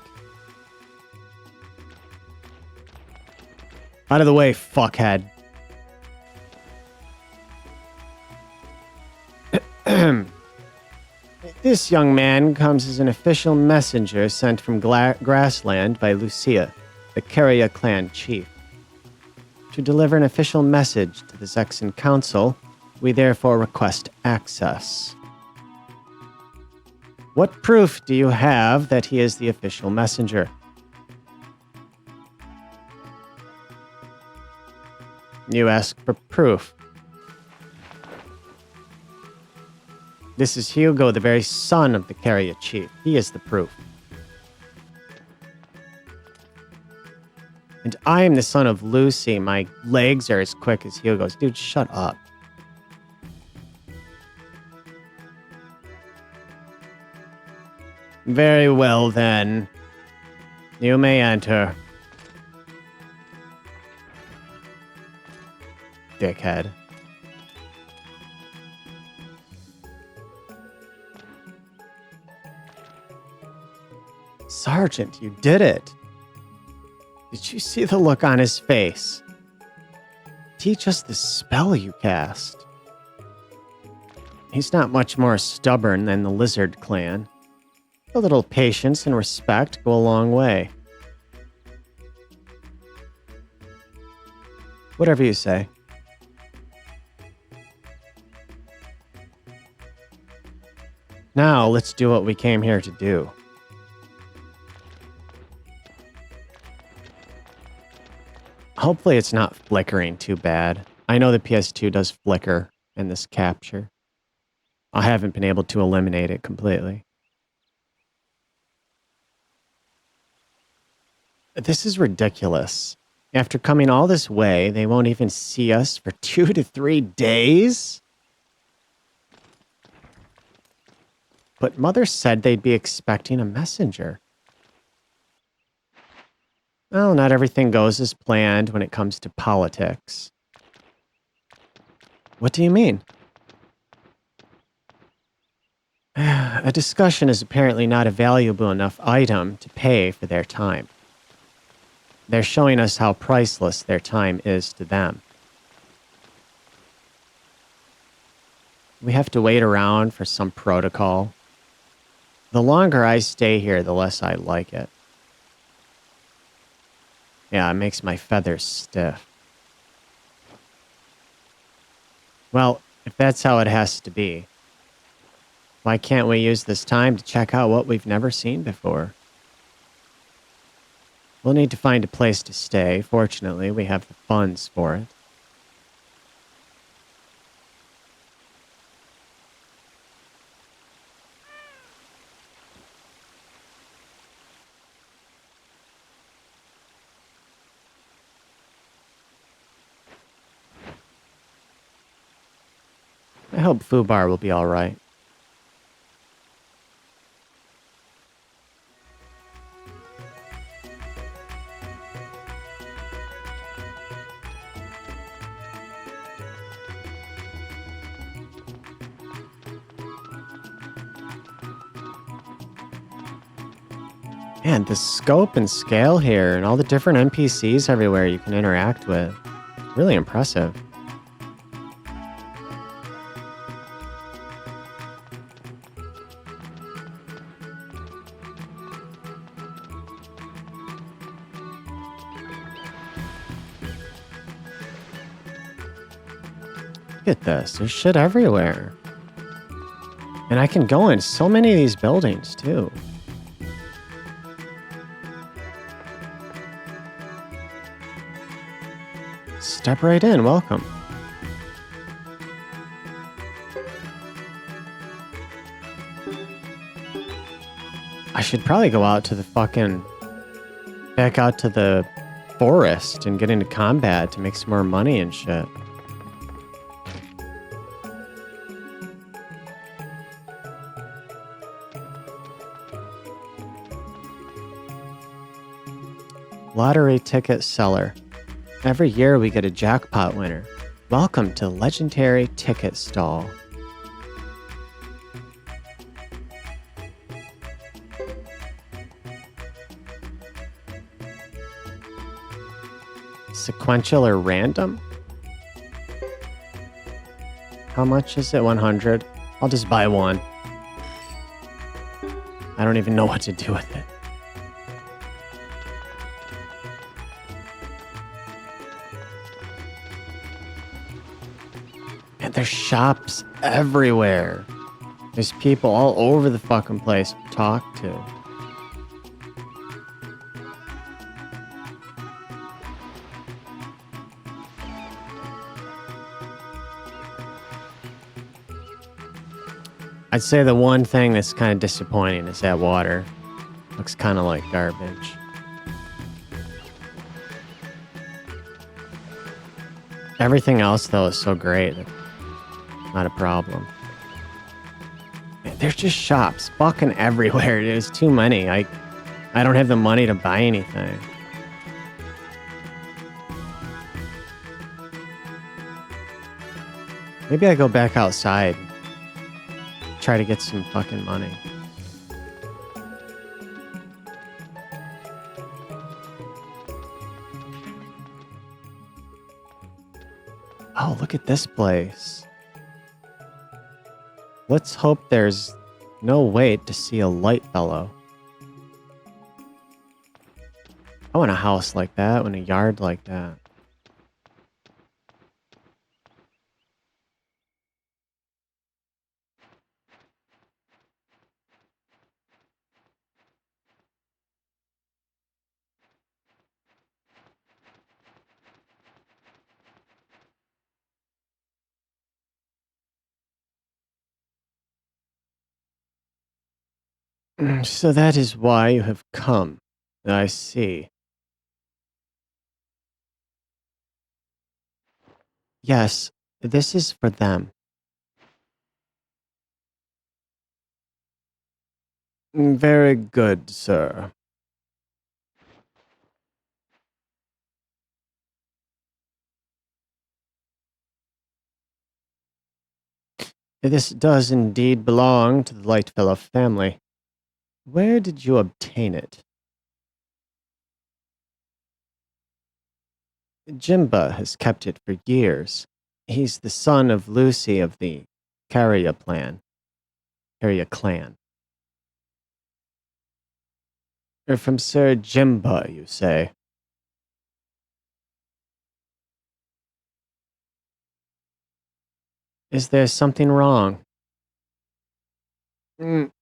Out of the way, fuckhead. This young man comes as an official messenger sent from Grassland by Lucia, the Carria clan chief. To deliver an official message to the Zexan Council, we therefore request access. What proof do you have that he is the official messenger? You ask for proof. This is Hugo, the very son of the Carria chief. He is the proof. And I am the son of Lucy. My legs are as quick as Hugo's. Dude, shut up. Very well, then. You may enter. Dickhead. Sergeant, you did it. Did you see the look on his face? Teach us the spell you cast. He's not much more stubborn than the Lizard Clan. A little patience and respect go a long way. Whatever you say. Now, let's do what we came here to do. Hopefully it's not flickering too bad. I know the PS2 does flicker in this capture. I haven't been able to eliminate it completely. This is ridiculous. After coming all this way, they won't even see us for 2 to 3 days? But Mother said they'd be expecting a messenger. Well, not everything goes as planned when it comes to politics. What do you mean? A discussion is apparently not a valuable enough item to pay for their time. They're showing us how priceless their time is to them. We have to wait around for some protocol. The longer I stay here, the less I like it. Yeah, it makes my feathers stiff. Well, if that's how it has to be, why can't we use this time to check out what we've never seen before? We'll need to find a place to stay. Fortunately, we have the funds for it. I hope Fubar will be all right. Man, the scope and scale here and all the different NPCs everywhere you can interact with. Really impressive. Look at this. There's shit everywhere. And I can go in so many of these buildings, too. Step right in. Welcome. I should probably go out to the back out to the forest and get into combat to make some more money and shit. Lottery ticket seller. Every year we get a jackpot winner. Welcome to Legendary Ticket Stall. Sequential or random? How much is it? 100? I'll just buy one. I don't even know what to do with it. And there's shops everywhere. There's people all over the fucking place to talk to. I'd say the one thing that's kind of disappointing is that water. Looks kind of like garbage. Everything else, though, is so great. Not a problem. Man, there's just shops fucking everywhere. There's too many. I don't have the money to buy anything. Maybe I go back outside. Try to get some fucking money. Oh, look at this place. Let's hope there's no wait to see a light fellow. I want a house like that, I want a yard like that. So that is why you have come. I see. Yes, this is for them. Very good, sir. This does indeed belong to the Lightfellow family. Where did you obtain it? Jimba has kept it for years. He's the son of Lucy of the Carria clan. You're from Sir Jimba, you say? Is there something wrong?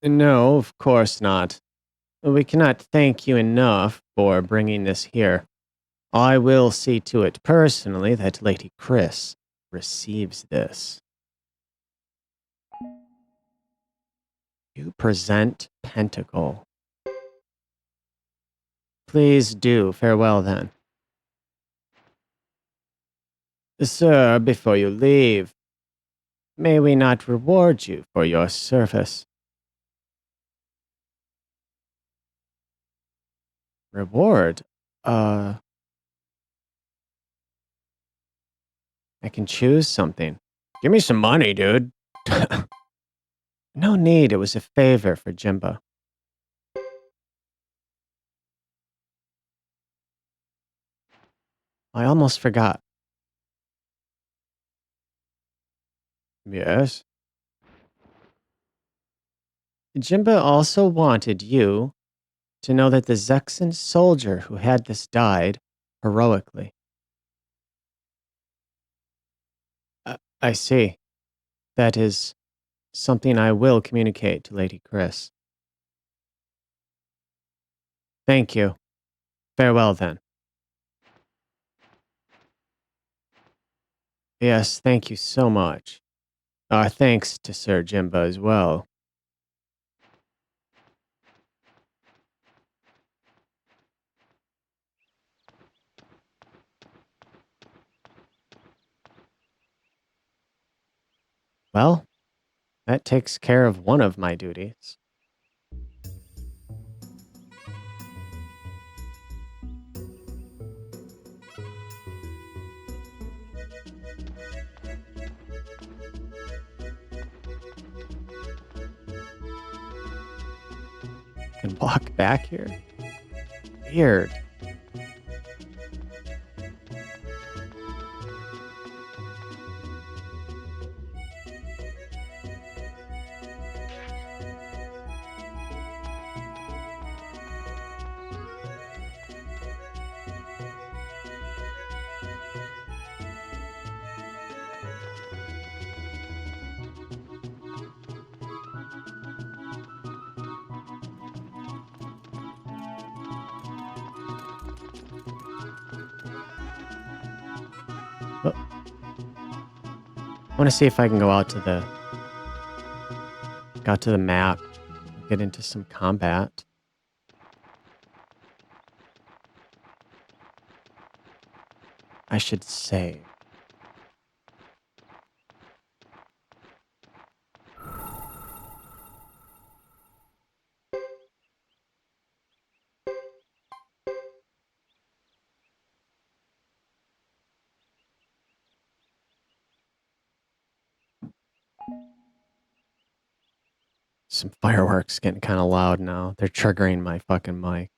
No, of course not. We cannot thank you enough for bringing this here. I will see to it personally that Lady Chris receives this. You present Pentacle. Please do. Farewell, then. Sir, before you leave, may we not reward you for your service? Reward? I can choose something. Give me some money, dude. No need. It was a favor for Jimba. I almost forgot. Yes? Jimba also wanted you to know that the Zexan soldier who had this died heroically. I see. That is something I will communicate to Lady Chris. Thank you. Farewell, then. Yes, thank you so much. Our thanks to Sir Jimba as well. Well, that takes care of one of my duties. fucking walk back here. Weird. I want to see if I can go out to the map, get into some combat. I should save. Some fireworks getting kind of loud now. They're triggering my fucking mic.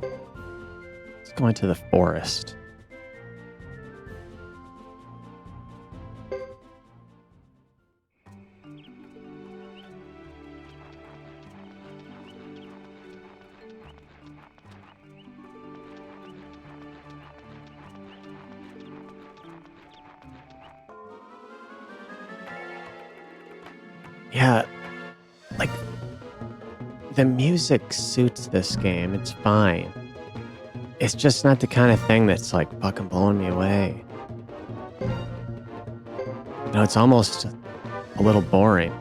Let's go into the forest. Yeah, like, the music suits this game. It's fine. It's just not the kind of thing that's, like, fucking blowing me away. You know, it's almost a little boring.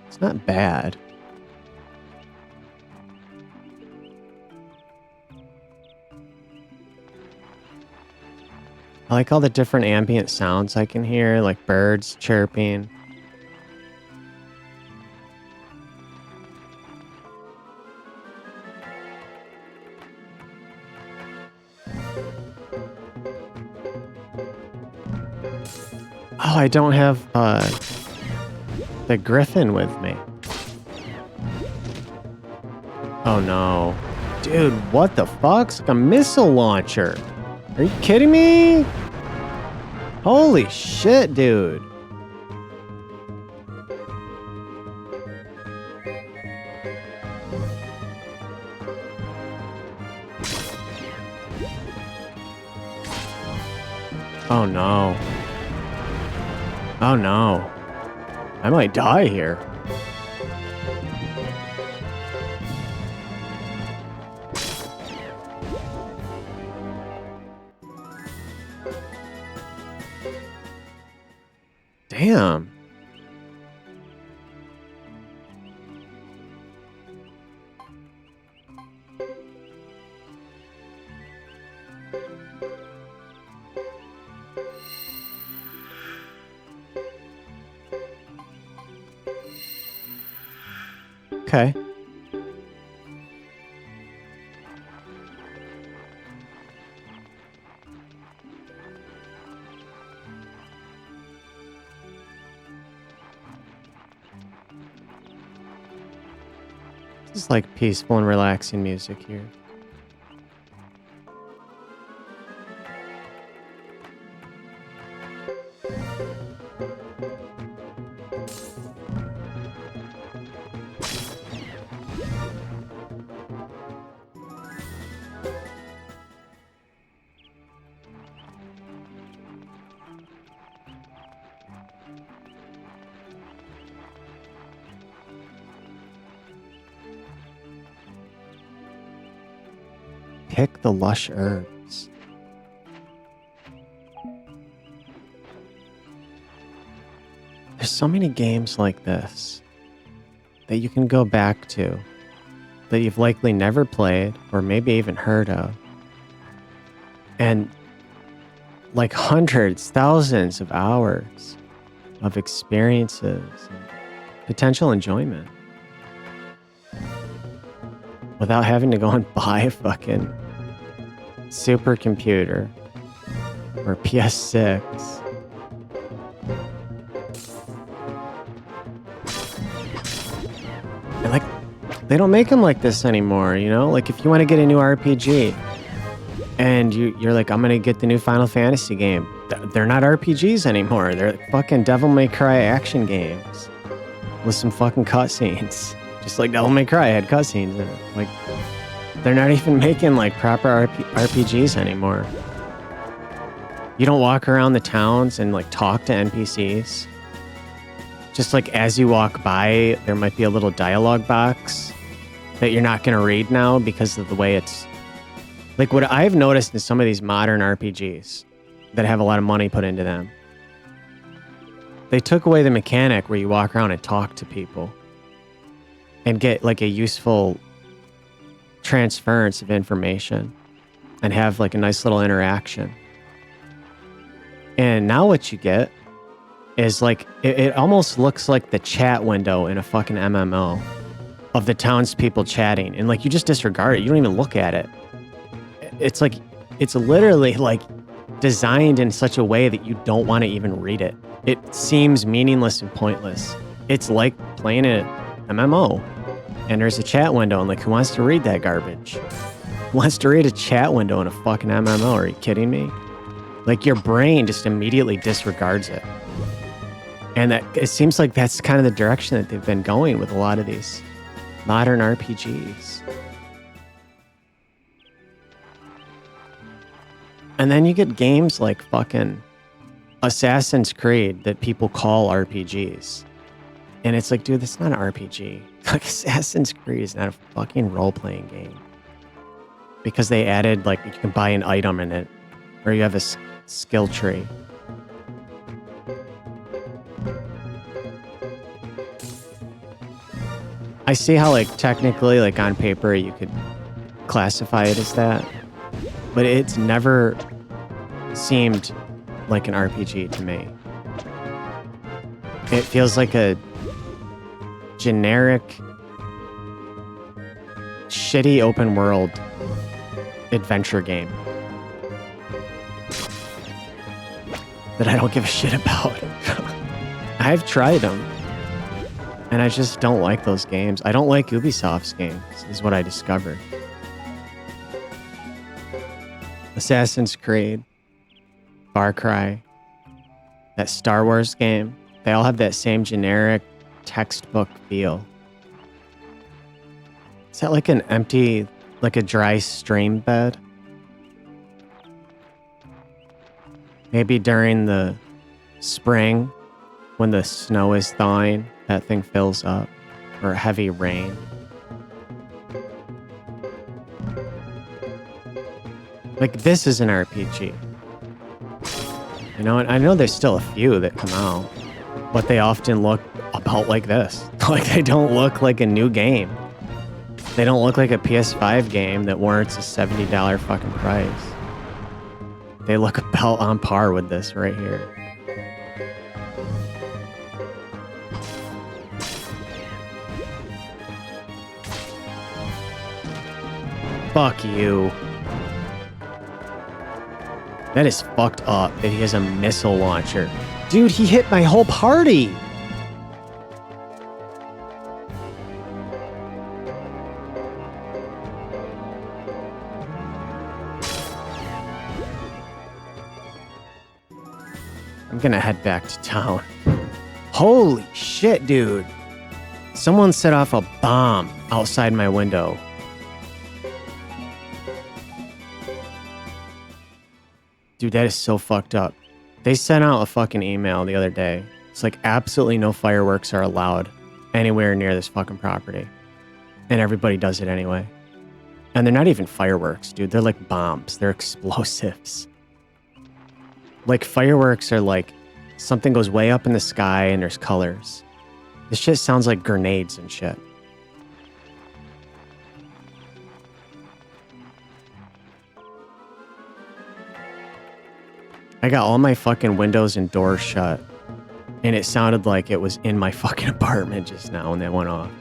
It's not bad. I like all the different ambient sounds I can hear, like birds chirping. Oh, I don't have the griffin with me. Oh no. Dude, what the fuck? It's like a missile launcher. Are you kidding me? Holy shit, dude. Oh no. Oh no. I might die here. Damn. Okay. This is like peaceful and relaxing music here. Pick the lush herbs. There's so many games like this that you can go back to that you've likely never played or maybe even heard of. And like hundreds, thousands of hours of experiences and potential enjoyment without having to go and buy a fucking supercomputer or PS6. And like, they don't make them like this anymore, you know? Like if you want to get a new RPG and you're like, I'm going to get the new Final Fantasy game. They're not RPGs anymore. They're fucking Devil May Cry action games with some fucking cutscenes. Just like Devil May Cry had cutscenes in it. Like, they're not even making like proper RPGs anymore. You don't walk around the towns and like talk to NPCs. Just like as you walk by, there might be a little dialogue box that you're not going to read now because of the way it's... Like what I've noticed in some of these modern RPGs that have a lot of money put into them, they took away the mechanic where you walk around and talk to people and get like a useful transference of information and have like a nice little interaction. And now what you get is like, it almost looks like the chat window in a fucking MMO of the townspeople chatting. And like, you just disregard it. You don't even look at it. It's like, it's literally like designed in such a way that you don't want to even read it. It seems meaningless and pointless. It's like playing an MMO and there's a chat window and like, who wants to read that garbage? Who wants to read a chat window in a fucking MMO? Are you kidding me? Like your brain just immediately disregards it. And that it seems like that's kind of the direction that they've been going with a lot of these modern RPGs. And then you get games like fucking Assassin's Creed that people call RPGs. And it's like, dude, that's not an RPG. Like Assassin's Creed is not a fucking role-playing game. Because they added, like, you can buy an item in it. Or you have a skill tree. I see how, like, technically, like, on paper, you could classify it as that. But it's never seemed like an RPG to me. It feels like a generic, shitty open world adventure game that I don't give a shit about. I've tried them, and I just don't like those games. I don't like Ubisoft's games, is what I discovered. Assassin's Creed, Far Cry, that Star Wars game, they all have that same generic textbook feel. Is that like an empty, like a dry stream bed? Maybe during the spring, when the snow is thawing, that thing fills up, or heavy rain. Like, this is an RPG. You know, and I know there's still a few that come out, but they often look about like this. Like, they don't look like a new game. They don't look like a PS5 game that warrants a $70 fucking price. They look about on par with this right here. Fuck you. That is fucked up that he has a missile launcher. Dude, he hit my whole party! I'm gonna head back to town. Holy shit, dude. Someone set off a bomb outside my window. Dude, that is so fucked up. They sent out a fucking email the other day. It's like, absolutely no fireworks are allowed anywhere near this fucking property. And everybody does it anyway. And they're not even fireworks, dude. They're like bombs. They're explosives. Like, fireworks are like, something goes way up in the sky and there's colors. This shit sounds like grenades and shit. I got all my fucking windows and doors shut. And it sounded like it was in my fucking apartment just now when that went off.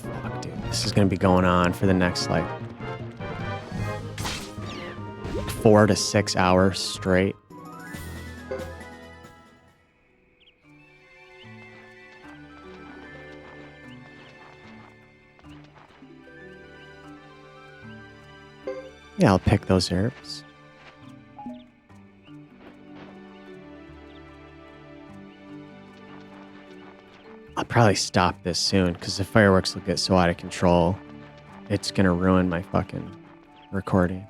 Fuck, dude. This is gonna be going on for the next, like, 4 to 6 hours straight. Yeah, I'll pick those herbs. I'll probably stop this soon because the fireworks will get so out of control. It's gonna ruin my fucking recording.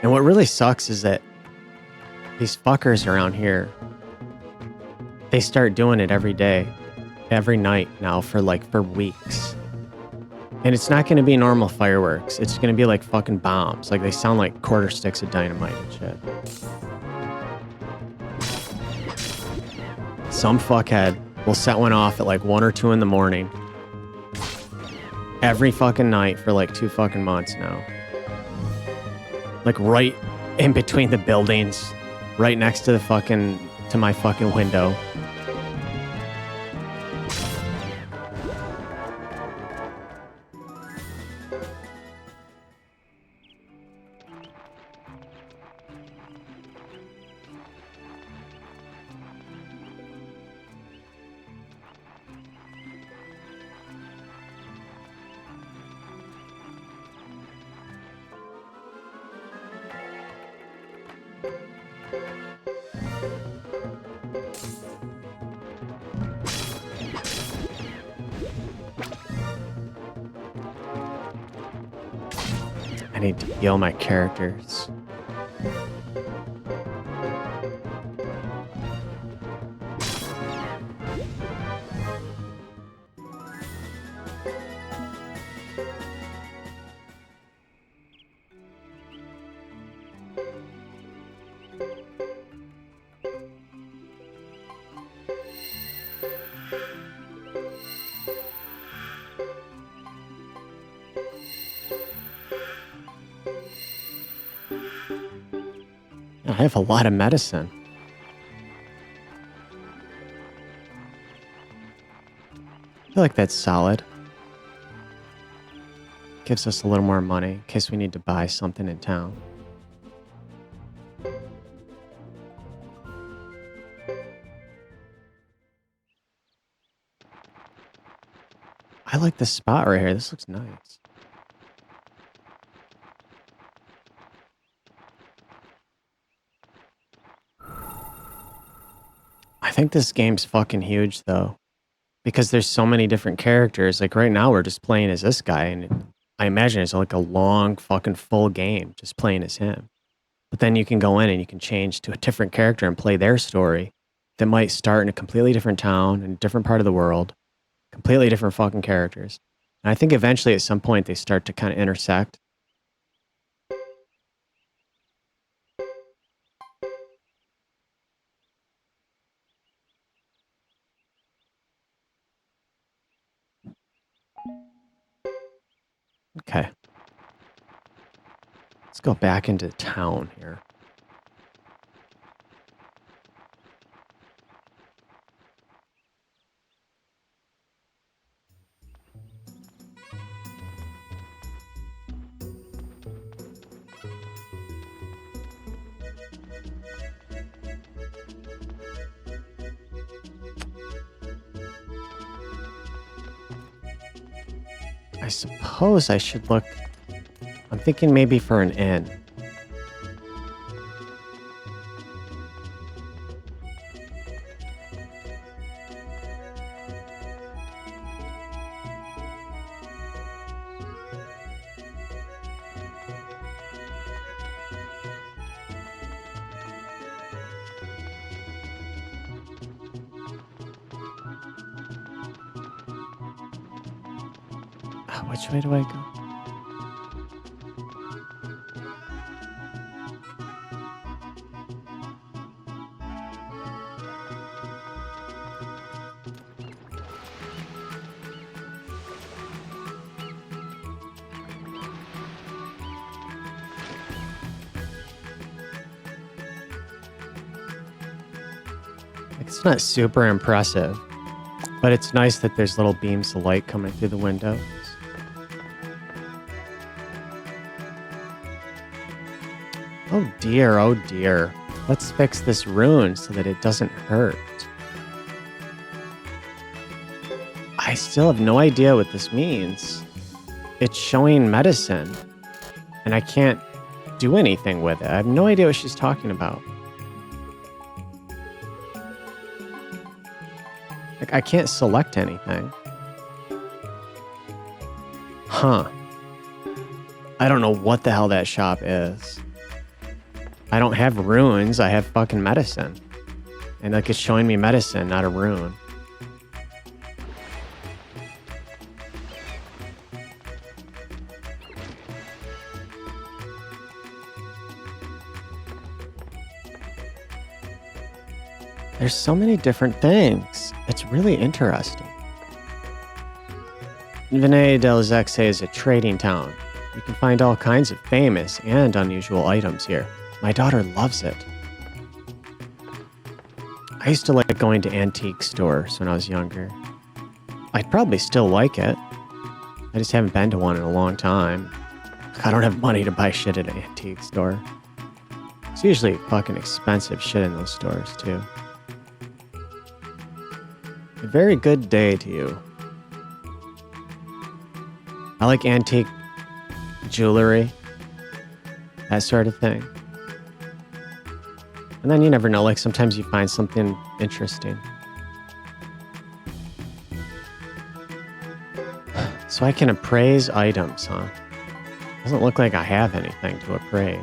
And what really sucks is that these fuckers around here, they start doing it every day, every night now for weeks. And it's not going to be normal fireworks. It's going to be like fucking bombs. Like they sound like quarter sticks of dynamite and shit. Some fuckhead will set one off at like 1 or 2 in the morning. Every fucking night for like 2 fucking months now. Like right in between the buildings. Right next to my fucking window. I need to heal my characters. I have a lot of medicine. I feel like that's solid. Gives us a little more money in case we need to buy something in town. I like this spot right here. This looks nice. I think this game's fucking huge, though, because there's so many different characters. Like, right now, we're just playing as this guy, and I imagine it's like a long fucking full game just playing as him. But then you can go in and you can change to a different character and play their story that might start in a completely different town, in a different part of the world, completely different fucking characters. And I think eventually at some point they start to kind of intersect. Okay. Let's go back into town here. I suppose I should look. I'm thinking maybe for an inn. Which way do I go? It's not super impressive, but it's nice that there's little beams of light coming through the windows. Oh dear, oh dear. Let's fix this rune so that it doesn't hurt. I still have no idea what this means. It's showing medicine, and I can't do anything with it. I have no idea what she's talking about. Like, I can't select anything. Huh. I don't know what the hell that shop is. I don't have runes, I have fucking medicine. And like, it's showing me medicine, not a rune. There's so many different things. It's really interesting. Vinay del Zexe is a trading town. You can find all kinds of famous and unusual items here. My daughter loves it. I used to like going to antique stores when I was younger. I'd probably still like it. I just haven't been to one in a long time. I don't have money to buy shit at an antique store. It's usually fucking expensive shit in those stores, too. A very good day to you. I like antique jewelry, that sort of thing. And then you never know, like sometimes you find something interesting. So I can appraise items, huh? Doesn't look like I have anything to appraise.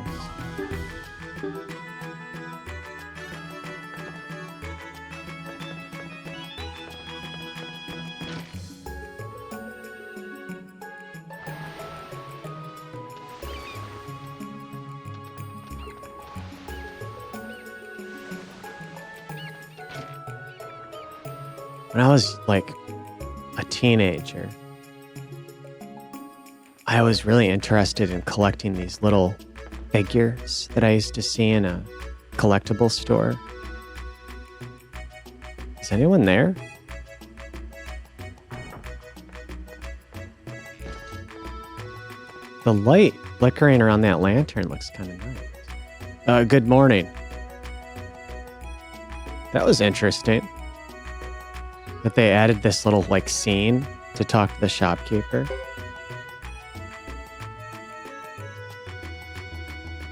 When I was like a teenager, I was really interested in collecting these little figures that I used to see in a collectible store. Is anyone there? The light flickering around that lantern looks kind of nice. Good morning. That was interesting. That they added this little like scene to talk to the shopkeeper.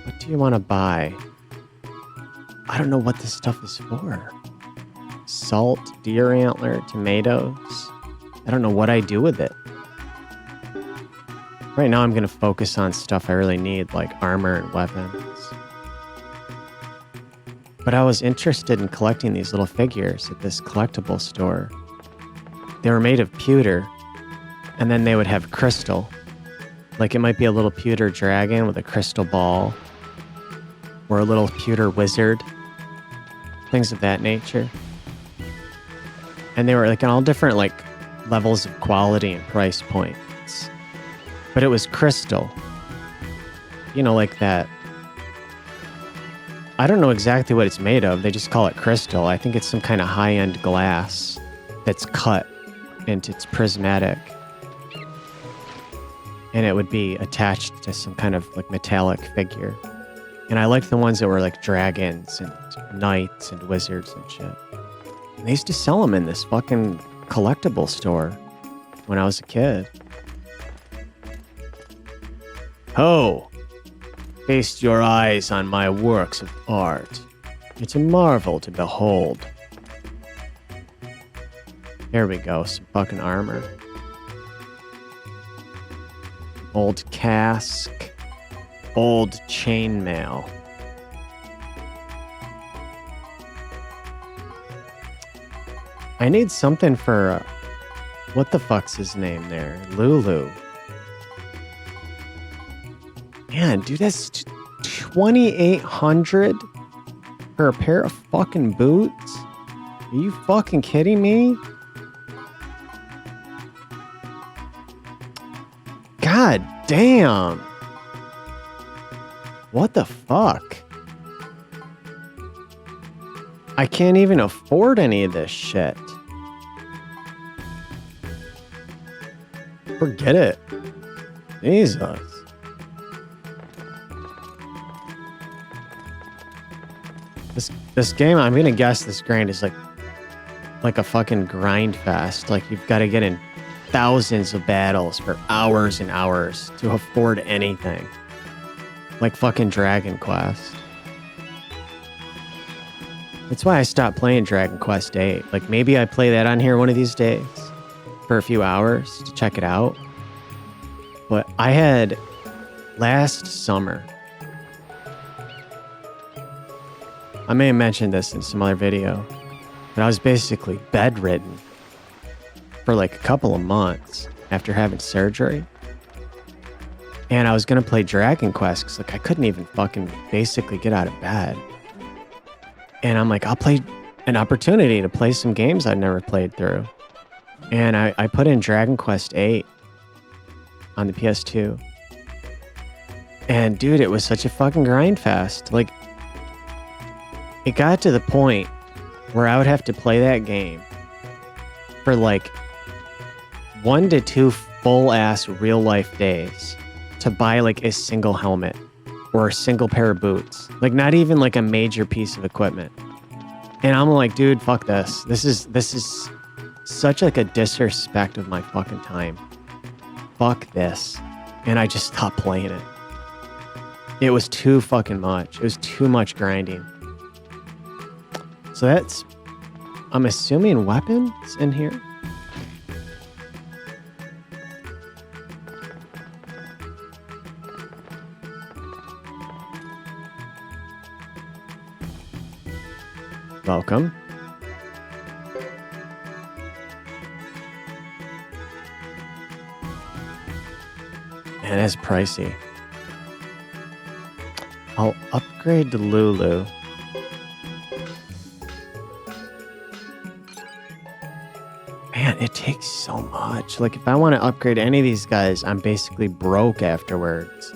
What do you want to buy? I don't know what this stuff is for. Salt, deer antler, tomatoes. I don't know what I do with it. Right now I'm going to focus on stuff I really need, like armor and weapons. But I was interested in collecting these little figures at this collectible store. They were made of pewter, and then they would have crystal. Like it might be a little pewter dragon with a crystal ball, or a little pewter wizard, things of that nature. And they were like in all different like levels of quality and price points. But it was crystal. You know, like that. I don't know exactly what it's made of. They just call it crystal. I think it's some kind of high-end glass that's cut into its prismatic. And it would be attached to some kind of like metallic figure. And I liked the ones that were like dragons and knights and wizards and shit. And they used to sell them in this fucking collectible store when I was a kid. Ho! Feast your eyes on my works of art. It's a marvel to behold. Here we go, some fucking armor. Old cask. Old chainmail. I need something for... what the fuck's his name there? Lulu. Man, dude, that's 2,800 for a pair of fucking boots? Are you fucking kidding me? God damn. What the fuck? I can't even afford any of this shit. Forget it. Jesus. This game, I'm gonna guess this grind is like a fucking grind fest. Like you've got to get in thousands of battles for hours and hours to afford anything. Like fucking Dragon Quest. That's why I stopped playing Dragon Quest VIII. Like maybe I play that on here one of these days for a few hours to check it out. But I had last summer, I may have mentioned this in some other video, but I was basically bedridden for like a couple of months after having surgery. And I was going to play Dragon Quest because like I couldn't even fucking basically get out of bed. And I'm like, I'll play an opportunity to play some games I'd never played through. And I put in Dragon Quest VIII on the PS2. And dude, it was such a fucking grind fest. Like, it got to the point where I would have to play that game for like 1 to 2 full ass real life days to buy like a single helmet or a single pair of boots. Like not even like a major piece of equipment. And I'm like, dude, fuck this. This is such like a disrespect of my fucking time. Fuck this. And I just stopped playing it. It was too fucking much. It was too much grinding. So that's, I'm assuming weapons in here. Welcome. And it's pricey. I'll upgrade to Lulu. Man, it takes so much. Like, if I want to upgrade any of these guys, I'm basically broke afterwards.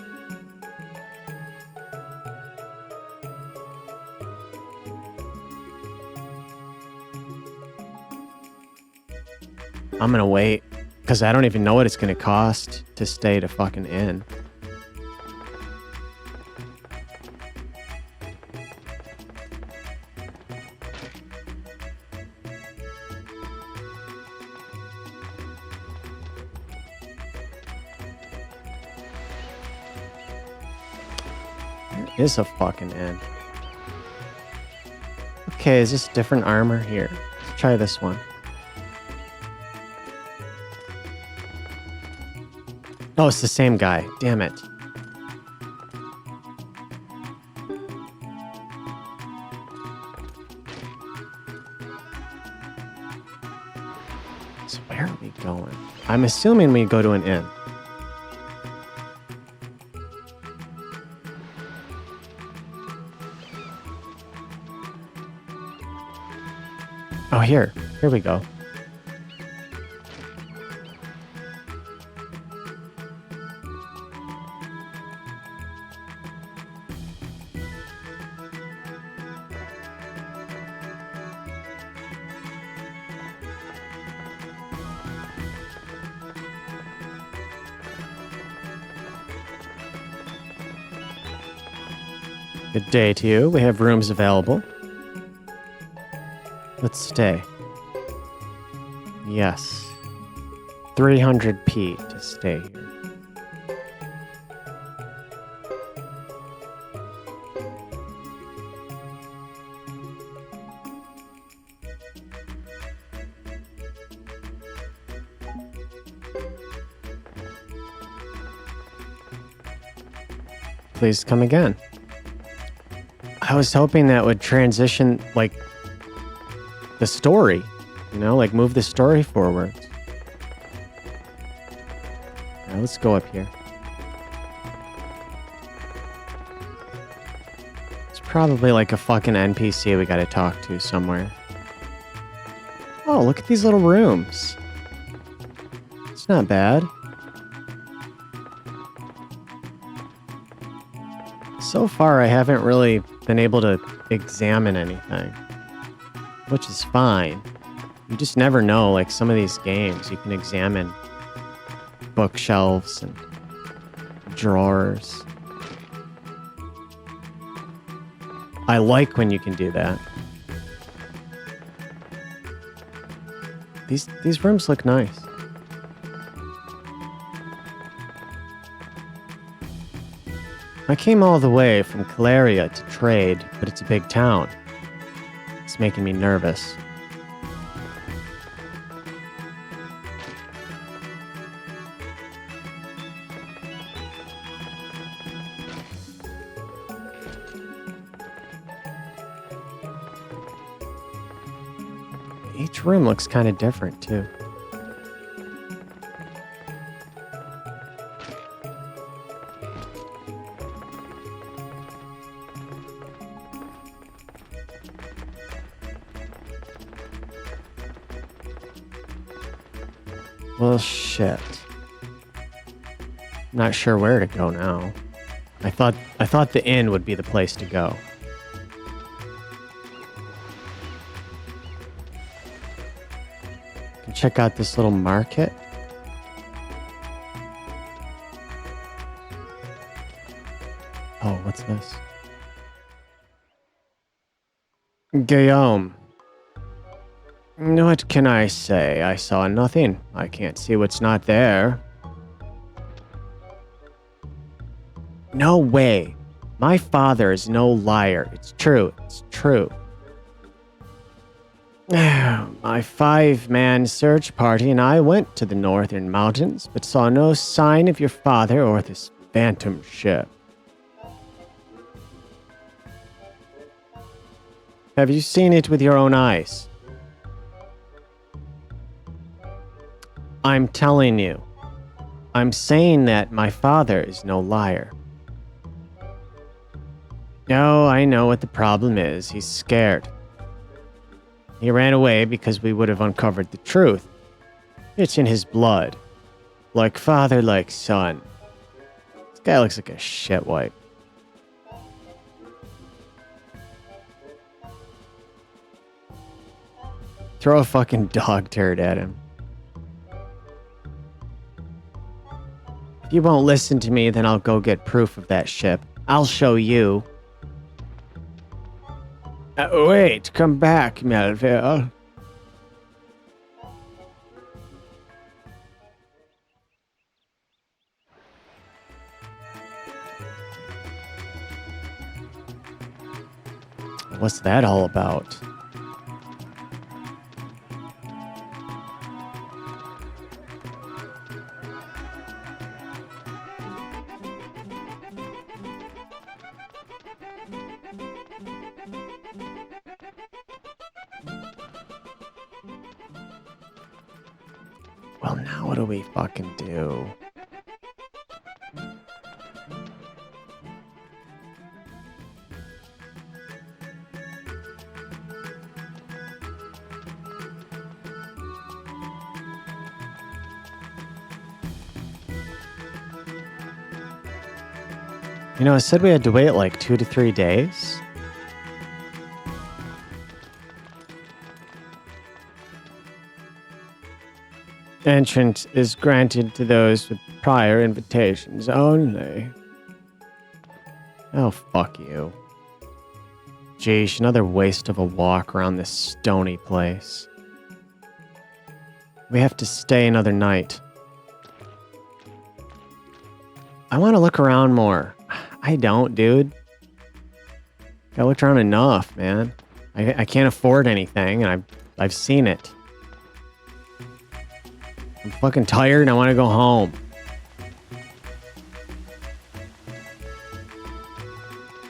I'm gonna wait, because I don't even know what it's gonna cost to stay to fucking inn. Is a fucking end. Okay, is this different armor here? Let's try this one. Oh, it's the same guy. Damn it. So where are we going? I'm assuming we go to an inn. Oh, here we go. Good day to you. We have rooms available. Let's stay. Yes. 300p to stay here. Please come again. I was hoping that would transition, like, the story, you know, like move the story forward. Now let's go up here. probably like a fucking NPC we gotta talk to somewhere. Oh, look at these little rooms. It's not bad. So far, I haven't really been able to examine anything, which is fine. You just never know, like some of these games, you can examine bookshelves and drawers. I like when you can do that. These rooms look nice. I came all the way from Caleria to trade, but it's a big town. It's making me nervous. Each room looks kind of different, too. Well, shit. Not sure where to go now. I thought the inn would be the place to go. Can check out this little market. Oh, what's this? Guillaume. What can I say? I saw nothing. I can't see what's not there. No way. My father is no liar. It's true. It's true. My 5-man search party and I went to the northern mountains, but saw no sign of your father or this phantom ship. Have you seen it with your own eyes? I'm telling you. I'm saying that my father is no liar. No, I know what the problem is. He's scared. He ran away because we would have uncovered the truth. It's in his blood. Like father, like son. This guy looks like a shitwipe. Throw a fucking dog turd at him. If you won't listen to me, then I'll go get proof of that ship. I'll show you. Wait, come back, Melville. What's that all about? Well, now what do we fucking do? You know, I said we had to wait like 2 to 3 days. Entrance is granted to those with prior invitations only. Oh, fuck you. Jeesh, another waste of a walk around this stony place. We have to stay another night. I want to look around more. I don't, dude. I looked around enough, man. I can't afford anything, and I've seen it. I'm fucking tired and I want to go home.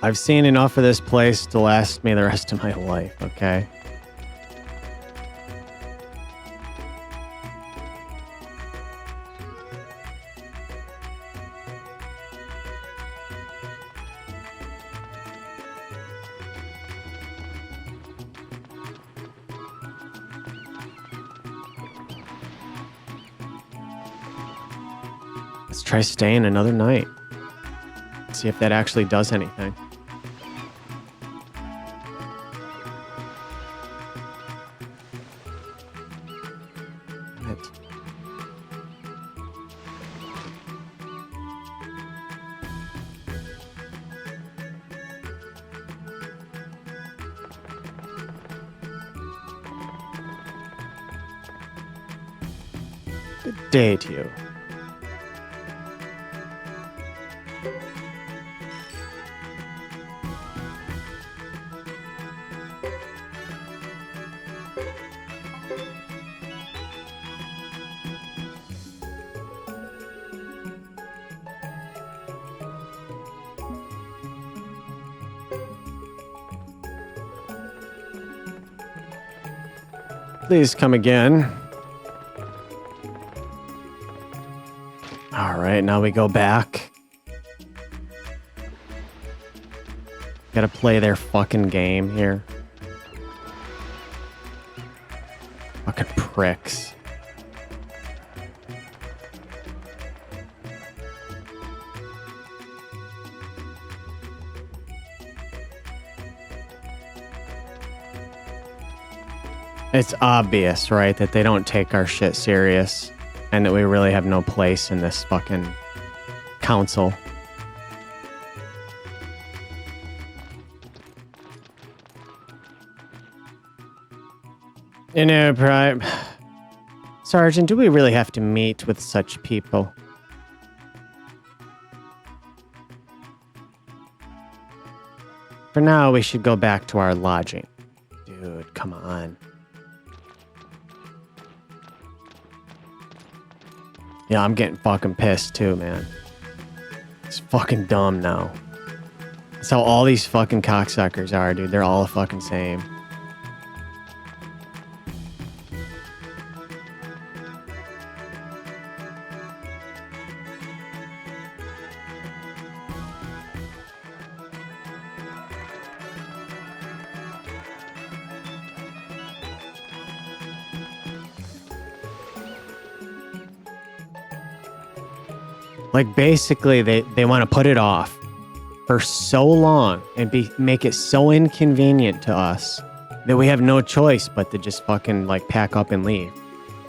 I've seen enough of this place to last me the rest of my life, okay? Let's try staying another night. See if that actually does anything. Good day to you. Please come again. All right, now we go back. Gotta play their fucking game here. Fucking pricks. It's obvious, right, that they don't take our shit serious and that we really have no place in this fucking council. You know, Prime... Sergeant, do we really have to meet with such people? For now, we should go back to our lodging. Dude, come on. Yeah, I'm getting fucking pissed too, man. It's fucking dumb now. That's how all these fucking cocksuckers are, dude. They're all the fucking same. Like, basically, they want to put it off for so long and make it so inconvenient to us that we have no choice but to just fucking, like, pack up and leave.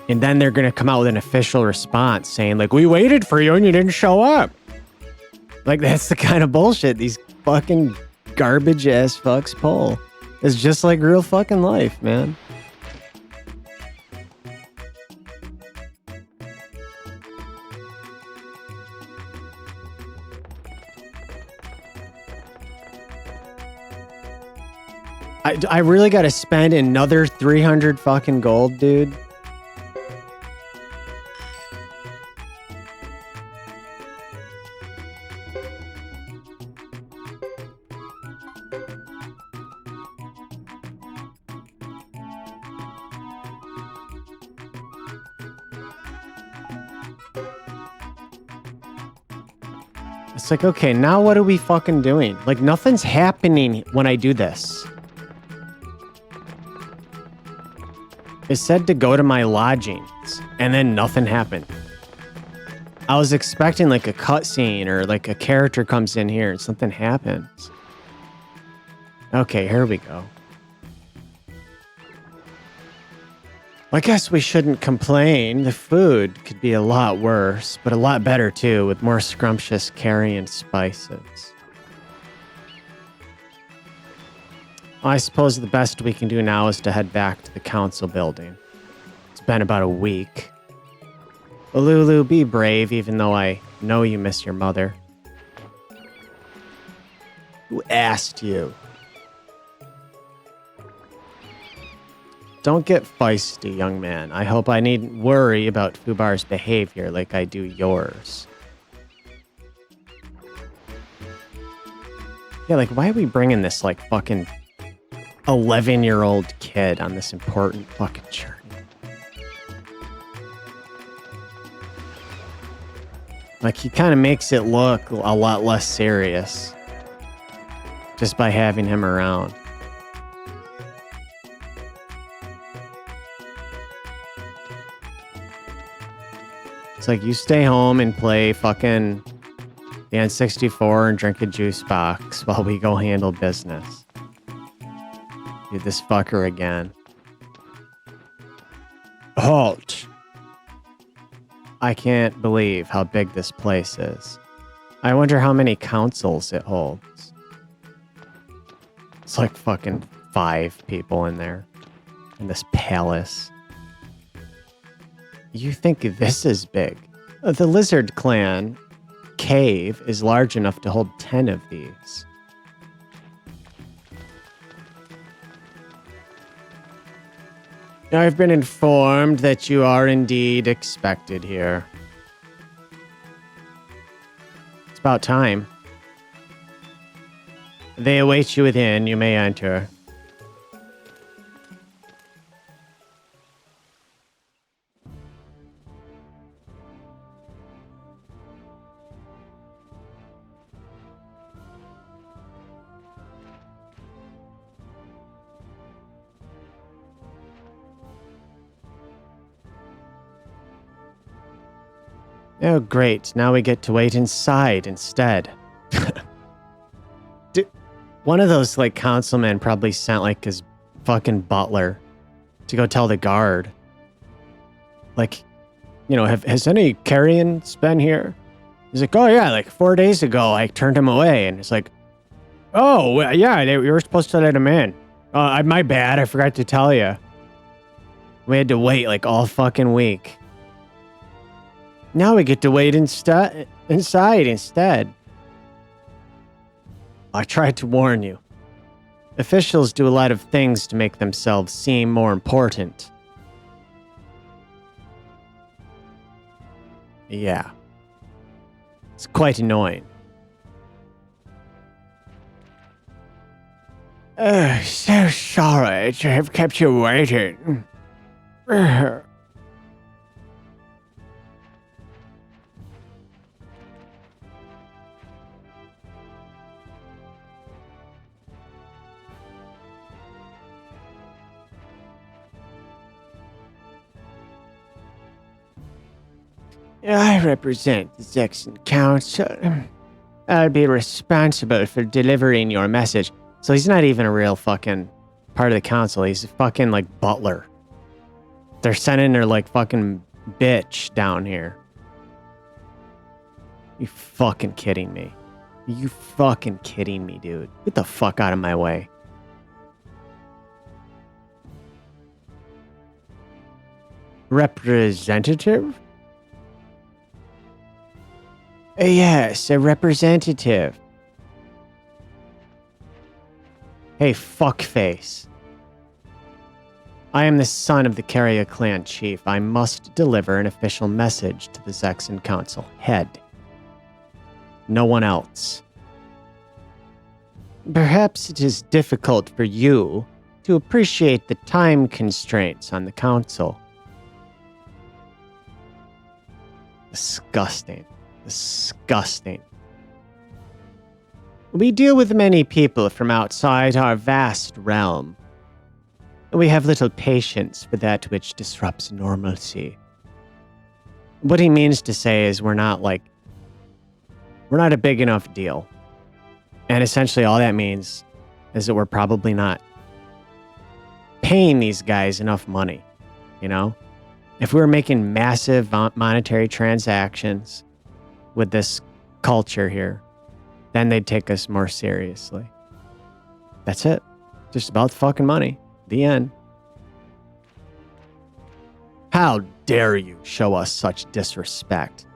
And then they're going to come out with an official response saying, like, we waited for you and you didn't show up. Like, that's the kind of bullshit these fucking garbage-ass fucks pull. It's just like real fucking life, man. I really got to spend another 300 fucking gold, dude. It's like, okay, now what are we fucking doing? Like, nothing's happening when I do this. It said to go to my lodgings, and then nothing happened. I was expecting like a cutscene or like a character comes in here and something happens. Okay, here we go. I guess we shouldn't complain. The food could be a lot worse, but a lot better too, with more scrumptious curry and spices. I suppose the best we can do now is to head back to the council building. It's been about a week. Lulu, be brave, even though I know you miss your mother. Who asked you? Don't get feisty, young man. I hope I needn't worry about Fubar's behavior like I do yours. Yeah, like, why are we bringing this, like, fucking 11-year-old kid on this important fucking journey? Like, he kind of makes it look a lot less serious just by having him around. It's like you stay home and play fucking the N64 and drink a juice box while we go handle business. Do this fucker again. Halt! I can't believe how big this place is. I wonder how many consoles it holds. It's like fucking 5 people in there. In this palace. You think this is big? The Lizard Clan cave is large enough to hold 10 of these. I've been informed that you are indeed expected here. It's about time. They await you within. You may enter. Oh, great. Now we get to wait inside instead. One of those, like, councilmen probably sent, like, his fucking butler to go tell the guard. Like, you know, has any carrions been here? He's like, oh, yeah, like, 4 days ago, I turned him away. And it's like, oh, well, yeah, we were supposed to let him in. My bad. I forgot to tell you. We had to wait, like, all fucking week. Now we get to wait inside instead. I tried to warn you. Officials do a lot of things to make themselves seem more important. Yeah. It's quite annoying. So sorry to have kept you waiting. I represent the Saxon Council. I'll be responsible for delivering your message. So he's not even a real fucking part of the council. He's a fucking, like, butler. They're sending their, like, fucking bitch down here. You fucking kidding me? You fucking kidding me, dude? Get the fuck out of my way. Representative? Yes, a representative. Hey, fuckface. I am the son of the Carrier clan chief. I must deliver an official message to the Saxon Council head. No one else. Perhaps it is difficult for you to appreciate the time constraints on the council. Disgusting. Disgusting. We deal with many people from outside our vast realm. We have little patience for that which disrupts normalcy. What he means to say is we're not a big enough deal. And essentially all that means is that we're probably not paying these guys enough money, you know? If we were making massive monetary transactions with this culture here, then they'd take us more seriously. That's it. Just about the fucking money. The end. How dare you show us such disrespect?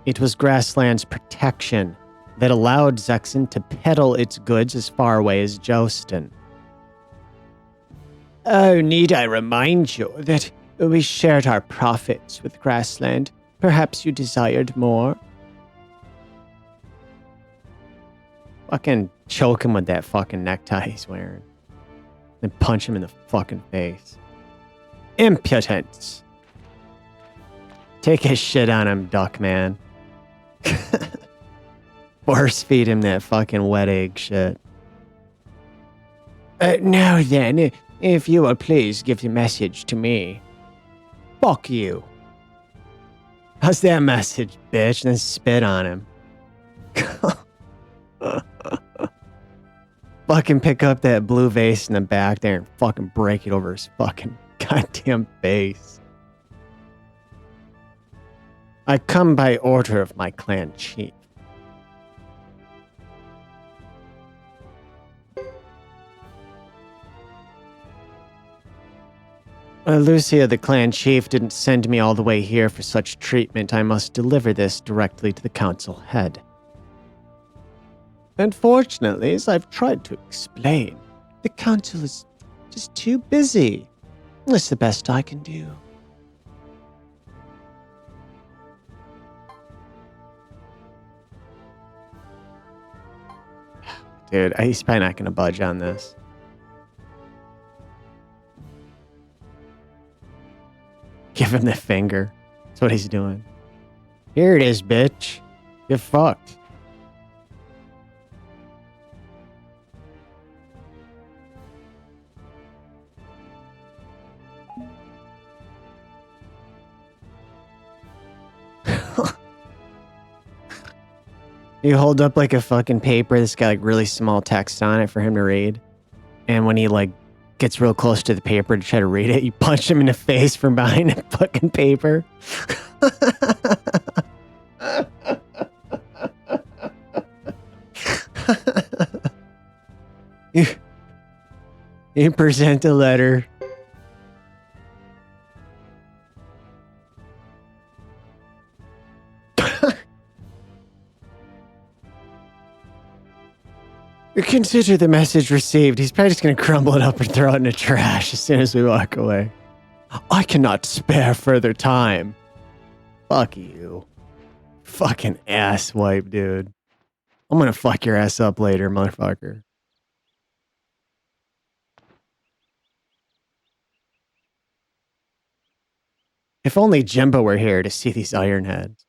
It was Grassland's protection that allowed Zexon to peddle its goods as far away as Jostin. Oh, need I remind you that we shared our profits with Grassland? Perhaps you desired more? Fucking choke him with that fucking necktie he's wearing. Then punch him in the fucking face. Impudence! Take a shit on him, Duckman. Force feed him that fucking wet egg shit. Now then, if you will please give the message to me. Fuck you. How's that message, bitch? And then spit on him. Fucking pick up that blue vase in the back there and fucking break it over his fucking goddamn face. I come by order of my clan chief. Lucia, the clan chief, didn't send me all the way here for such treatment. I must deliver this directly to the council head. Unfortunately, as I've tried to explain, the council is just too busy. That's the best I can do. Dude, he's probably not going to budge on this. Give him the finger. That's what he's doing. Here it is, bitch. Get fucked. You hold up like a fucking paper that's got like really small text on it for him to read. And when he like gets real close to the paper to try to read it, you punch him in the face from behind the fucking paper. You present a letter. Consider the message received. He's probably just going to crumble it up and throw it in the trash as soon as we walk away. I cannot spare further time. Fuck you. Fucking asswipe, dude. I'm going to fuck your ass up later, motherfucker. If only Jimbo were here to see these ironheads.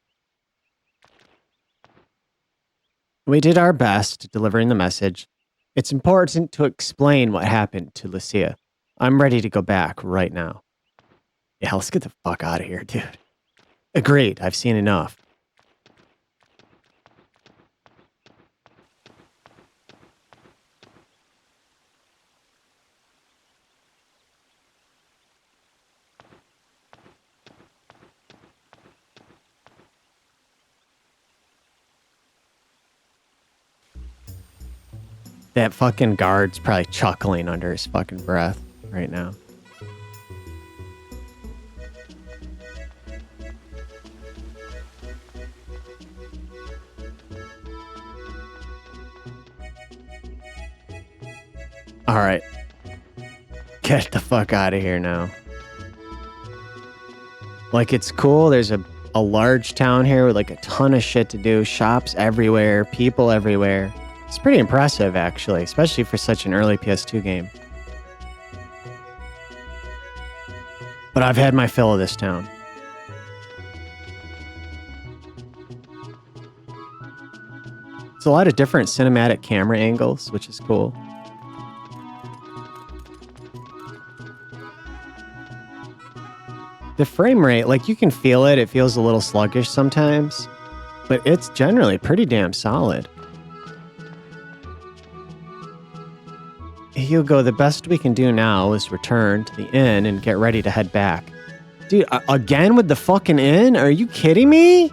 We did our best delivering the message. It's important to explain what happened to Lucia. I'm ready to go back right now. Yeah, let's get the fuck out of here, dude. Agreed, I've seen enough. That fucking guard's probably chuckling under his fucking breath right now. All right. Get the fuck out of here now. Like, it's cool. There's a large town here with like a ton of shit to do. Shops everywhere. People everywhere. It's pretty impressive, actually, especially for such an early PS2 game. But I've had my fill of this town. It's a lot of different cinematic camera angles, which is cool. The frame rate, like, you can feel it. It feels a little sluggish sometimes, but it's generally pretty damn solid. Hugo, the best we can do now is return to the inn and get ready to head back. Dude, again with the fucking inn? Are you kidding me?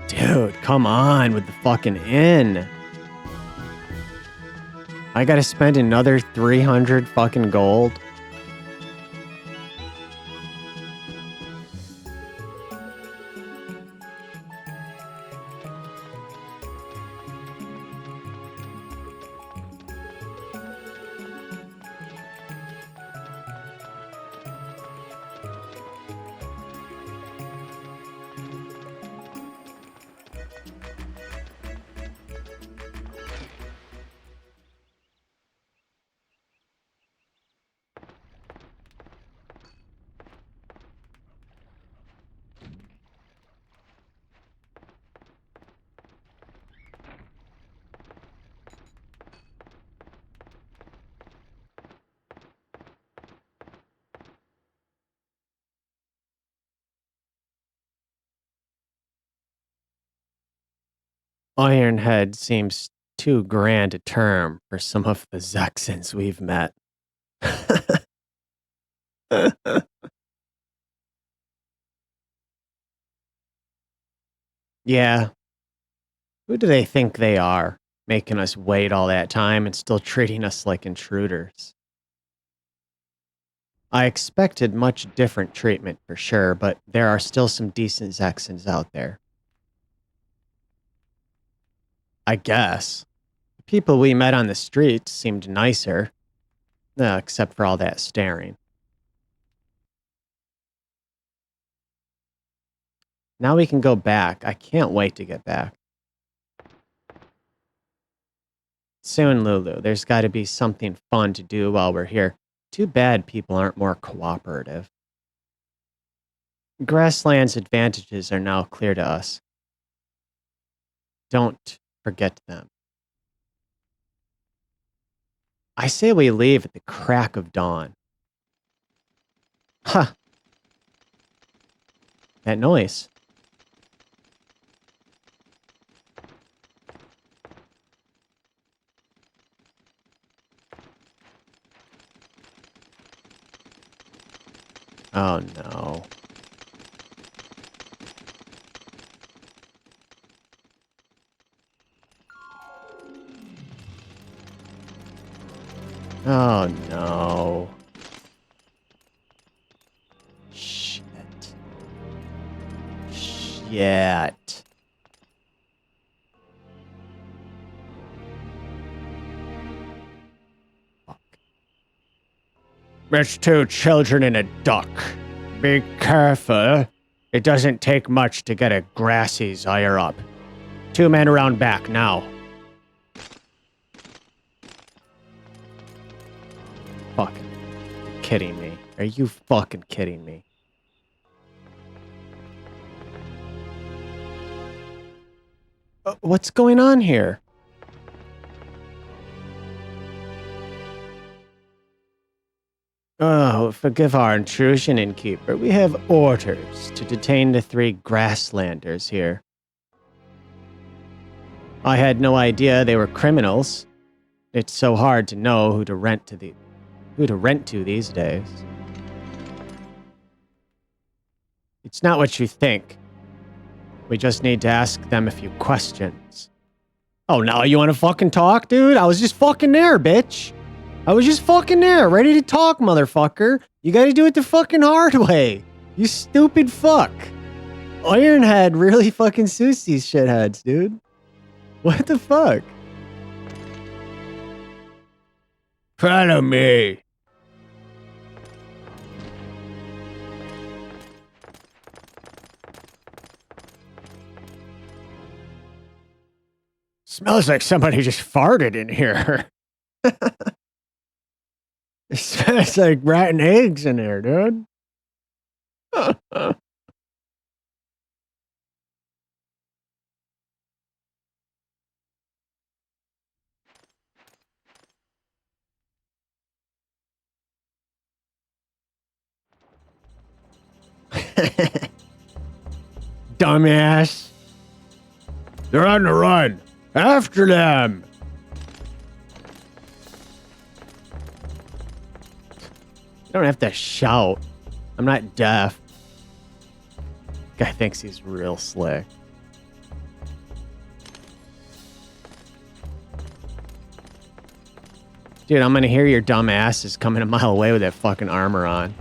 Dude, come on with the fucking inn. I gotta spend another 300 fucking gold. Ironhead seems too grand a term for some of the Zexans we've met. Yeah. Who do they think they are, making us wait all that time and still treating us like intruders? I expected much different treatment for sure, but there are still some decent Zexans out there. I guess. The people we met on the streets seemed nicer, except for all that staring. Now we can go back. I can't wait to get back. Soon, Lulu. There's got to be something fun to do while we're here. Too bad people aren't more cooperative. Grassland's advantages are now clear to us. Don't forget them. I say we leave at the crack of dawn. Huh. That noise. Oh no. Oh no. Shit. Shit. Fuck. It's two children and a duck. Be careful. It doesn't take much to get a grassy Zyre up. 2 men around back now. Fucking kidding me. Are you fucking kidding me? What's going on here? Oh, forgive our intrusion, innkeeper. We have orders to detain the 3 grasslanders here. I had no idea they were criminals. It's so hard to know who to rent to these days. It's not what you think. We just need to ask them a few questions. Oh, now you want to fucking talk, dude? I was just fucking there, bitch. I was just fucking there, ready to talk, motherfucker. You gotta do it the fucking hard way. You stupid fuck. Ironhead really fucking suits these shitheads, dude. What the fuck? Follow me. Smells like somebody just farted in here. It smells like rotten eggs in there, dude. Dumbass. They're on the run. After them. You don't have to shout. I'm not deaf. Guy thinks he's real slick. Dude, I'm gonna hear your dumb asses coming a mile away with that fucking armor on.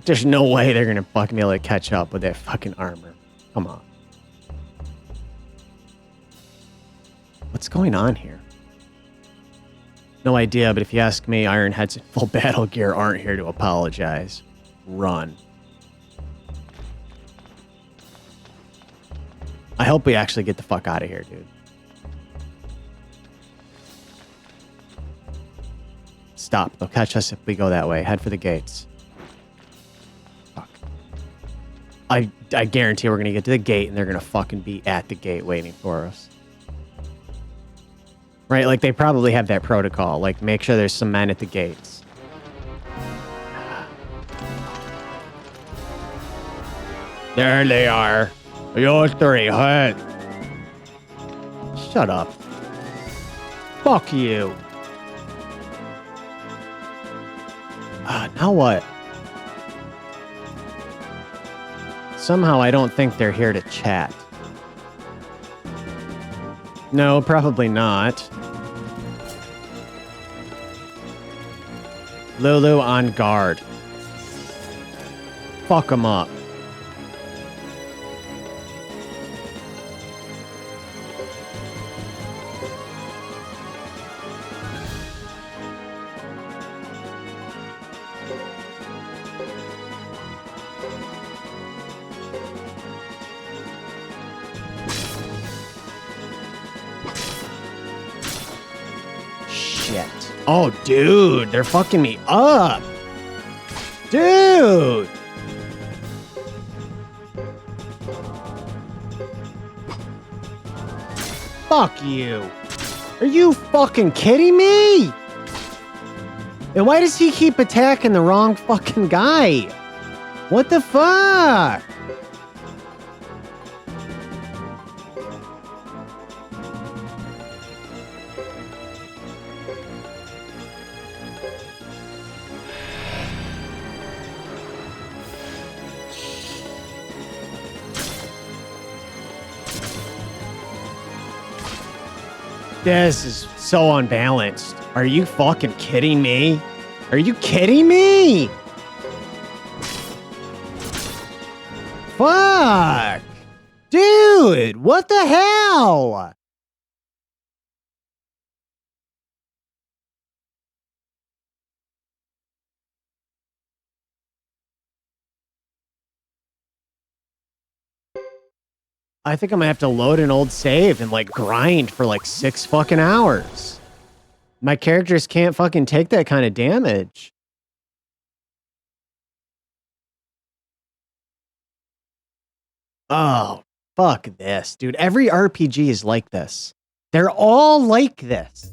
There's no way they're gonna fucking be able to catch up with that fucking armor. Come on. What's going on here? No idea, but if you ask me, Ironheads in full battle gear aren't here to apologize. Run. I hope we actually get the fuck out of here, dude. Stop. They'll catch us if we go that way. Head for the gates. Fuck. I guarantee we're gonna get to the gate and they're gonna fucking be at the gate waiting for us. Right, like they probably have that protocol. Like, make sure there's some men at the gates. There they are. You're 3, huh? Shut up. Fuck you. Now what? Somehow I don't think they're here to chat. No, probably not. Lulu on guard. Fuck them up. Oh, dude, they're fucking me up. Dude. Fuck you. Are you fucking kidding me? And why does he keep attacking the wrong fucking guy? What the fuck? This is so unbalanced. Are you fucking kidding me? Are you kidding me? Fuck! Dude, what the hell? I think I'm gonna have to load an old save and like grind for like 6 fucking hours. My characters can't fucking take that kind of damage. Oh, fuck this, dude. Every RPG is like this. They're all like this.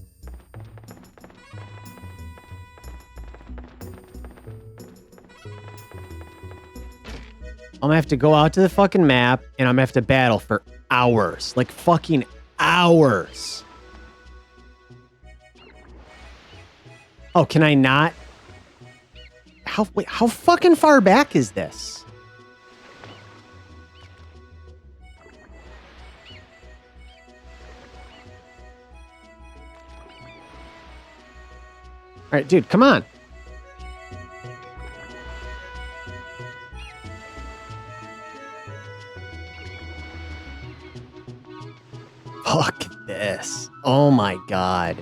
I'm gonna have to go out to the fucking map and I'm gonna have to battle for hours. Like fucking hours. Oh, can I not? Wait, how fucking far back is this? All right, dude, come on. Fuck this. Oh my god.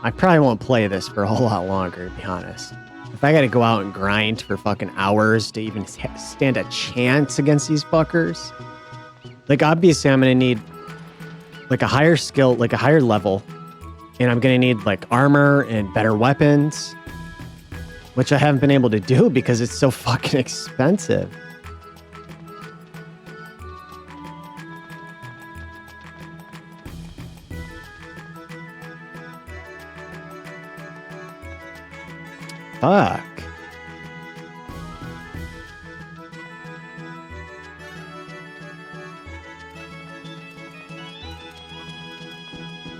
I probably won't play this for a whole lot longer, to be honest. If I gotta go out and grind for fucking hours to even stand a chance against these fuckers, like obviously I'm gonna need like a higher skill, like a higher level, and I'm gonna need like armor and better weapons, which I haven't been able to do because it's so fucking expensive. Fuck.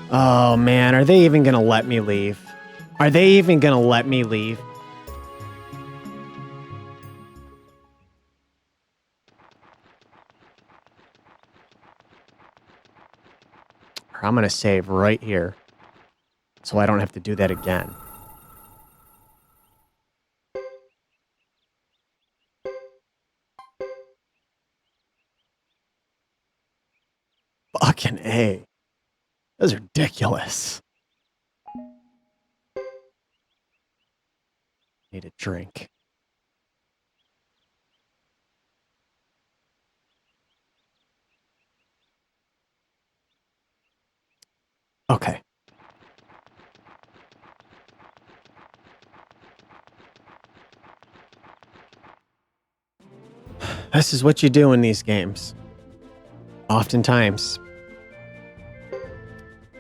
Oh man, are they even gonna let me leave? Are they even gonna let me leave? Or I'm gonna save right here so I don't have to do that again. Fucking A. That's ridiculous. Need a drink. Okay. This is what you do in these games. Oftentimes,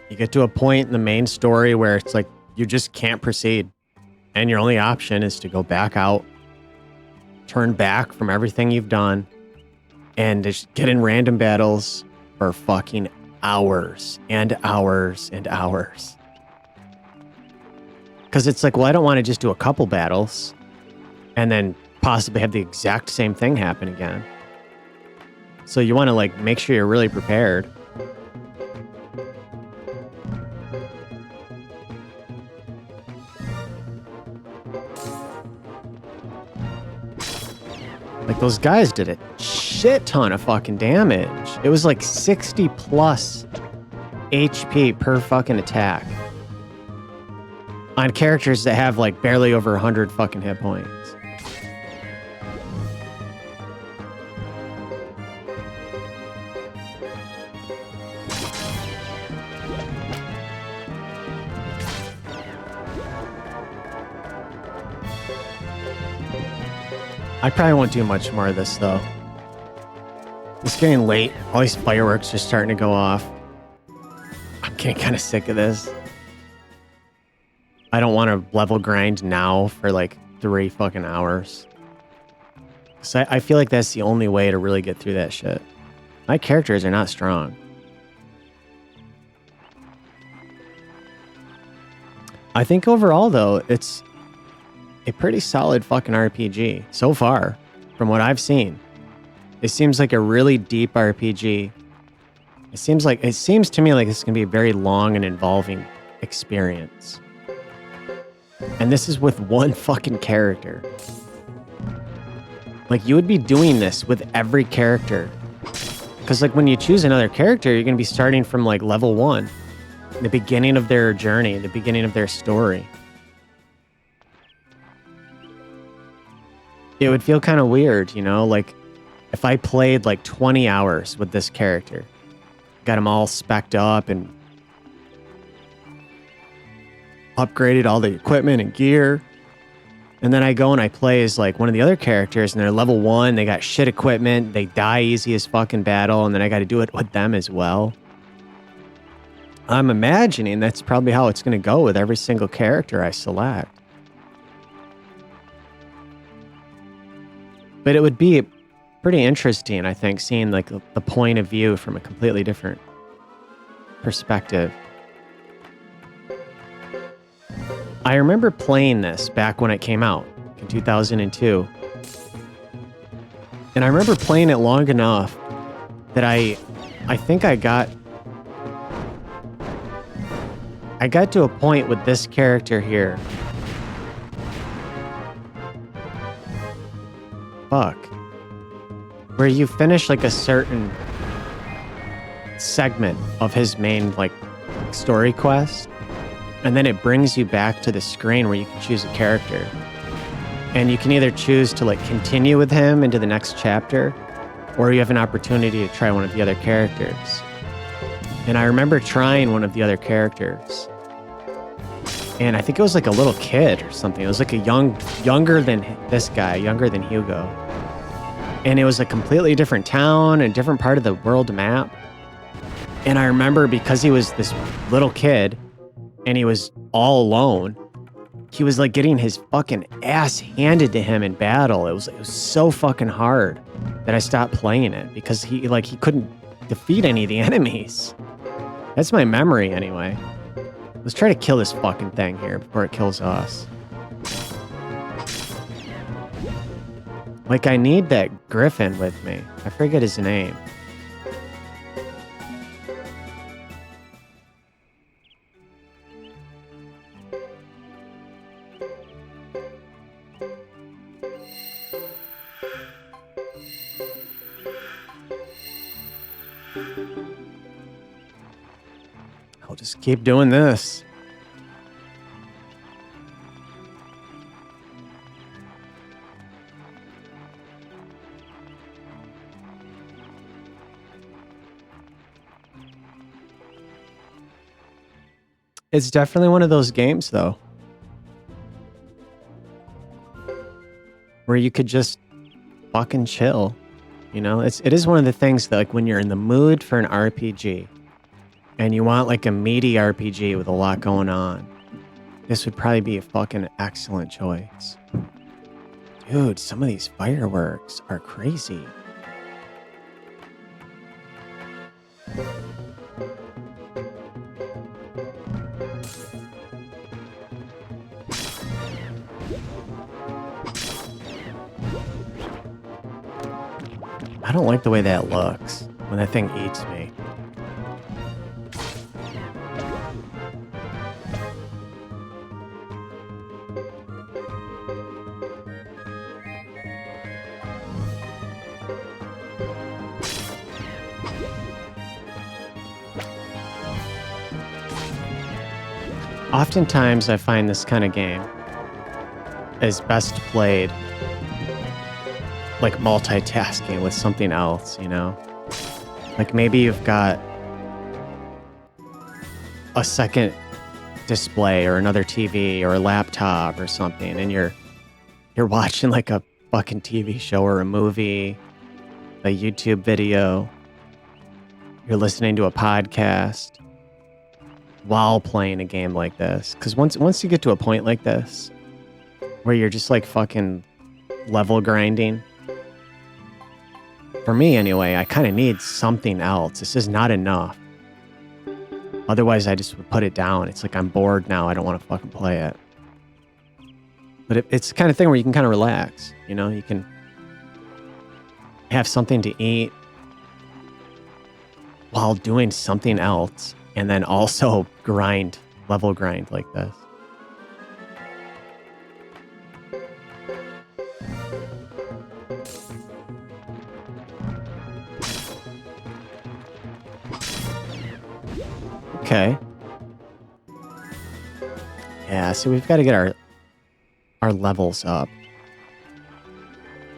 you get to a point in the main story where it's like you just can't proceed. And your only option is to go back out turn back from everything you've done and just get in random battles for fucking hours and hours and hours. Because it's like, well, I don't want to just do a couple battles and then possibly have the exact same thing happen again. So you want to like make sure you're really prepared. Like those guys did a shit ton of fucking damage. It was like 60 plus HP per fucking attack on characters that have like barely over 100 fucking hit points. I probably won't do much more of this though. It's getting late. All these fireworks are starting to go off. I'm getting kind of sick of this. I don't want to level grind now for like 3 fucking hours. So I feel like that's the only way to really get through that shit. My characters are not strong. I think overall though, it's a pretty solid fucking RPG so far from what I've seen. It seems like a really deep RPG. It seems to me like it's going to be a very long and involving experience. And this is with one fucking character. Like you would be doing this with every character. Cuz like when you choose another character, you're going to be starting from like level 1, the beginning of their journey, the beginning of their story. It would feel kind of weird, you know, like if I played like 20 hours with this character, got them all spec'd up and upgraded all the equipment and gear. And then I go and I play as like one of the other characters and they're level 1, they got shit equipment, they die easy as fucking battle, and then I got to do it with them as well. I'm imagining that's probably how it's going to go with every single character I select. But it would be pretty interesting, I think, seeing like the point of view from a completely different perspective. I remember playing this back when it came out in 2002. And I remember playing it long enough that I think I got to a point with this character here. Fuck. Where you finish like a certain segment of his main like story quest, and then it brings you back to the screen where you can choose a character. And you can either choose to like continue with him into the next chapter, or you have an opportunity to try one of the other characters. And I remember trying one of the other characters. And I think it was like a little kid or something. It was like a younger than this guy, younger than Hugo. And it was a completely different town, a different part of the world map. And I remember because he was this little kid and he was all alone, he was like getting his fucking ass handed to him in battle. It was so fucking hard that I stopped playing it because he couldn't defeat any of the enemies. That's my memory anyway. Let's try to kill this fucking thing here before it kills us. Like, I need that griffin with me. I forget his name. I'll just keep doing this. It's definitely one of those games, though, where you could just fucking chill. You know, it is one of the things that, like, when you're in the mood for an RPG and you want like a meaty RPG with a lot going on, this would probably be a fucking excellent choice. Dude, some of these fireworks are crazy. I don't like the way that looks when that thing eats me. Oftentimes, I find this kind of game is best played like multitasking with something else, you know? Like maybe you've got a second display or another TV or a laptop or something, and you're watching like a fucking TV show or a movie, a YouTube video, you're listening to a podcast while playing a game like this. Because once you get to a point like this, where you're just like fucking level grinding, for me anyway, I kind of need something else. This is not enough. Otherwise, I just would put it down. It's like I'm bored now. I don't want to fucking play it. But it's the kind of thing where you can kind of relax. You know, you can have something to eat while doing something else, and then also level grind like this. Okay. Yeah, so we've got to get our levels up.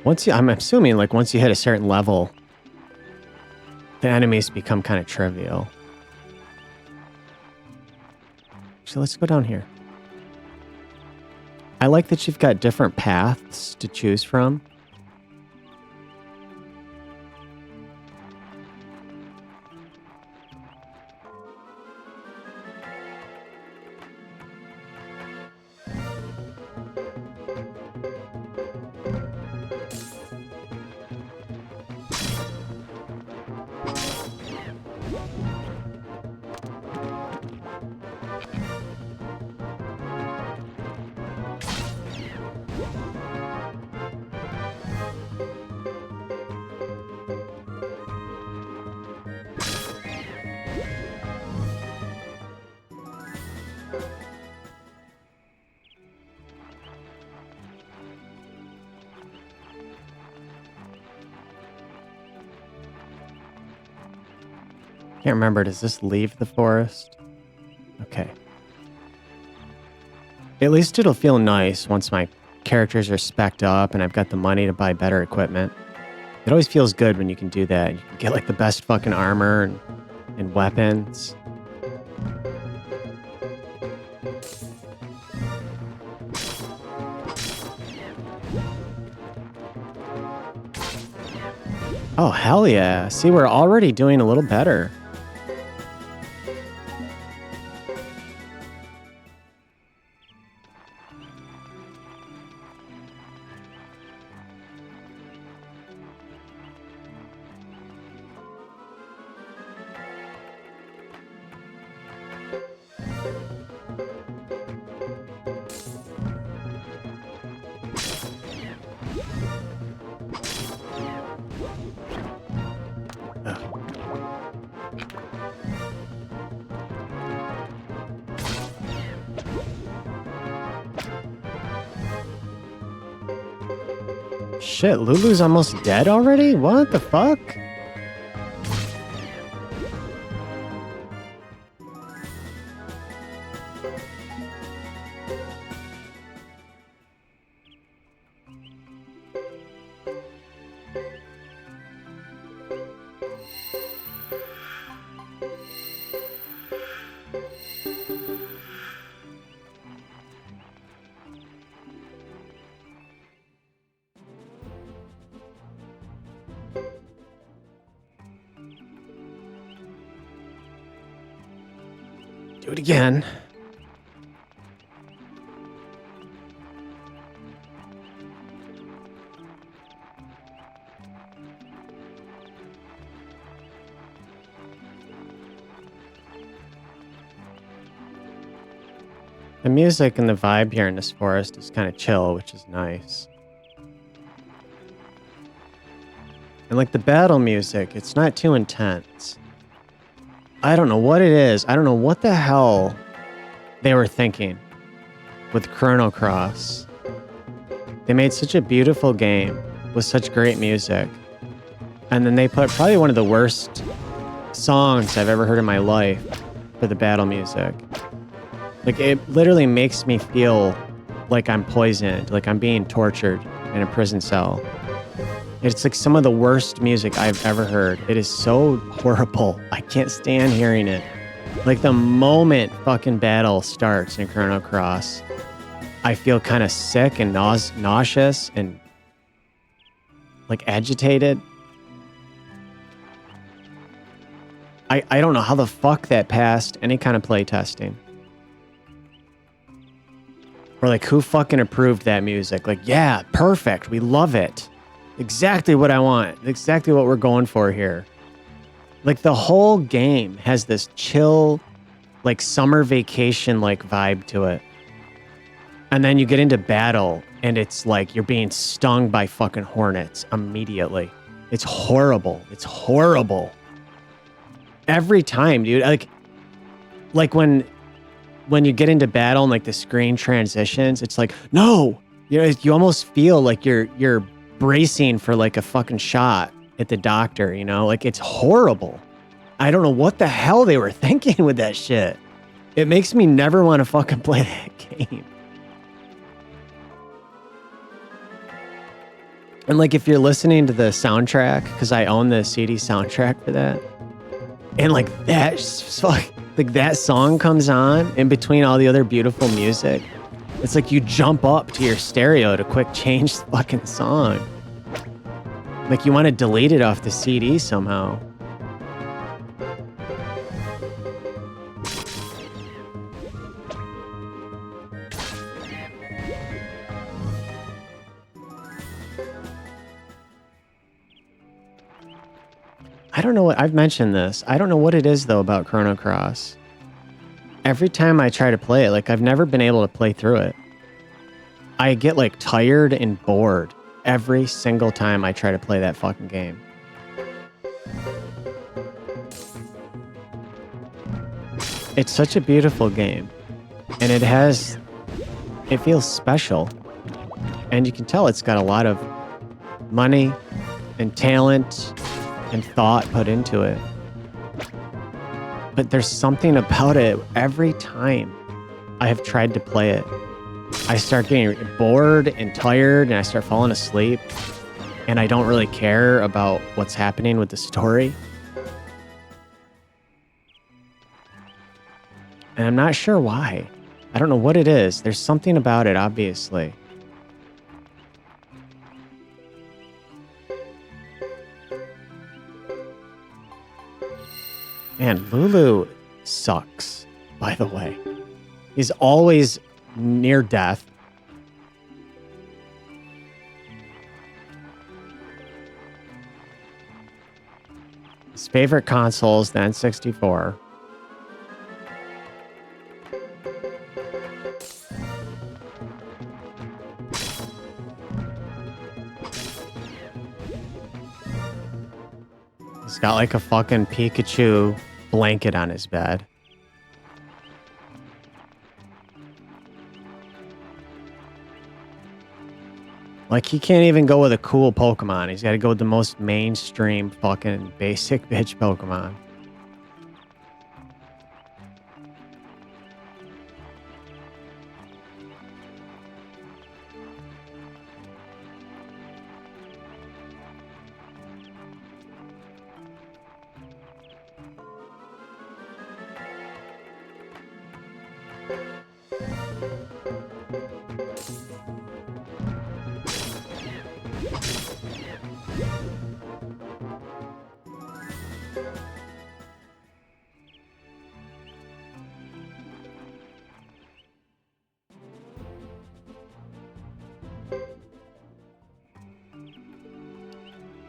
I'm assuming like once you hit a certain level, the enemies become kind of trivial. So let's go down here. I like that you've got different paths to choose from. Can't remember. Does this leave the forest? Okay. At least it'll feel nice once my characters are spec'd up and I've got the money to buy better equipment. It always feels good when you can do that. You can get like the best fucking armor and weapons. Oh, hell yeah. See, we're already doing a little better. Shit, Lulu's almost dead already? What the fuck? Do it again. The music and the vibe here in this forest is kind of chill, which is nice. And like the battle music, it's not too intense. I don't know what it is. I don't know what the hell they were thinking with Chrono Cross. They made such a beautiful game with such great music. And then they put probably one of the worst songs I've ever heard in my life for the battle music. Like, it literally makes me feel like I'm poisoned, like I'm being tortured in a prison cell. It's like some of the worst music I've ever heard. It is so horrible. I can't stand hearing it. Like, the moment fucking battle starts in Chrono Cross, I feel kind of sick and nauseous and like agitated. I don't know how the fuck that passed any kind of play testing. Or like, who fucking approved that music? Like, yeah, perfect. We love it. Exactly what I want. Exactly what we're going for here. Like, the whole game has this chill, like summer vacation like vibe to it. And then you get into battle and it's like you're being stung by fucking hornets immediately. It's horrible. It's horrible. Every time, dude. Like when you get into battle and like the screen transitions, it's like, no, you almost feel like you're bracing for like a fucking shot at the doctor, you know? Like, it's horrible. I don't know what the hell they were thinking with that shit. It makes me never want to fucking play that game. And like, if you're listening to the soundtrack, because I own the CD soundtrack for that, and like that song comes on in between all the other beautiful music, it's like you jump up to your stereo to quick change the fucking song. Like, you want to delete it off the CD somehow. I don't know what, I've mentioned this. I don't know what it is though about Chrono Cross. Every time I try to play it, like, I've never been able to play through it. I get like tired and bored every single time I try to play that fucking game. It's such a beautiful game. And it feels special. And you can tell it's got a lot of money and talent and thought put into it. But there's something about it every time I have tried to play it. I start getting bored and tired and I start falling asleep. And I don't really care about what's happening with the story. And I'm not sure why. I don't know what it is. There's something about it, obviously. Man, Lulu sucks, by the way. He's always near death. His favorite console is the N64. He's got like a fucking Pikachu blanket on his bed. Like, he can't even go with a cool Pokemon. He's got to go with the most mainstream fucking basic bitch Pokemon.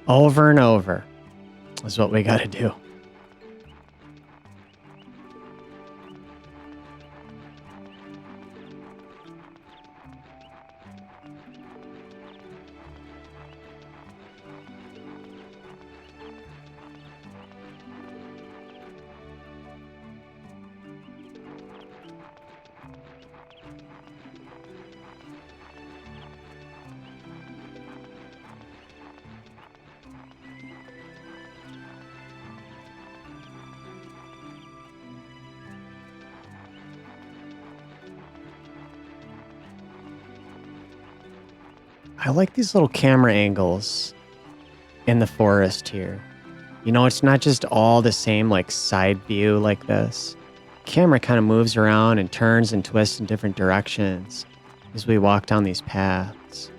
Over and over is what we got to do. I like these little camera angles in the forest here. You know, it's not just all the same like side view like this. Camera kind of moves around and turns and twists in different directions as we walk down these paths.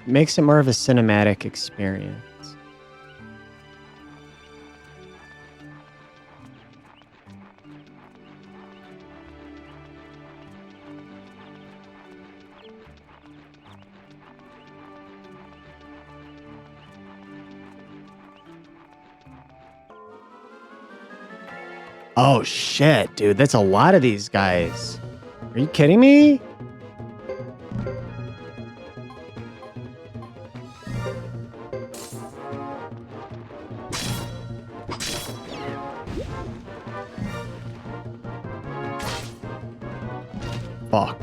It makes it more of a cinematic experience. Oh shit, dude, that's a lot of these guys. Are you kidding me? Fuck.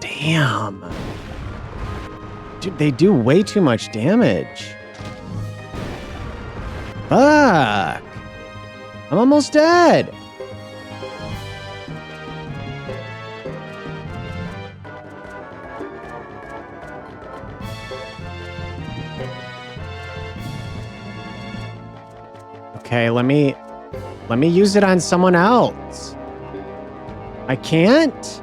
Damn. Dude, they do way too much damage. Fuck! I'm almost dead! Okay, let me use it on someone else. I can't?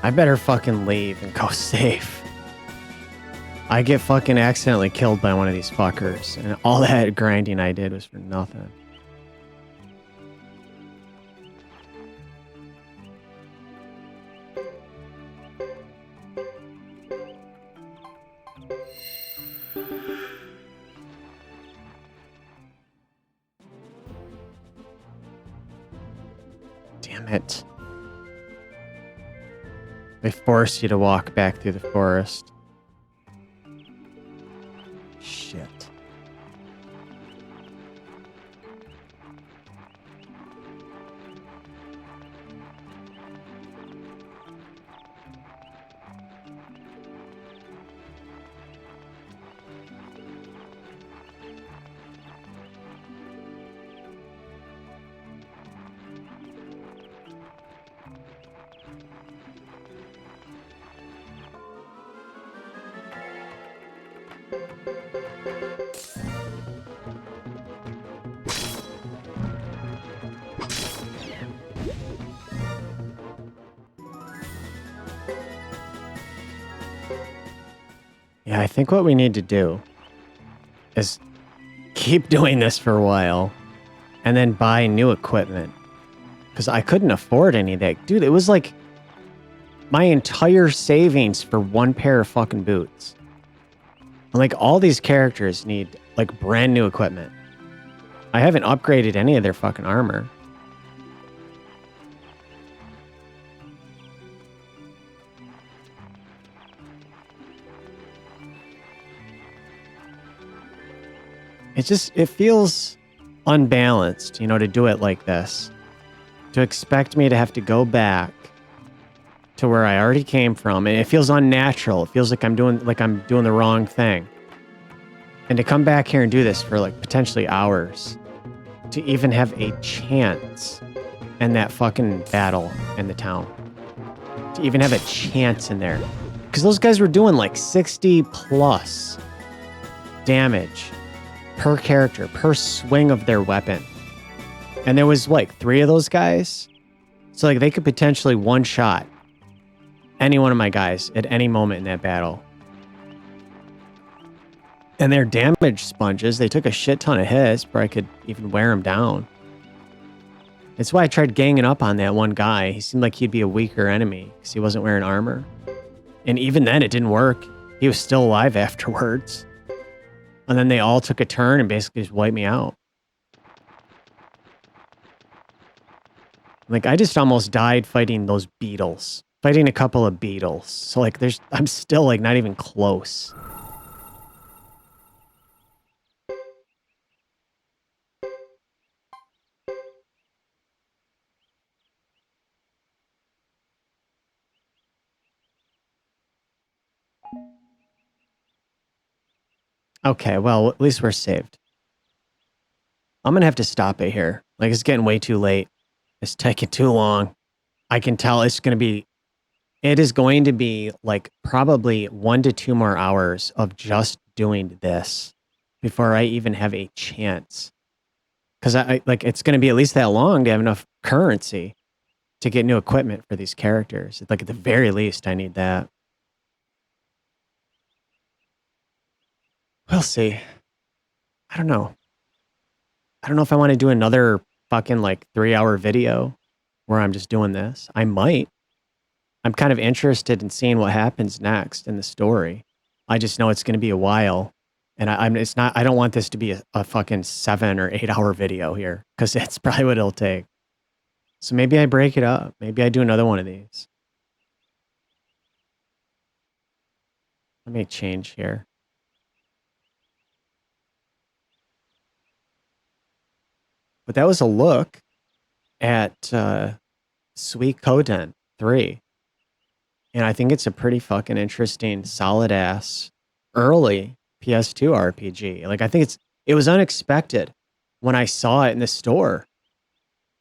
I better fucking leave and go safe. I get fucking accidentally killed by one of these fuckers, and all that grinding I did was for nothing. Damn it. They force you to walk back through the forest. Shit. Yeah, I think what we need to do is keep doing this for a while and then buy new equipment. Because I couldn't afford any of that. Dude, it was like my entire savings for one pair of fucking boots. And like all these characters need like brand new equipment. I haven't upgraded any of their fucking armor. It feels unbalanced, you know, to do it like this. To expect me to have to go back to where I already came from. And it feels unnatural. It feels like I'm doing the wrong thing. And to come back here and do this for like potentially hours. To even have a chance in that fucking battle in the town. To even have a chance in there. Because those guys were doing like 60 plus damage per character, per swing of their weapon. And there was like 3 of those guys. So like they could potentially one-shot any one of my guys at any moment in that battle. And their damage sponges, they took a shit ton of hits, but I could even wear them down. It's why I tried ganging up on that one guy. He seemed like he'd be a weaker enemy because he wasn't wearing armor. And even then, it didn't work. He was still alive afterwards. And then they all took a turn and basically just wiped me out. Like, I just almost died fighting those beetles. Fighting a couple of beetles. So, like, I'm still, like, not even close. Okay, well, at least we're saved. I'm gonna have to stop it here. Like, it's getting way too late. It's taking too long. I can tell it is going to be like probably 1 to 2 more hours of just doing this before I even have a chance. Because I like it's going to be at least that long to have enough currency to get new equipment for these characters. Like at the very least, I need that. We'll see. I don't know. I don't know if I want to do another fucking like 3-hour video where I'm just doing this. I might. I'm kind of interested in seeing what happens next in the story. I just know it's going to be a while. And it's not, I don't want this to be a fucking 7 or 8 hour video here because that's probably what it'll take. So maybe I break it up. Maybe I do another one of these. Let me change here. But that was a look at Suikoden 3. And I think it's a pretty fucking interesting, solid ass early PS2 RPG. Like I think it was unexpected when I saw it in the store.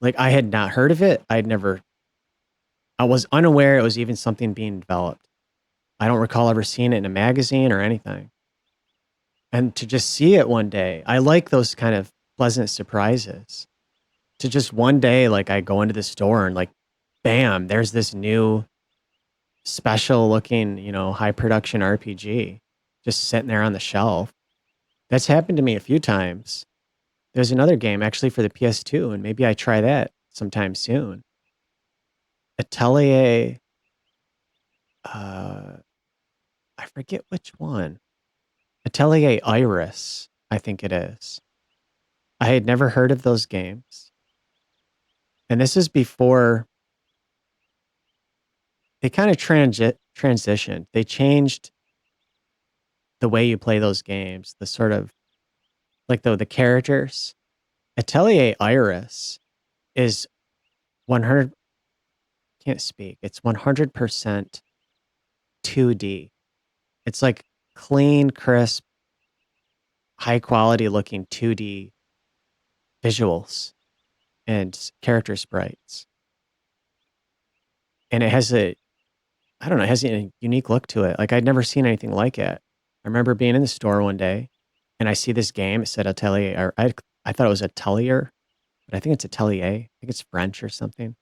Like I had not heard of it. I was unaware it was even something being developed. I don't recall ever seeing it in a magazine or anything. And to just see it one day, I like those kind of pleasant surprises. To just one day, like I go into the store and like, bam, there's this new special looking, high production RPG just sitting there on the shelf. That's happened to me a few times. There's another game actually for the PS2, and maybe I try that sometime soon. Atelier, I forget which one. Atelier Iris, I think it is. I had never heard of those games. And this is before they kind of transitioned. They changed the way you play those games, the sort of like the characters. Atelier Iris is 100 can't speak. It's 100% 2D. It's like clean, crisp, high quality looking 2D visuals and character sprites. And it has it has a unique look to it. Like I'd never seen anything like it. I remember being in the store one day and I see this game. It said Atelier. I thought it was Atelier, but I think it's Atelier. I think it's French or something.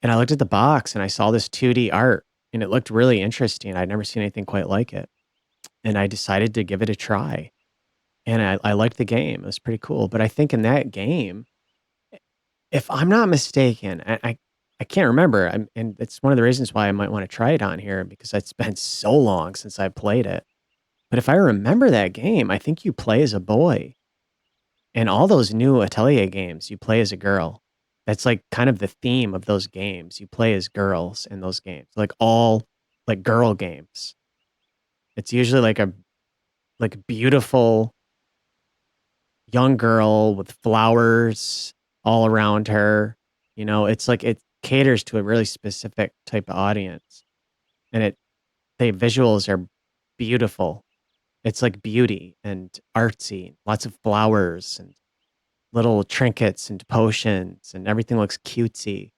And I looked at the box and I saw this 2D art and it looked really interesting. I'd never seen anything quite like it. And I decided to give it a try. And I liked the game. It was pretty cool. But I think in that game, if I'm not mistaken, I can't remember. And it's one of the reasons why I might want to try it on here because it's been so long since I played it. But if I remember that game, I think you play as a boy. In all those new Atelier games, you play as a girl. That's like kind of the theme of those games. You play as girls in those games, like all like girl games. It's usually like a beautiful young girl with flowers all around her. It's like it caters to a really specific type of audience. And the visuals are beautiful. It's like beauty and artsy, lots of flowers and little trinkets and potions and everything looks cutesy.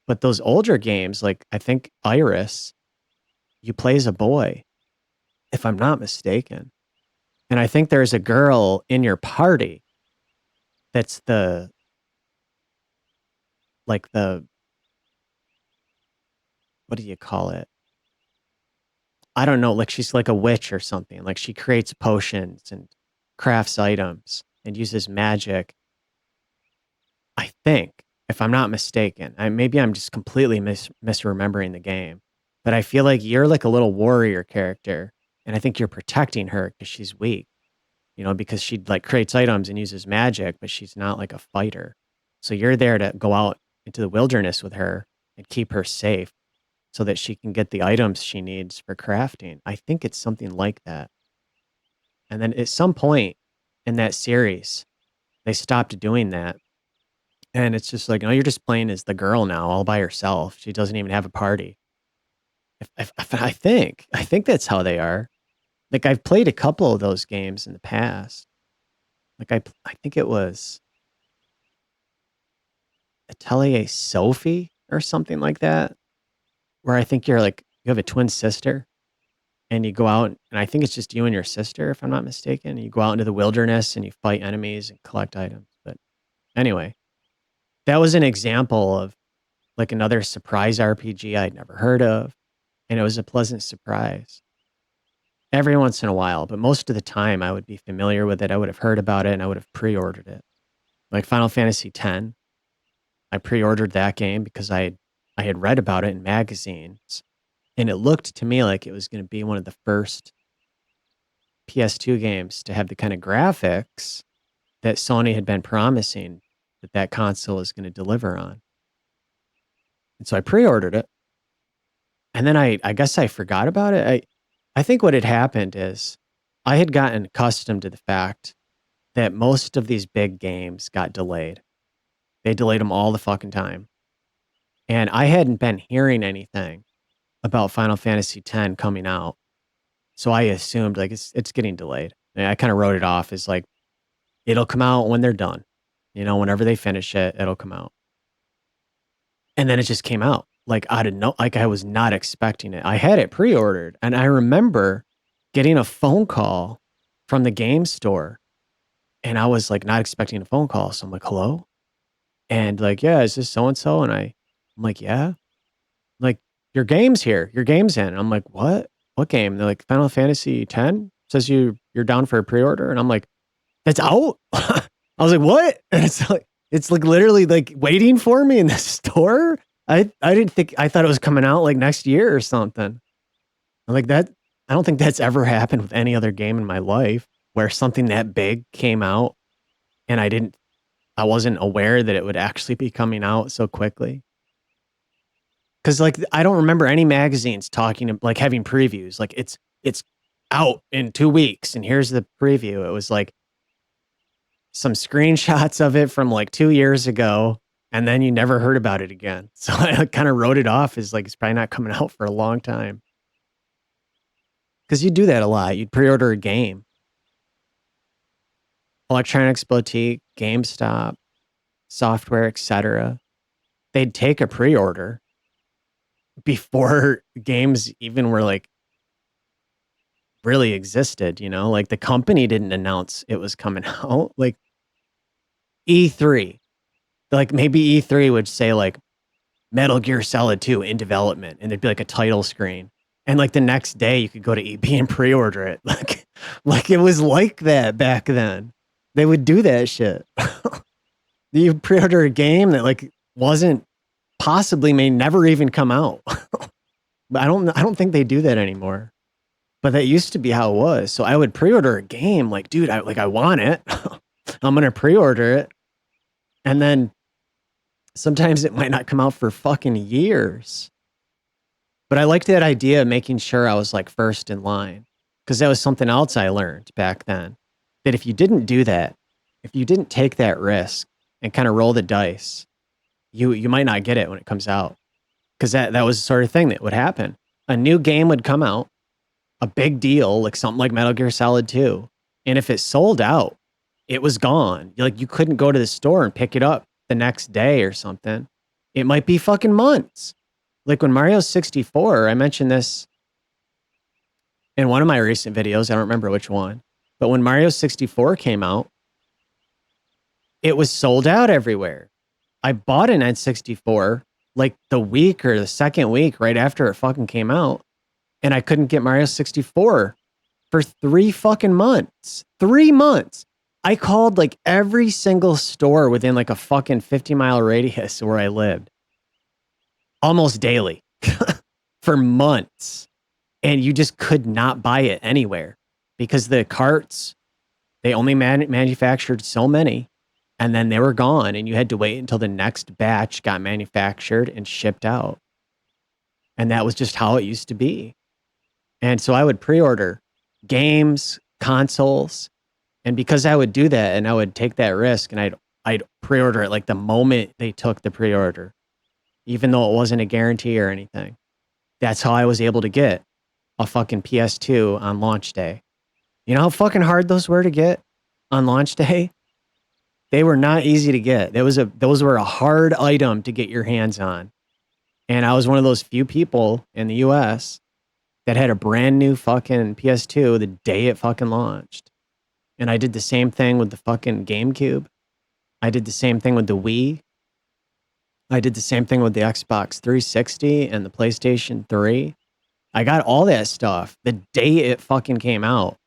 But those older games, like I think Iris, you play as a boy, if I'm not mistaken. And I think there's a girl in your party that's the what do you call it? I don't know, like she's like a witch or something. Like she creates potions and crafts items and uses magic. I think, if I'm not mistaken, maybe I'm just completely misremembering the game, but I feel like you're like a little warrior character, and I think you're protecting her because she's weak, because she like creates items and uses magic, but she's not like a fighter. So you're there to go out into the wilderness with her and keep her safe so that she can get the items she needs for crafting. I think it's something like that. And then at some point in that series, they stopped doing that. And it's just like, no, you're just playing as the girl now, all by herself. She doesn't even have a party. I think that's how they are. Like I've played a couple of those games in the past. Like I think it was Atelier Sophie or something like that, where I think you're like you have a twin sister and you go out and I think it's just you and your sister, if I'm not mistaken. You go out into the wilderness and you fight enemies and collect items. But anyway, that was an example of like another surprise RPG I'd never heard of. And it was a pleasant surprise. Every once in a while, but most of the time I would be familiar with it. I would have heard about it and I would have pre-ordered it. Like Final Fantasy X, I pre-ordered that game because I had read about it in magazines, and it looked to me like it was going to be one of the first PS2 games to have the kind of graphics that Sony had been promising that console is going to deliver on. And so I pre-ordered it, and then I guess I forgot about it. I think what had happened is I had gotten accustomed to the fact that most of these big games got delayed. They delayed them all the fucking time. And I hadn't been hearing anything about Final Fantasy X coming out. So I assumed like it's getting delayed. And I kind of wrote it off as like it'll come out when they're done. Whenever they finish it, it'll come out. And then it just came out. Like I didn't know, like I was not expecting it. I had it pre-ordered and I remember getting a phone call from the game store and I was like not expecting a phone call. So I'm like, hello? And like, yeah, is this so and so? And I'm like, yeah. Like, your game's here. Your game's in. And I'm like, what? What game? And they're like, Final Fantasy X says you're down for a pre-order. And I'm like, that's out. I was like, what? And it's like literally like waiting for me in the store. I didn't think I thought it was coming out like next year or something. I'm like that. I don't think that's ever happened with any other game in my life where something that big came out and I wasn't aware that it would actually be coming out so quickly. Cause like I don't remember any magazines talking like having previews. Like it's out in 2 weeks and here's the preview. It was like some screenshots of it from like 2 years ago, and then you never heard about it again. So I kind of wrote it off as like it's probably not coming out for a long time. Cause you do that a lot. You'd pre-order a game. Electronics Boutique, GameStop, software, etc. They'd take a pre-order before games even were like really existed, like the company didn't announce it was coming out. Like E3, like maybe E3 would say like Metal Gear Solid 2 in development and there'd be like a title screen. And like the next day you could go to EB and pre-order it. Like it was like that back then. They would do that shit. You pre-order a game that like wasn't possibly may never even come out. But I don't think they do that anymore. But that used to be how it was. So I would pre-order a game like, dude, I want it. I'm going to pre-order it. And then sometimes it might not come out for fucking years. But I liked that idea of making sure I was like first in line. Because that was something else I learned back then. That if you didn't do that, if you didn't take that risk and kind of roll the dice, you might not get it when it comes out. Because that was the sort of thing that would happen. A new game would come out, a big deal, like something like Metal Gear Solid 2. And if it sold out, it was gone. Like you couldn't go to the store and pick it up the next day or something. It might be fucking months. Like when Mario 64, I mentioned this in one of my recent videos. I don't remember which one. But when Mario 64 came out, it was sold out everywhere. I bought an N64 like the week or the second week right after it fucking came out. And I couldn't get Mario 64 for 3 fucking months. 3 months. I called like every single store within like a fucking 50-mile radius where I lived almost daily for months. And you just could not buy it anywhere because the carts, they only manufactured so many and then they were gone. And you had to wait until the next batch got manufactured and shipped out. And that was just how it used to be. And so I would pre-order games, consoles, and because I would do that and I would take that risk and I'd pre-order it like the moment they took the pre-order, even though it wasn't a guarantee or anything. That's how I was able to get a fucking PS2 on launch day. You know how fucking hard those were to get on launch day? They were not easy to get. Those were a hard item to get your hands on. And I was one of those few people in the US that had a brand new fucking PS2 the day it fucking launched. And I did the same thing with the fucking GameCube. I did the same thing with the Wii. I did the same thing with the Xbox 360 and the PlayStation 3. I got all that stuff the day it fucking came out.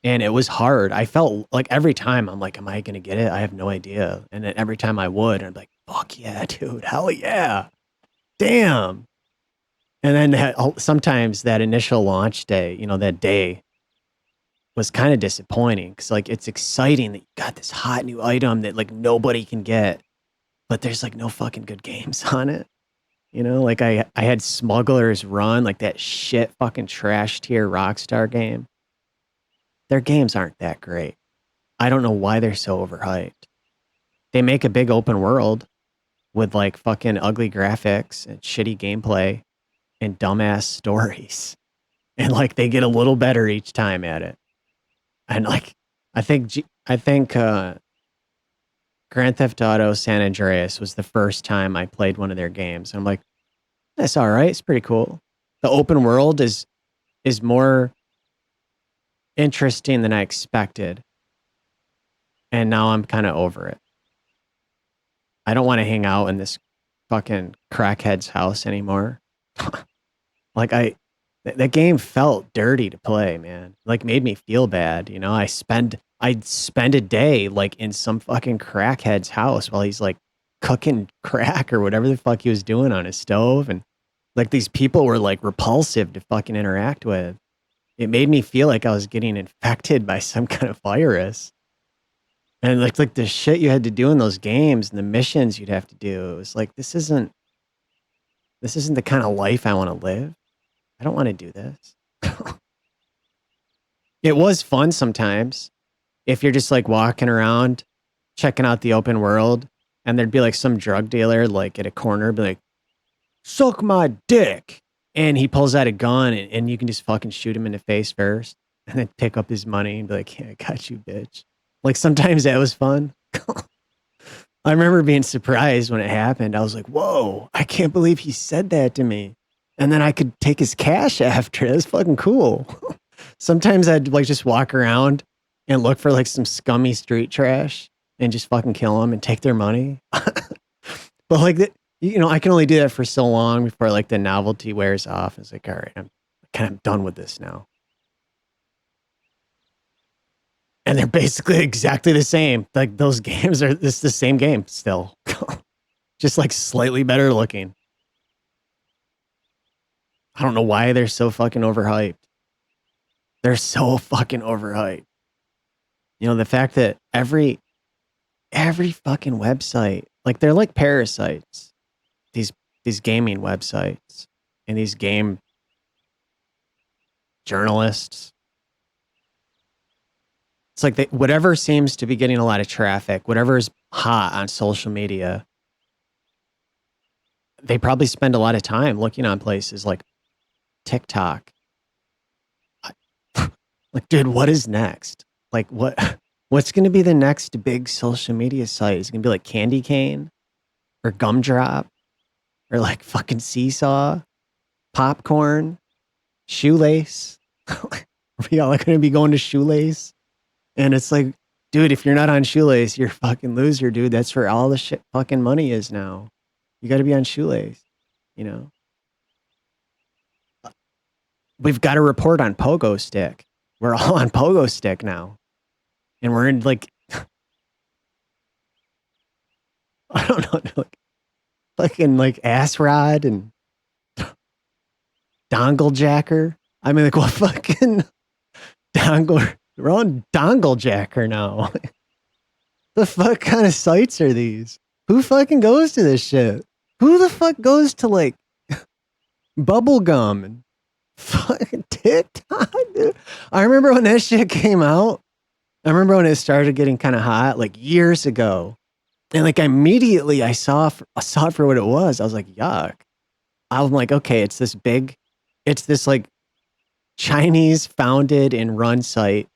And it was hard. I felt like every time I'm like, am I going to get it? I have no idea. And then every time I would, I'm like, fuck yeah, dude. Hell yeah. Damn. And then sometimes that initial launch day, you know, that day was kind of disappointing because like it's exciting that you got this hot new item that like nobody can get, but there's like no fucking good games on it. You know, like I had Smuggler's Run, like that shit fucking trash tier Rockstar game. Their games aren't that great. I don't know why they're so overhyped. They make a big open world with like fucking ugly graphics and shitty gameplay and dumbass stories. And like they get a little better each time at it. And like I think Grand Theft Auto San Andreas was the first time I played one of their games. And I'm like, that's all right. It's pretty cool. The open world is more interesting than I expected. And now I'm kind of over it. I don't want to hang out in this fucking crackhead's house anymore. Like that game felt dirty to play, man. Like made me feel bad. You know, I'd spend a day like in some fucking crackhead's house while he's like cooking crack or whatever the fuck he was doing on his stove. And like these people were like repulsive to fucking interact with. It made me feel like I was getting infected by some kind of virus. And like the shit you had to do in those games and the missions you'd have to do. It was like, this isn't the kind of life I want to live. I don't want to do this. It was fun sometimes if you're just like walking around, checking out the open world, and there'd be like some drug dealer like at a corner, be like, suck my dick. And he pulls out a gun and you can just fucking shoot him in the face first and then pick up his money and be like, yeah, I got you, bitch. Like sometimes that was fun. I remember being surprised when it happened. I was like, whoa, I can't believe he said that to me. And then I could take his cash after. That's fucking cool. Sometimes I'd like just walk around and look for like some scummy street trash and just fucking kill them and take their money. But like, you know, I can only do that for so long before like the novelty wears off. It's like, all right, I'm kind of done with this now. And they're basically exactly the same. Like those games are the same game still. Just like slightly better looking. I don't know why they're so fucking overhyped. They're so fucking overhyped. You know, the fact that every fucking website, like they're like parasites. These gaming websites and these game journalists. It's like whatever seems to be getting a lot of traffic, whatever is hot on social media, they probably spend a lot of time looking on places like TikTok. Like, dude, what is next? Like, what's going to be the next big social media site? Is it going to be like Candy Cane or Gumdrop or like fucking Seesaw, Popcorn, Shoelace? We all are going to be going to Shoelace. And it's like, dude, if you're not on Shoelace, you're a fucking loser, dude. That's where all the shit fucking money is now. You got to be on Shoelace, you know? We've got to report on Pogo Stick. We're all on Pogo Stick now. And we're in like, I don't know, like fucking like ass rod and dongle jacker. I mean, like what fucking dongle? We're on dongle jacker now. The fuck kind of sites are these? Who fucking goes to this shit? Who the fuck goes to like bubblegum and fucking TikTok, dude? I remember when that shit came out. I remember when it started getting kind of hot, like years ago. And like immediately I saw it for what it was. I was like, yuck. I'm like, okay, it's this like Chinese founded and run site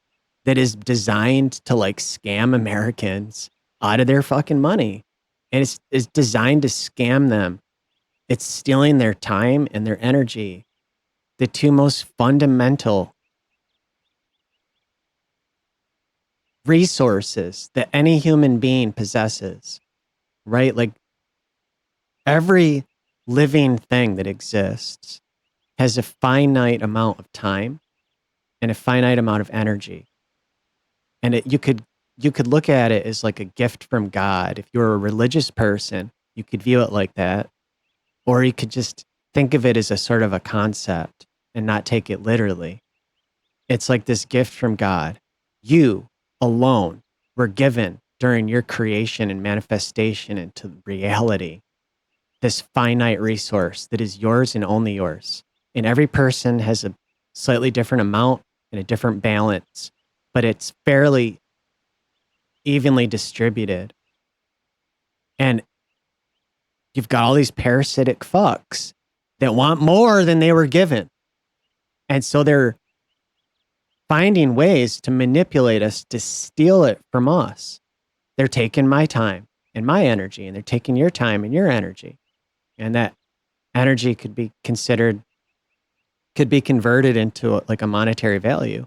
that is designed to like scam Americans out of their fucking money. And it's designed to scam them. It's stealing their time and their energy, the two most fundamental resources that any human being possesses, right? Like every living thing that exists has a finite amount of time and a finite amount of energy. And you could look at it as like a gift from God. If you're a religious person, you could view it like that. Or you could just think of it as a sort of a concept and not take it literally. It's like this gift from God. You alone were given during your creation and manifestation into reality this finite resource that is yours and only yours. And every person has a slightly different amount and a different balance, but it's fairly evenly distributed. And you've got all these parasitic fucks that want more than they were given. And so they're finding ways to manipulate us to steal it from us. They're taking my time and my energy, and they're taking your time and your energy. And that energy could be converted into like a monetary value.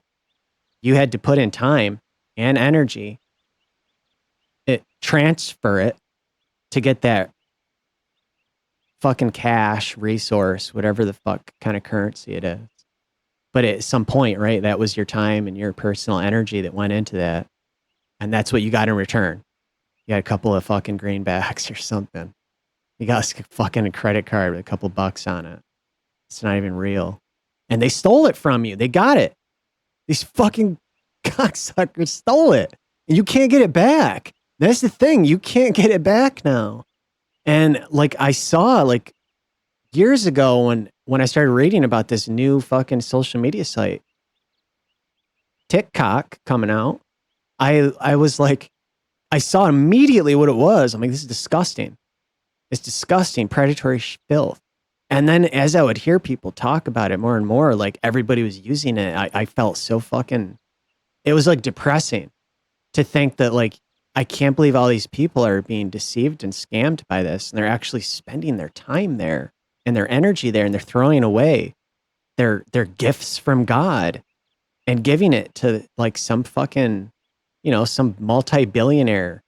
You had to put in time and energy, transfer it to get that fucking cash resource, whatever the fuck kind of currency it is. But at some point, right, that was your time and your personal energy that went into that. And that's what you got in return. You got a couple of fucking greenbacks or something. You got fucking a credit card with a couple bucks on it. It's not even real. And they stole it from you. They got it. These fucking cocksuckers stole it. And you can't get it back. That's the thing. You can't get it back now. And like I saw like years ago when I started reading about this new fucking social media site, TikTok coming out, I was like, I saw immediately what it was. I'm like, this is disgusting. It's disgusting, predatory filth. And then as I would hear people talk about it more and more, like everybody was using it, I felt so fucking, it was like depressing to think that like, I can't believe all these people are being deceived and scammed by this. And they're actually spending their time there and their energy there, and they're throwing away their gifts from God and giving it to like some fucking, some multi-billionaire.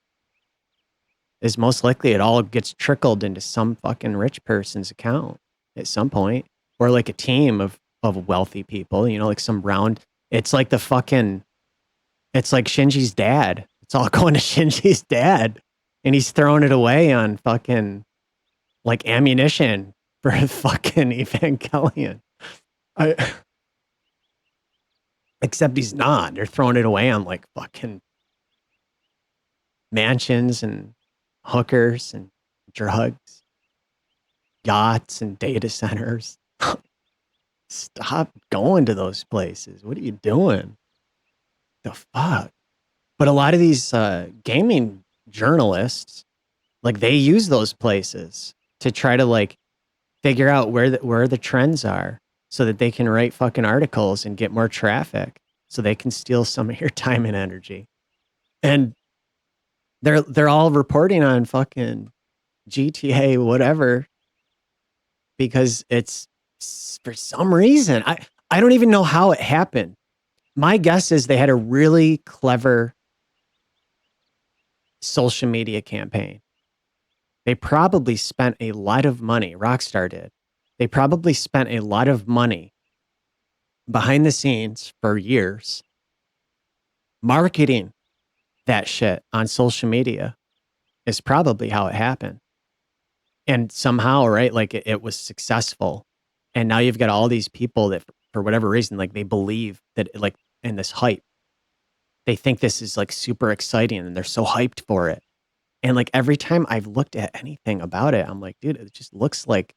Is most likely it all gets trickled into some fucking rich person's account at some point, or like a team of wealthy people, like some round. It's like it's like Shinji's dad. It's all going to Shinji's dad, and he's throwing it away on fucking like ammunition for fucking Evangelion. Except he's not. They're throwing it away on like fucking mansions and hookers and drugs, yachts and data centers. Stop going to those places. What are you doing? The fuck? But a lot of these gaming journalists, like they use those places to try to like figure out where the trends are so that they can write fucking articles and get more traffic so they can steal some of your time and energy. And they're all reporting on fucking GTA, whatever, because it's for some reason. I don't even know how it happened. My guess is they had a really clever social media campaign. They probably spent a lot of money. Rockstar did. They probably spent a lot of money behind the scenes for years marketing that shit on social media is probably how it happened. And somehow, right, like it was successful. And now you've got all these people that for whatever reason, like they believe that like in this hype, they think this is like super exciting and they're so hyped for it. And like every time I've looked at anything about it, I'm like, dude, it just looks like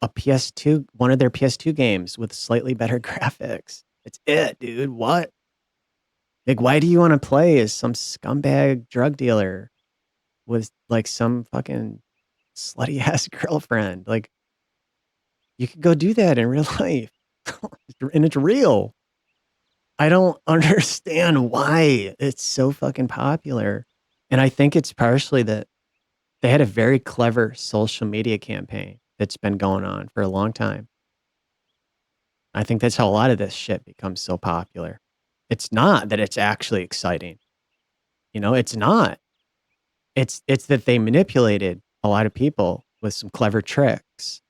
a PS2, one of their PS2 games with slightly better graphics. It's it, dude. What? Like, why do you want to play as some scumbag drug dealer with like some fucking slutty ass girlfriend? Like, you could go do that in real life. And it's real. I don't understand why it's so fucking popular. And I think it's partially that they had a very clever social media campaign that's been going on for a long time. I think that's how a lot of this shit becomes so popular. It's not that it's actually exciting. You know, it's not. It's that they manipulated a lot of people with some clever tricks.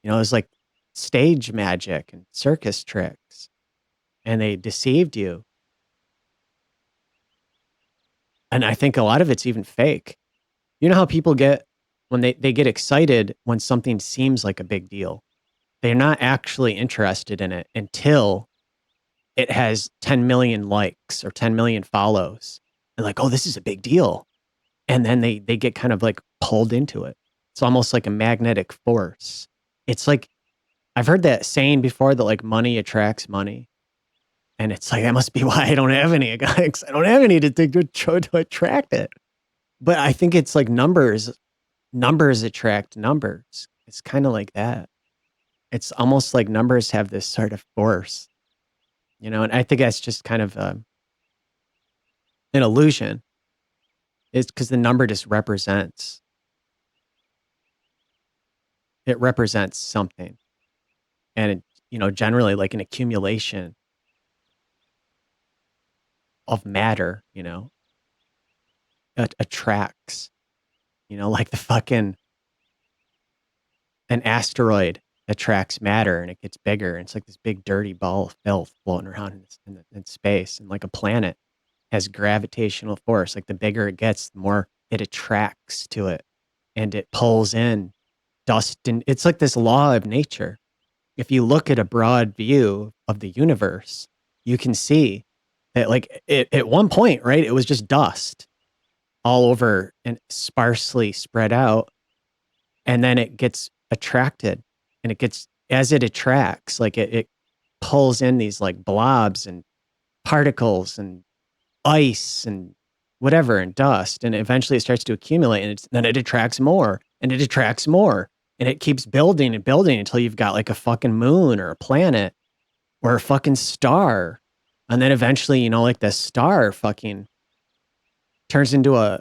You know, it's like stage magic and circus tricks. And they deceived you. And I think a lot of it's even fake. You know how people get when they get excited when something seems like a big deal. They're not actually interested in it until it has 10 million likes or 10 million follows. And like, oh, this is a big deal. And then they get kind of like pulled into it. It's almost like a magnetic force. It's like, I've heard that saying before that like money attracts money. And it's like, that must be why I don't have any. I don't have any to attract it. But I think it's like numbers attract numbers. It's kind of like that. It's almost like numbers have this sort of force, you know, and I think that's just kind of an illusion. It's because the number just represents something. And, it, you know, generally like an accumulation of matter, you know, attracts, you know, like the fucking, an asteroid attracts matter and it gets bigger. And it's like this big dirty ball of filth floating around in space. And like a planet has gravitational force. Like the bigger it gets, the more it attracts to it and it pulls in dust. And it's like this law of nature. If you look at a broad view of the universe, you can see that like at one point, right, it was just dust all over and sparsely spread out. And then it gets attracted and it gets, as it attracts, like it pulls in these like blobs and particles and ice and whatever and dust. And eventually it starts to accumulate and then it attracts more and it attracts more. And it keeps building and building until you've got like a fucking moon or a planet or a fucking star. And then eventually, you know, like the star fucking turns into a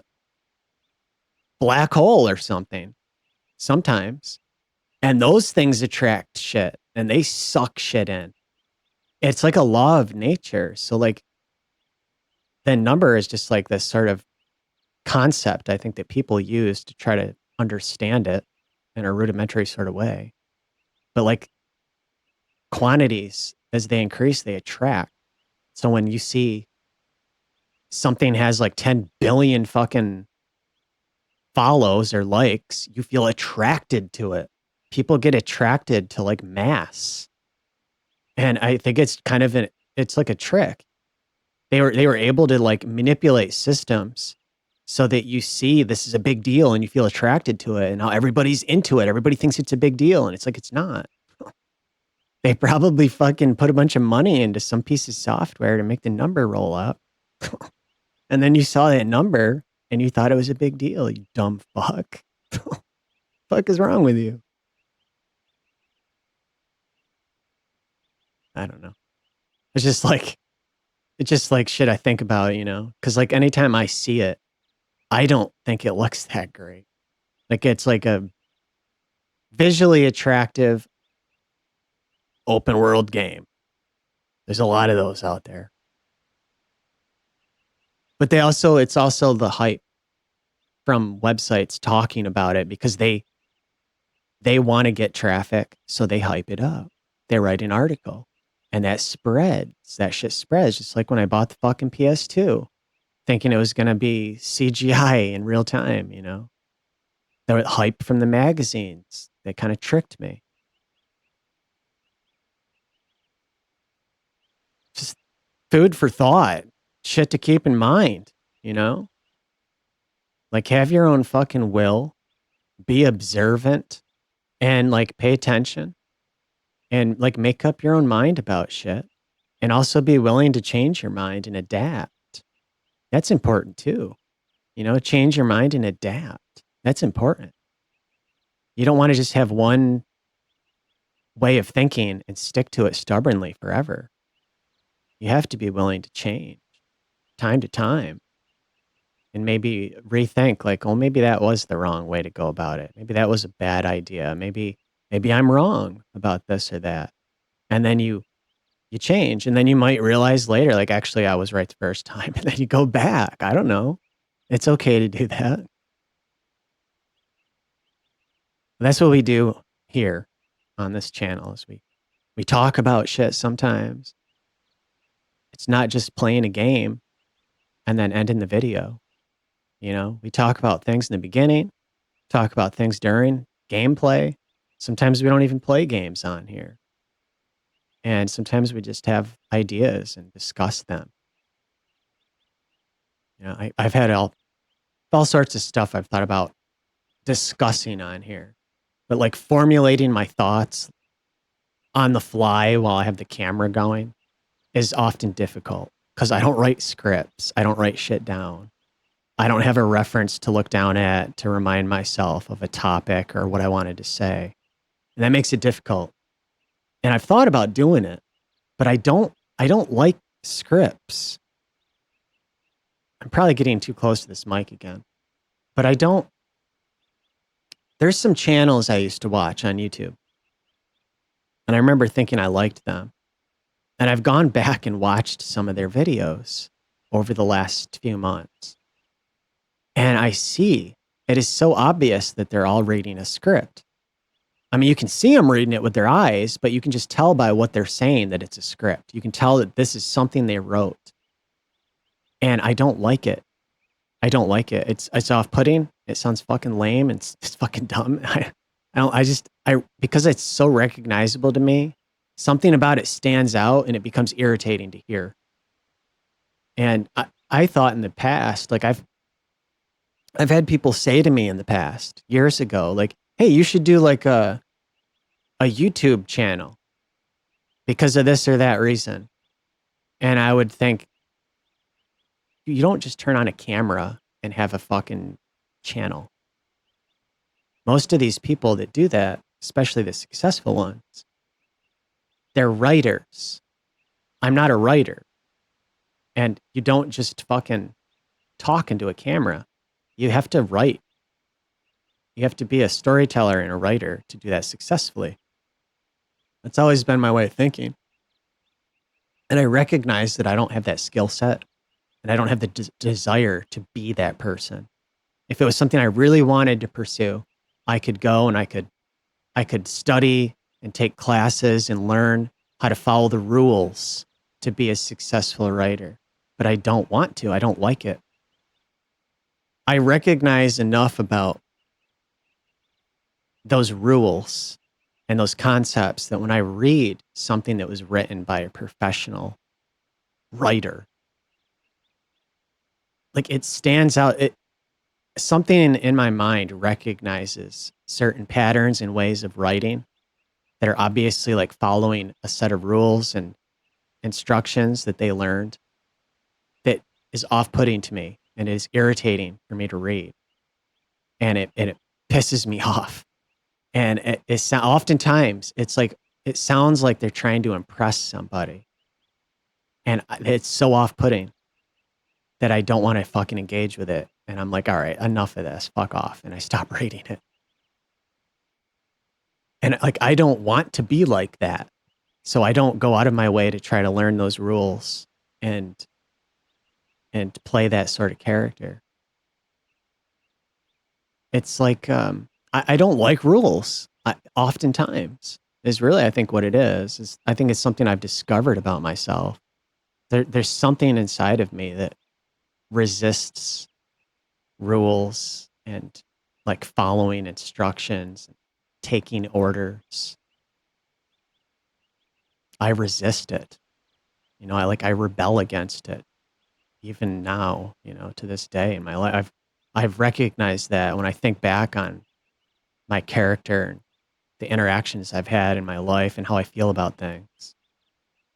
black hole or something sometimes. And those things attract shit and they suck shit in. It's like a law of nature. So like the number is just like this sort of concept I think that people use to try to understand it in a rudimentary sort of way. But like quantities, as they increase, they attract. So when you see something has like 10 billion fucking follows or likes, you feel attracted to it. People get attracted to like mass. And I think it's kind of it's like a trick. They were able to like manipulate systems so that you see this is a big deal and you feel attracted to it and now everybody's into it. Everybody thinks it's a big deal and it's like, it's not. They probably fucking put a bunch of money into some piece of software to make the number roll up. And then you saw that number and you thought it was a big deal, you dumb fuck. Fuck is wrong with you? I don't know. It's just like shit I think about, you know, because like anytime I see it, I don't think it looks that great. Like it's like a visually attractive open world game. There's a lot of those out there. But it's also the hype from websites talking about it because they want to get traffic, so they hype it up. They write an article and that spreads. That shit spreads. Just like when I bought the fucking PS2. thinking it was going to be CGI in real time, you know? The hype from the magazines, they kind of tricked me. Just food for thought, shit to keep in mind, you know? Like, have your own fucking will, be observant, and like pay attention and like make up your own mind about shit. And also be willing to change your mind and adapt. That's important too. You know, change your mind and adapt. That's important. You don't want to just have one way of thinking and stick to it stubbornly forever. You have to be willing to change time to time and maybe rethink like, oh, maybe that was the wrong way to go about it. Maybe that was a bad idea. Maybe I'm wrong about this or that. And then you change and then you might realize later, like, actually, I was right the first time. And then you go back. I don't know. It's okay to do that. That's what we do here on this channel is we talk about shit sometimes. It's not just playing a game and then ending the video. You know, we talk about things in the beginning, talk about things during gameplay. Sometimes we don't even play games on here. And sometimes we just have ideas and discuss them. You know, I've had all sorts of stuff I've thought about discussing on here, but like formulating my thoughts on the fly while I have the camera going is often difficult because I don't write scripts. I don't write shit down. I don't have a reference to look down at to remind myself of a topic or what I wanted to say. And that makes it difficult. And I've thought about doing it, but I don't like scripts. I'm probably getting too close to this mic again, but there's some channels I used to watch on YouTube. And I remember thinking I liked them. And I've gone back and watched some of their videos over the last few months. And I see it is so obvious that they're all reading a script. I mean, you can see them reading it with their eyes, but you can just tell by what they're saying that it's a script. You can tell that this is something they wrote. And I don't like it. I don't like it. It's off-putting. It sounds fucking lame and it's fucking dumb. Because it's so recognizable to me, something about it stands out and it becomes irritating to hear. And I thought in the past, like I've had people say to me in the past, years ago, like, hey, you should do like a YouTube channel because of this or that reason. And I would think, you don't just turn on a camera and have a fucking channel. Most of these people that do that, especially the successful ones, they're writers. I'm not a writer. And you don't just fucking talk into a camera. You have to write. You have to be a storyteller and a writer to do that successfully. That's always been my way of thinking. And I recognize that I don't have that skill set and I don't have the desire to be that person. If it was something I really wanted to pursue, I could go and I could study and take classes and learn how to follow the rules to be a successful writer. But I don't want to. I don't like it. I recognize enough about those rules and those concepts that when I read something that was written by a professional writer, like it stands out. Something in my mind recognizes certain patterns and ways of writing that are obviously like following a set of rules and instructions that they learned that is off-putting to me and is irritating for me to read. And it pisses me off. And oftentimes it's like, it sounds like they're trying to impress somebody. And it's so off-putting that I don't want to fucking engage with it. And I'm like, all right, enough of this, fuck off. And I stop reading it. And like, I don't want to be like that. So I don't go out of my way to try to learn those rules and play that sort of character. It's like, I don't like rules. Oftentimes is really, I think what it is I think it's something I've discovered about myself. There's something inside of me that resists rules and like following instructions, taking orders. I resist it. I rebel against it. Even now, to this day in my life, I've recognized that when I think back on my character and the interactions I've had in my life and how I feel about things.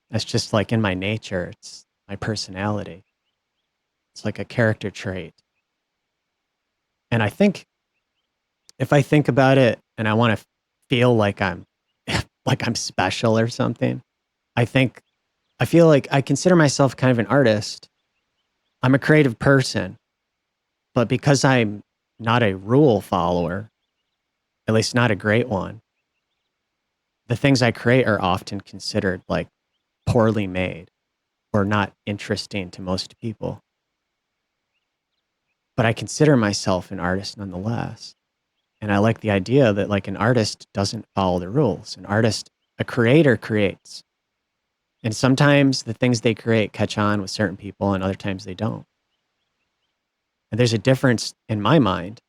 That's just like in my nature. It's my personality. It's like a character trait. And I think if I think about it and I want to feel like I'm like I'm special or something, I feel like I consider myself kind of an artist. I'm a creative person, but because I'm not a rule follower, at least not a great one, the things I create are often considered like poorly made or not interesting to most people. But I consider myself an artist nonetheless. And I like the idea that like an artist doesn't follow the rules. A creator creates. And sometimes the things they create catch on with certain people and other times they don't. And there's a difference in my mind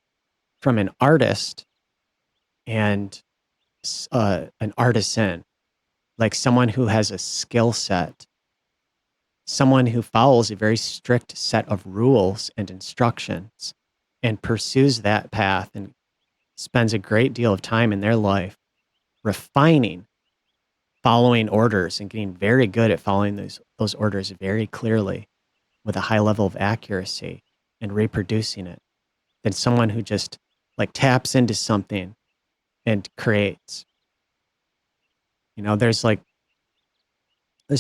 from an artist and an artisan, like someone who has a skill set, someone who follows a very strict set of rules and instructions and pursues that path and spends a great deal of time in their life refining, following orders and getting very good at following those orders very clearly with a high level of accuracy and reproducing it, than someone who just like taps into something and creates. There's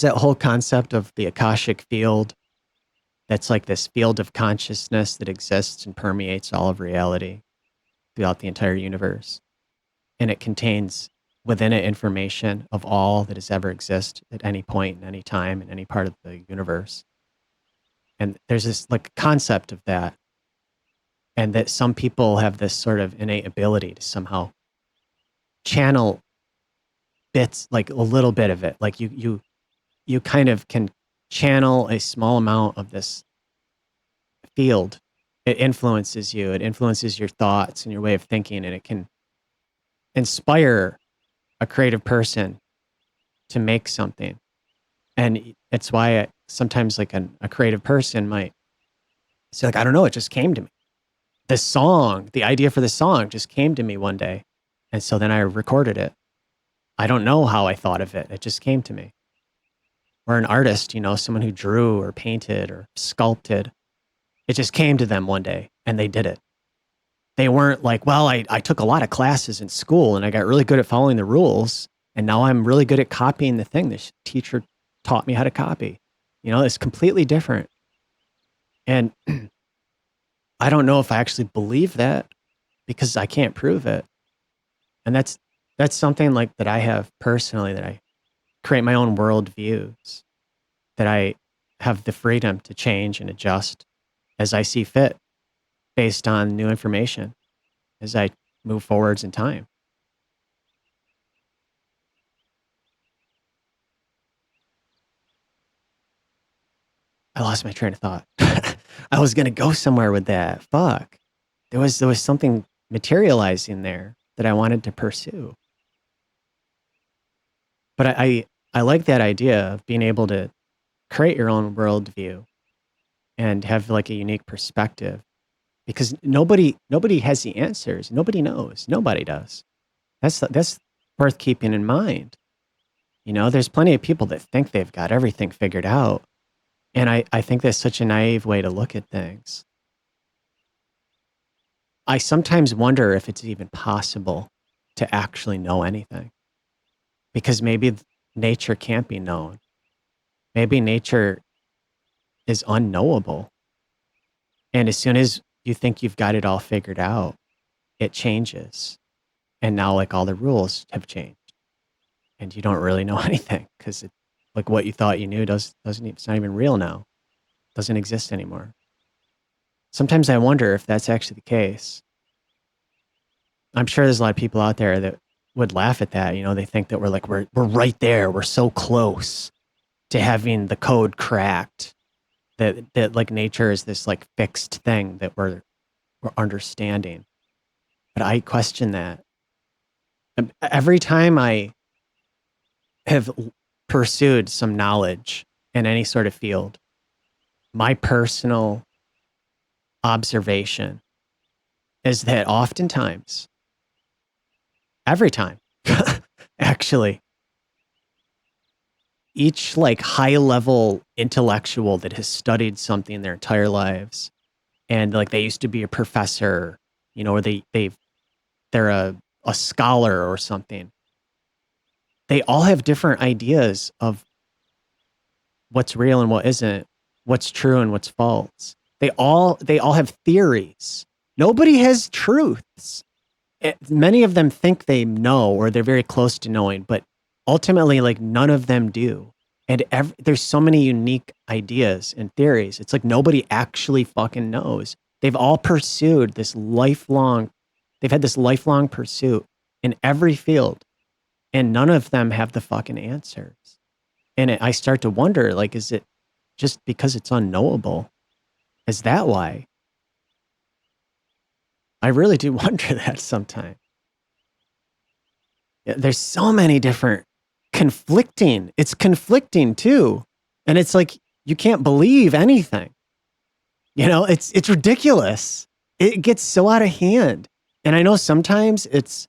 that whole concept of the Akashic field. That's like this field of consciousness that exists and permeates all of reality throughout the entire universe. And it contains within it information of all that has ever existed at any point in any time in any part of the universe. And there's this like concept of that. And that some people have this sort of innate ability to somehow channel bits, like a little bit of it. Like you kind of can channel a small amount of this field. It influences you. It influences your thoughts and your way of thinking, and it can inspire a creative person to make something. And it's why sometimes like a creative person might say like, I don't know, it just came to me. The idea for the song just came to me one day. And so then I recorded it. I don't know how I thought of it. It just came to me. Or an artist, someone who drew or painted or sculpted. It just came to them one day and they did it. They weren't like, well, I took a lot of classes in school and I got really good at following the rules. And now I'm really good at copying the thing this teacher taught me how to copy. It's completely different. And I don't know if I actually believe that because I can't prove it. And that's something like that I have personally, that I create my own worldviews, that I have the freedom to change and adjust as I see fit based on new information as I move forwards in time. I lost my train of thought. I was going to go somewhere with that. Fuck. There was something materializing there that I wanted to pursue. But I like that idea of being able to create your own worldview and have like a unique perspective, because nobody has the answers. Nobody knows. Nobody does. That's worth keeping in mind. There's plenty of people that think they've got everything figured out. And I think that's such a naive way to look at things. I sometimes wonder if it's even possible to actually know anything, because maybe nature can't be known. Maybe nature is unknowable. And as soon as you think you've got it all figured out, it changes. And now like all the rules have changed and you don't really know anything, because like what you thought you knew it's not even real now. Doesn't exist anymore. Sometimes I wonder if that's actually the case. I'm sure there's a lot of people out there that would laugh at that. They think that we're right there. We're so close to having the code cracked, that like nature is this like fixed thing that we're understanding. But I question that. Every time I have pursued some knowledge in any sort of field, my personal observation is that oftentimes, every time, actually, each like high level intellectual that has studied something their entire lives, and like they used to be a professor, or they're a scholar or something, they all have different ideas of what's real and what isn't, what's true and what's false. They all have theories. Nobody has truths. Many of them think they know, or they're very close to knowing, but ultimately, like, none of them do. And there's so many unique ideas and theories. It's like nobody actually fucking knows. They've all pursued this lifelong, they've had this lifelong pursuit in every field, and none of them have the fucking answers. And I start to wonder, like, is it just because it's unknowable? Is that why? I really do wonder that sometimes. There's so many different it's conflicting too. And it's like, you can't believe anything. It's ridiculous. It gets so out of hand. And I know sometimes it's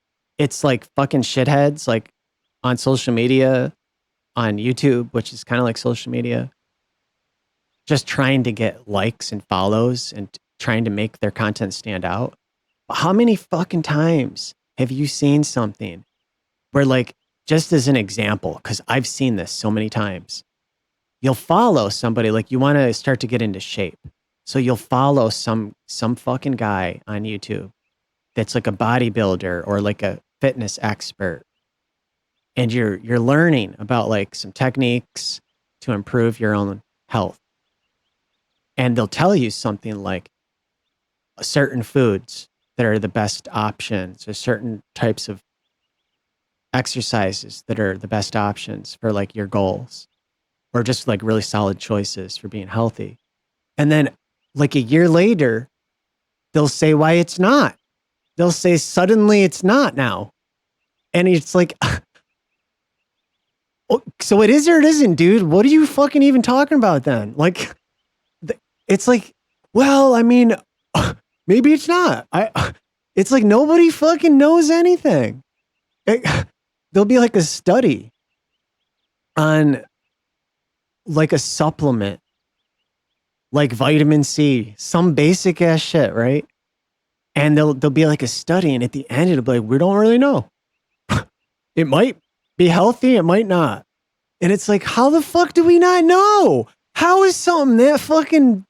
like fucking shitheads, like on social media, on YouTube, which is kind of like social media, just trying to get likes and follows and trying to make their content stand out. But how many fucking times have you seen something where, like, just as an example, because I've seen this so many times, you'll follow somebody, like, you want to start to get into shape. So you'll follow some fucking guy on YouTube that's like a bodybuilder or like a fitness expert. And you're learning about like some techniques to improve your own health. And they'll tell you something like certain foods that are the best options, or certain types of exercises that are the best options for like your goals, or just like really solid choices for being healthy. And then like a year later, they'll say why it's not. They'll say suddenly it's not now. And it's like, so it is or it isn't, dude. What are you fucking even talking about then? Like, it's like, well, I mean, maybe it's not. It's like nobody fucking knows anything. There'll be like a study on like a supplement, like vitamin C, some basic ass shit, right? And there'll be like a study, and at the end it'll be like, we don't really know. It might be healthy, it might not. And it's like, how the fuck do we not know? How is something that fucking,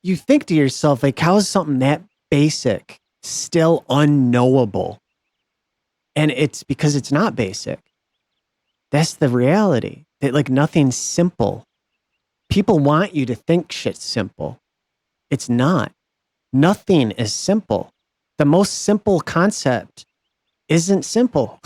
you think to yourself, like, how is something that basic still unknowable? And it's because it's not basic. That's the reality. That like nothing's simple. People want you to think shit's simple. It's not. Nothing is simple. The most simple concept isn't simple.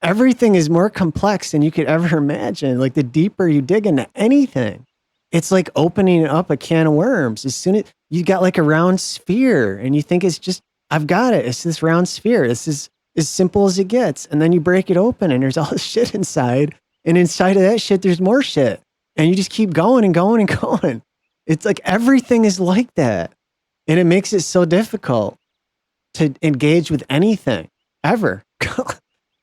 Everything is more complex than you could ever imagine. Like the deeper you dig into anything, it's like opening up a can of worms. As soon as you got like a round sphere and you think it's just, I've got it. It's this round sphere. This is as simple as it gets. And then you break it open and there's all this shit inside. And inside of that shit, there's more shit. And you just keep going and going and going. It's like everything is like that. And it makes it so difficult to engage with anything ever.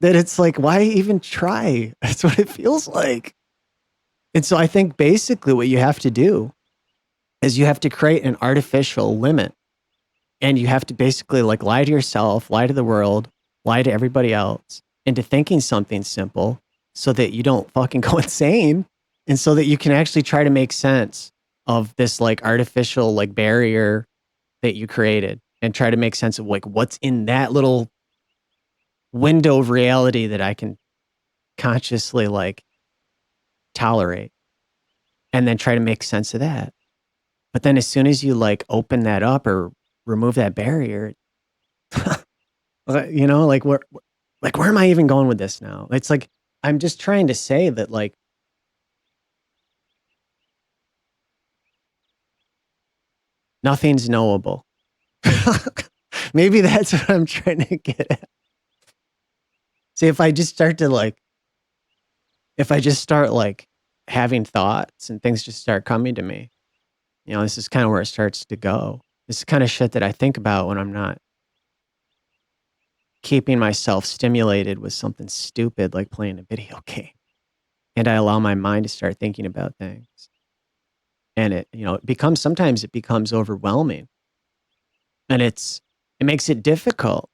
That it's like, why even try? That's what it feels like. And so I think basically what you have to do is you have to create an artificial limit. And you have to basically like lie to yourself, lie to the world, lie to everybody else into thinking something simple so that you don't fucking go insane. And so that you can actually try to make sense of this like artificial like barrier that you created, and try to make sense of like what's in that little window of reality that I can consciously like tolerate, and then try to make sense of that. But then as soon as you like open that up or remove that barrier, like where am I even going with this now? It's like, I'm just trying to say that like, Nothing's knowable. Maybe that's what I'm trying to get at. See, if I just start having thoughts and things just start coming to me, this is kind of where it starts to go. This is kind of shit that I think about when I'm not keeping myself stimulated with something stupid like playing a video game. And I allow my mind to start thinking about things. And sometimes it becomes overwhelming. And it makes it difficult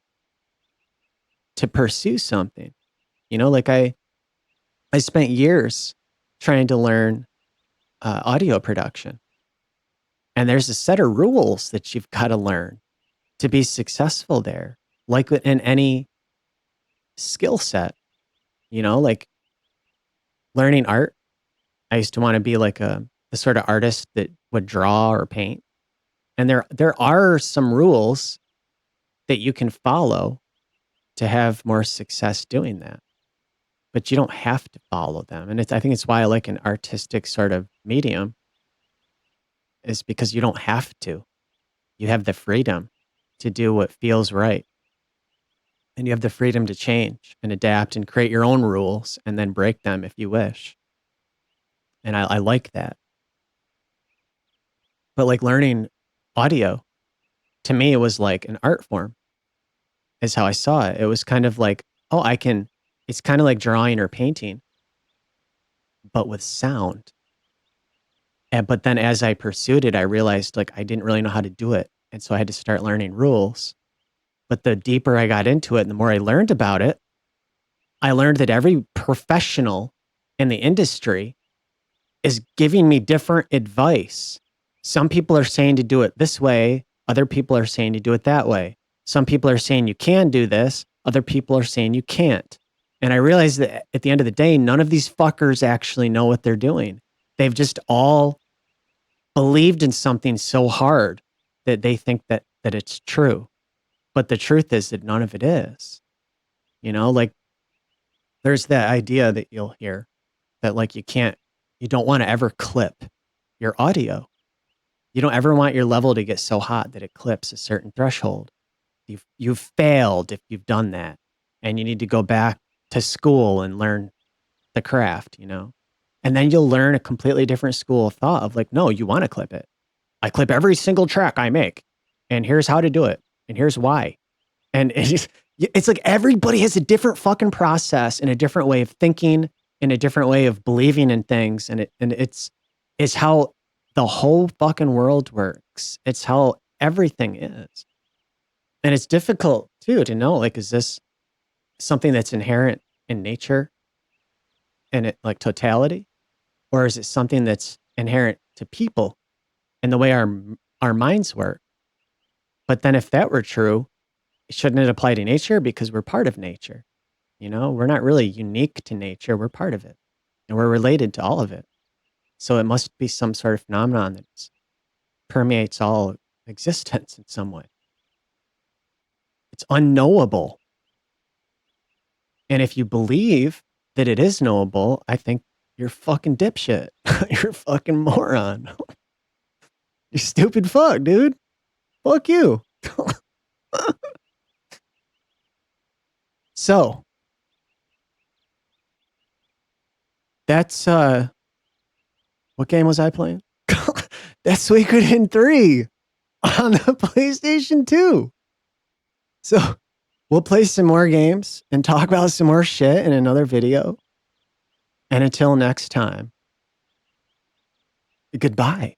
to pursue something. Like I spent years trying to learn audio production. And there's a set of rules that you've got to learn to be successful there, like in any skill set, like learning art. I used to want to be like the sort of artist that would draw or paint. And there are some rules that you can follow to have more success doing that. But you don't have to follow them. And I think it's why I like an artistic sort of medium, is because you don't have to. You have the freedom to do what feels right. And you have the freedom to change and adapt and create your own rules and then break them if you wish. And I like that. But like learning audio, to me, it was like an art form, is how I saw it. It was kind of like, it's kind of like drawing or painting, but with sound. But then as I pursued it, I realized like I didn't really know how to do it. And so I had to start learning rules. But the deeper I got into it and the more I learned about it, I learned that every professional in the industry is giving me different advice. Some people are saying to do it this way. Other people are saying to do it that way. Some people are saying you can do this. Other people are saying you can't. And I realized that at the end of the day, none of these fuckers actually know what they're doing. They've just all believed in something so hard that they think that it's true. But the truth is that none of it is. Like there's that idea that you'll hear that like you don't want to ever clip your audio. You don't ever want your level to get so hot that it clips a certain threshold. You've failed if you've done that. And you need to go back to school and learn the craft, And then you'll learn a completely different school of thought of like, no, you want to clip it. I clip every single track I make. And here's how to do it. And here's why. And it's like everybody has a different fucking process and a different way of thinking and a different way of believing in things. And it's how the whole fucking world works. It's how everything is. And it's difficult too to know, like, is this something that's inherent in nature and it like totality? Or is it something that's inherent to people and the way our minds work? But then if that were true, shouldn't it apply to nature? Because we're part of nature. We're not really unique to nature. We're part of it. And we're related to all of it. So it must be some sort of phenomenon that permeates all existence in some way. It's unknowable. And if you believe that it is knowable, I think you're fucking dipshit. You're a fucking moron. You stupid fuck, dude. Fuck you. So, that's, what game was I playing? That's Suikoden 3 on the PlayStation 2. So, we'll play some more games and talk about some more shit in another video. And until next time, goodbye.